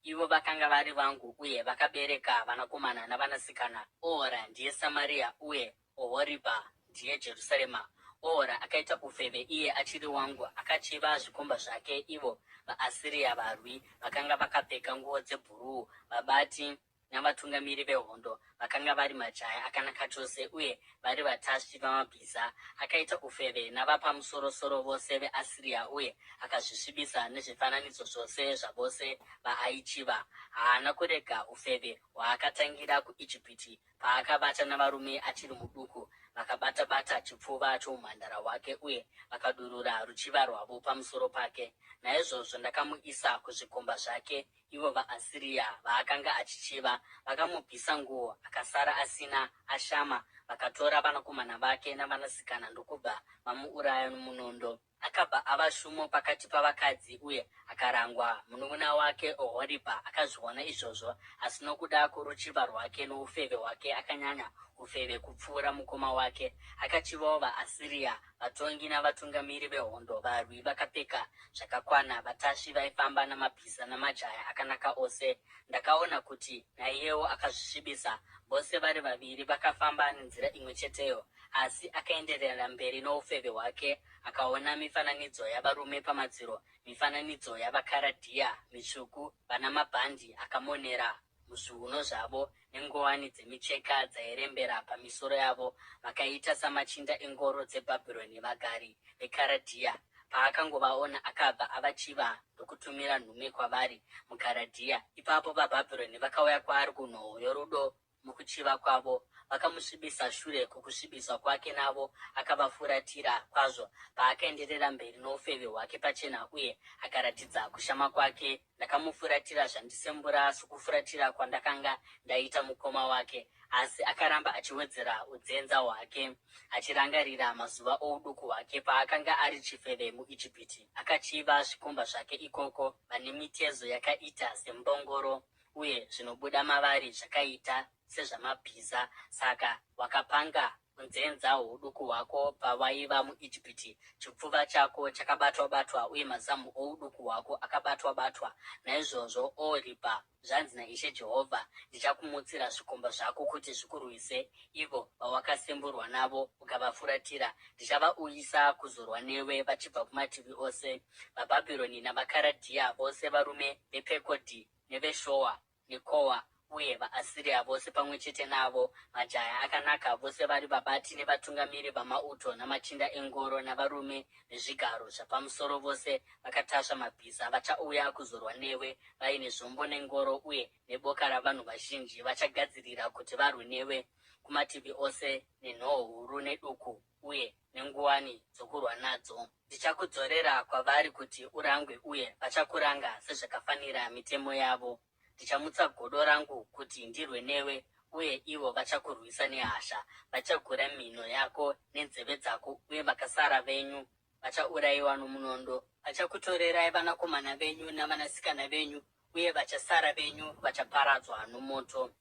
Ivo vakanga vari vangu uye vakabereka vanakomana navanasikana. Ohora ndiye Samaria uye Ohoribha ndiye Jerusarema. Ohora akaita ufeve iye achiri wangu, akachiva zvikomba zvake. Ivo vaAsiria varwi vakanga vakapfeka nguo dzebhuruu, vabati navatungamiri vehondo vakanga vari majaya akanaka chose uye vari vatasvi vamabhiza. Akaita ufeve navapamusoro-soro vose veAsiria uye akazvisvibisa nezvifananidzo zvose zvavose vaaichiva. Haana kurega ufeve hwaakatangira kuIjipiti paakavata navarume achiri muduku. Vakabata-bata chipfuva choumhandara hwake uye vakadurura ruchiva rwavo pamusoro pake. Naizvozvo ndakamuisa kuzvikomba zvake. Ivo vaAsiria vaakanga achichiva vakamubvisa nguo, akasara asina ashama. Vakatora vanakomana vake navanasikana ndokubva vamuuraya nomunondo. Akabva ava shumo pakati pavakadzi uye akarangwa. Munun'una wake Ohoribha akazviona izvozvo, asi nokuda kworuchiva rwake noufeve hwake akanyanya ufeve kupfuura mukoma wake. Akachivawo vaAsiria, vatongi navatungamiri vehondo, varwi vakapfeka zvakakwana, vatasvi vaifamba namabhiza namajaya akanaka ose. Ndakaona kuti naiyewo akazvisvibisa. Vose vari vaviri vakafamba nenzira imwe cheteyo, asi akaenderera mberi noufeve hwake. Akaona mifananidzo yavarume pamadziro, mifananidzo yavaKaradhia mitsvuku, vana mabhandi akamonera muzviuno zvavo nenguwani dzemicheka dzairembera pamisoro yavo. Vakaita samachinda engoro dzeBhabhironi, vagari veKaradhia. Paakangovaona akabva avachiva ndokutumira nhume kwavari muKaradhia. Ipapo vaBhabhironi vakauya kwaari kunhoo yorudo mukuchiva kwavo, vakamusvibisa. Shure kwokusvibiswa kwake navo akavafuratira kwazvo. Paakaenderera mberi noufeve hwake pachena uye akaratidza kushama kwake, ndakamufuratira zvandisembura sokufuratira kwandakanga ndaita mukoma wake. Asi akaramba achiwedzera udzenza hwake, achirangarira mazuva ouduku hwake paakanga ari chifeve muIjipiti. Akachiva zvikomba zvake ikoko, vane mitezo yakaita sembongoro uye zvinobuda mavari zvakaita sezvamabhiza. Saka wakapanga unzenza hwouduku hwako pawaiva muIjipiti. Chipfuva chako chakabatwa-batwa uye mazamu ouduku hwako akabatwa-batwa. Naizvozvo, Ohoribha, zvanzi naIshe Jehovha, ndichakumutsira zvikomba zvako kuti zvikurwise, ivo vawakasemburwa navo ukavafuratira. Ndichavauyisa kuzorwa newe vachibva kumativi ose, vaBhabhironi navaKaradhia, vose varume vePekodhi neveShowa neKowa, uye vaAsiria vose pamwe chete navo, majaya akanaka vose vari vabati nevatungamiri vamauto namachinda engoro navarume vezvigaro zvapamusoro vose vakatasva mabhiza. Vachauya kuzorwa newe vaine zvombo nengoro uye neboka ravanhu vazhinji. Vachagadzirira kuti varwe newe kumativi ose nenhoo huru neduku uye nenguwani dzokurwa nadzo. Ndichakudzorera kwavari kuti urangwe uye vachakuranga sezvakafanira mitemo yavo. Ndichamutsa godo rangu kuti ndirwe newe uye ivo vachakurwisa nehasha. Vachagura mhino yako nenzeve dzako uye vakasara venyu vachaurayiwa nomunondo. Vachakutorerai vanakomana venyu navanasikana venyu uye vachasara venyu vachaparadzwa nomoto.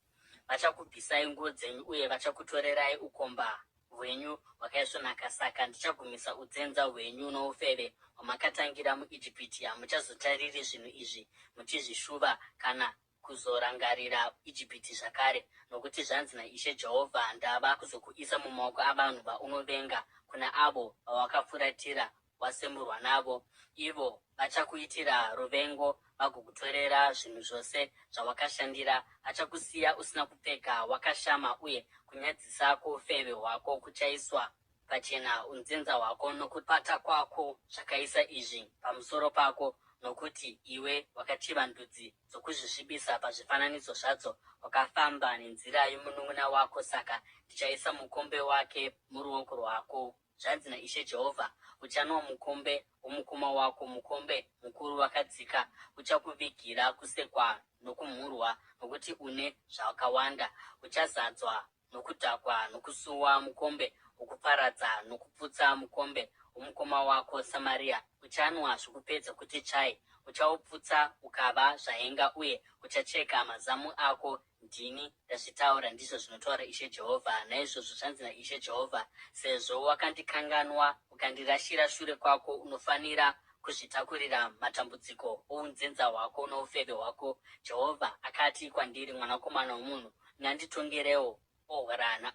Vachakubvisai nguo dzenyu uye vachakutorerai ukomba hwenyu hwakaisvonaka. Saka ndichagumisa udzenza hwenyu noufeve hwamakatangira muIjipiti. Hamuchazotariri zvinhu izvi muchizvishuva kana kuzorangarira Ijipiti zvakare, nokuti zvanzi naIshe Jehovha, ndava kuzokuisa mumaoko avanhu vaunovenga, kuna avo vawakafuratira wasemburwa navo. Ivo vachakuitira ruvengo vagokutorera zvinhu zvose zvawakashandira. Vachakusiya usina kupfeka, wakashama, uye kunyadzisa kwoufeve hwako kuchaiswa pachena. Unzenza hwako nokupata kwako zvakaisa izvi pamusoro pako, nokuti iwe wakachiva ndudzi dzokuzvisvibisa pazvifananidzo zvadzo. Wakafamba nenzira yomunun'una wako, saka ndichaisa mukombe wake muruoko rwako. Zvanzi naIshe Jehovha, uchanwa mukombe womukoma wako, mukombe mukuru wakadzika. Uchakuvigira kusekwa nokumhurwa, nokuti une zvakawanda. Uchazadzwa nokudhakwa nokusuwa. Mukombe ukuparadza nokuputsa mukombe womukoma wako Samaria. Uchanwa zvokupedza kuti chai, uchauputsa ukava zvaenga, uye uchacheka mazamu ako. Ndini ndazvitaura, ndizvo zvinotaura Ishe Jehovha. Naizvozvo zvanzi naIshe Jehovha, sezvo wakandikanganwa ukandirashira shure kwako, unofanira kuzvitakurira matambudziko ounzenza hwako noufeve hwako. Jehovha akati kwandiri, mwanakomana womunhu, unganditongerewo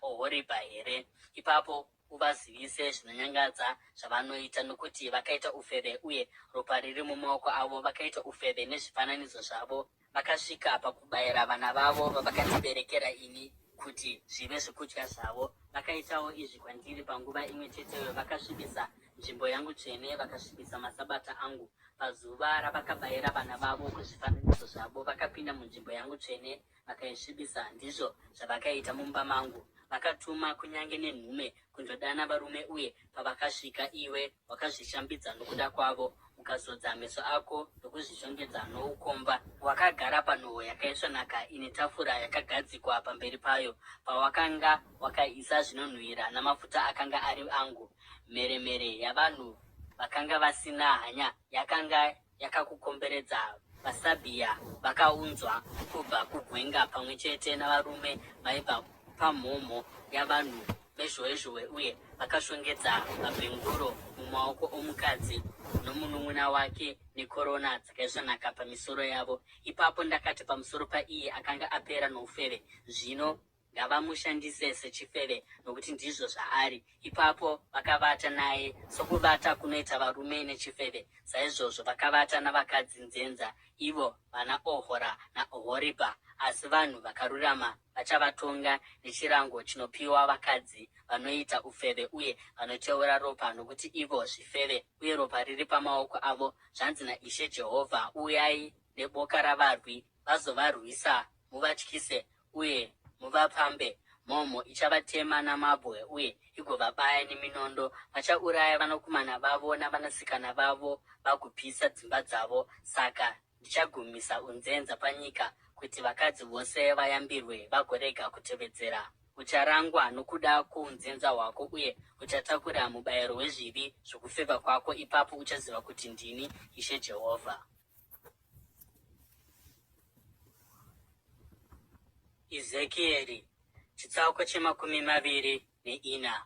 Ohoribha here? Ipapo uvazivise zvinonyangadza zvavanoita, nokuti vakaita ufeve, uye ropa riri mumaoko avo. Vakaita ufeve nezvifananidzo zvavo, vakasvika pakubayira vana vavo vavakandiberekera ini kuti zvive zvokudya zvavo. Vakaitawo izvi kwandiri panguva imwe cheteyo. Vakasvibisa nzvimbo yangu tsvene, vakasvibisa masabata angu. Pazuva ravakabayira vana vavo kuzvifananidzo zvavo, vakapinda munzvimbo yangu tsvene vakaisvibisa. Ndizvo zvavakaita mumba mangu. Vakatuma kunyange nenhume kundodana varume, uye pavakasvika iwe wakazvishambidza nokuda kwavo, ukazodza meso ako ndokuzvishongedza noukomba. Wakagara panhoo yakaisvonaka ine tafura yakagadzikwa pamberi payo, pawakanga wakaisa zvinonhuhwira namafuta akanga ari angu. Mheremhere yavanhu vakanga vasina hanya yakanga yakakukomberedza. VaSabhia vakaunzwa kubva kugwenga pamwe chete navarume vaibva pamhomho yavanhu vezhowezhowe, uye vakashongedza mabhenguro mumaoko omukadzi nomunun'una wake nekorona dzakaisvonaka pamisoro yavo. Ipapo ndakati pamusoro paiye akanga apera noufeve, zvino ngavamushandise sechifeve, nokuti ndizvo zvaari. Ipapo vakavata naye sokuvata kunoita varume nechifeve. Saizvozvo vakavata navakadzi nzenza, ivo vana Ohora naOhoribha. Asi vanhu vakarurama vachavatonga nechirango chinopiwa vakadzi vanoita ufeve uye vanoteura ropa, nokuti ivo zvifeve, uye ropa riri pamaoko avo. Zvanzi naIshe Jehovha, uyai neboka ravarwi vazovarwisa, muvatyise uye muvapambe. Mhomho ichavatema namabwe uye igovabaya neminondo. Vachauraya vanakomana vavo navanasikana vavo vagopisa dzimba dzavo. Saka ndichagumisa unzenza panyika, kuti vakadzi vose vayambirwe vagorega kutevedzera. Ucharangwa nokuda kwounzenza hwako, uye uchatakura mubayiro wezvivi zvokufeva kwako. Ipapo uchaziva kuti ndini Ishe Jehovha. Ezekieri chitsauko che24.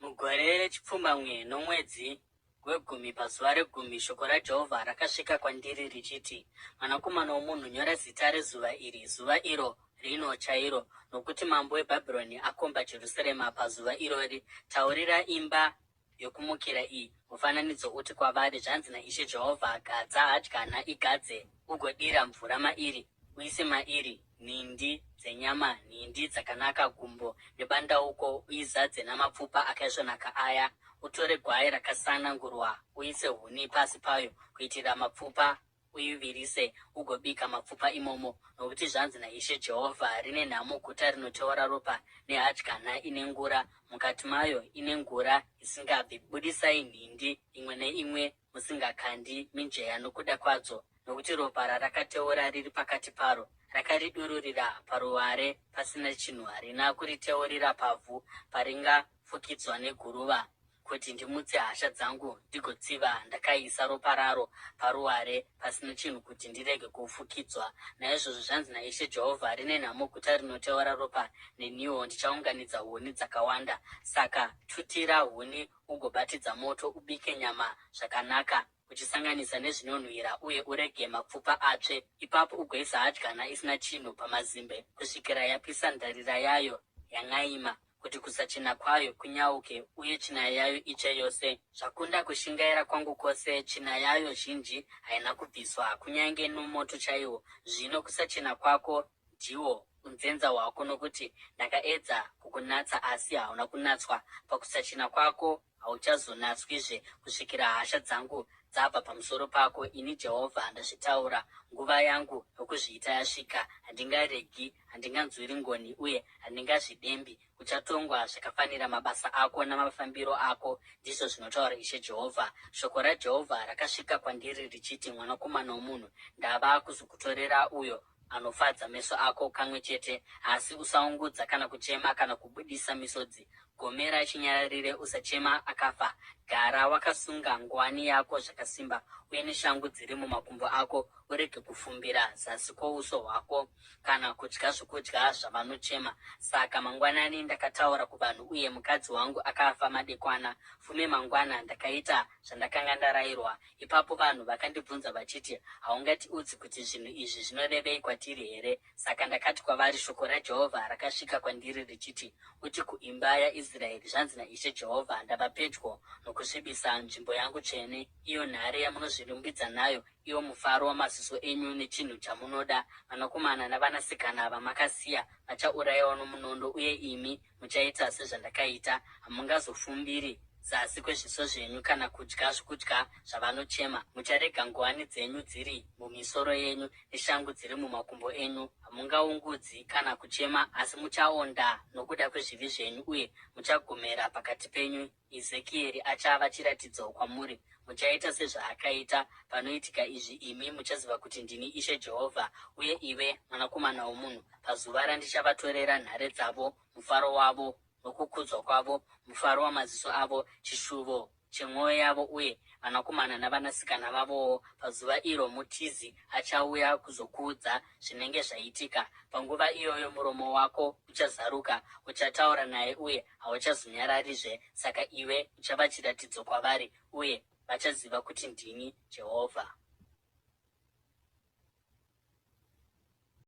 Mugore rechipfumbamwe nomwedzi wegumi pazuva regumi, shoko raJehovha rakasvika kwandiri richiti, mwanakomana womunhu, nyora zita rezuva iri, zuva iro rino chairo, nokuti mambo weBhabhironi akomba Jerusarema pazuva irori. Taurira imba yokumukira iyi mufananidzo, uti kwavari, zvanzi naIshe Jehovha, gadza hadyana igadze, ugodira mvura mairi, uise mairi nhindi dzenyama, nhindi dzakanaka, gumbo nebandauko, uizadze namapfupa akaisvonaka aya. Utore gwai rakasanangurwa, uise huni pasi payo, kuitira mapfupa uivirise, ugobika mapfupa imomo. Nokuti zvanzi naIshe Jehovha, rine nhamo guta rinoteura ropa nehadyana ine ngura mukati mayo, ine ngura isingabvi. Budisai nhindi imwe neimwe, musingakandi mijenya nokuda kwadzo, nokuti ropa rarakateura riri pakati paro. Rakaridururira paruware pasina chinhu, harina kuriteurira pavhu paringafukidzwa neguruva, kuti ndimutse hasha dzangu ndigotsiva. Ndakaisa ropa raro paruware pasina chinhu kuti ndirege kufukidzwa. Naizvozvo zvanzi naIshe Jehovha, rine nhamo guta rinoteura ropa, neniwo ndichaunganidza huni dzakawanda. Saka tutira huni ugobatidza moto, ubike nyama zvakanaka, uchisanganisa nezvinonhuhwira, uye urege mapfupa atsve. Ipapo ugoisa hadyana isina chinhu pamazimbe kusvikira yapisa ndarira yayo yan'aima, kuti kusachena kwayo kunyauke, uye tsvina yayo itsve yose. Zvakunda kushingaira kwangu kwose, tsvina yayo zhinji haina kubviswa, kunyange nomoto chaiwo. Zvino kusachena kwako ndiwo unzenza hwako, nokuti ndakaedza kukunatsa asi hauna kunatswa. Pakusachena kwako hauchazonatswizve, kusvikira hasha dzangu dzabva pamusoro pako. Ini Jehovha ndazvitaura, nguva yangu yokuzviita yasvika. Handingaregi, handinganzwiri ngoni, uye handingazvidembi. Uchatongwa zvakafanira mabasa ako namafambiro ako, ndizvo zvinotaura Ishe Jehovha. Shoko raJehovha rakasvika kwandiri richiti, mwanakomana womunhu, ndava kuzokutorera uyo anofadza meso ako kamwe chete, asi usaungudza kana kuchema kana kubudisa misodzi. gomera chinyararire, usachema akafa. Gara wakasunga nguwani yako zvakasimba, uye neshangu dziri mumakumbo ako, urege kufumbira zasi kwouso hwako, kana kudya zvokudya zvavanochema. Saka mangwanani ndakataura kuvanhu, uye mukadzi wangu akafa madekwana. Fume mangwana ndakaita zvandakanga ndarayirwa. Ipapo vanhu vakandibvunza vachiti, haungatiudzi kuti zvinhu izvi zvinorevei kwatiri here? Saka ndakati kwavari, shoko raJehovha rakasvika kwandiri richiti, uti kuimba yaIsraeri, zvanzi naIshe Jehovha, ndava pedyo nokusvibisa nzvimbo yangu tsvene, iyo nhare yamunozvirumbidza nayo, iwo mufaro wamaziso enyu nechinhu chamunoda. Vanakomana navanasikana vamakasiya vachaurayiwa nomunondo, uye imi muchaita sezvandakaita. Hamungazofumbiri zasi kwezviso zvenyu kana kudya zvokudya zvavanochema. Mucharega nguwani dzenyu dziri mumisoro yenyu neshangu dziri mumakumbo enyu. Hamungaungudzi kana kuchema, asi muchaonda nokuda kwezvivi zvenyu, uye muchagomera pakati penyu. Ezekieri achava chiratidzo kwamuri. Muchaita sezvaakaita. Panoitika izvi, imi muchaziva kuti ndini Ishe Jehovha. Uye iwe, mwanakomana womunhu, pazuva randichavatorera nhare dzavo, mufaro wavo nokukudzwa kwavo, mufaro wamaziso avo, chishuvo chemwoyo yavo, uye vanakomana navanasikana vavowo, pazuva iro mutizi achauya kuzokuudza zvinenge zvaitika. Panguva iyoyo muromo wako uchazaruka, uchataura naye, uye hauchazonyararizve. Saka iwe uchava chiratidzo kwavari, uye vachaziva kuti ndini Jehovha.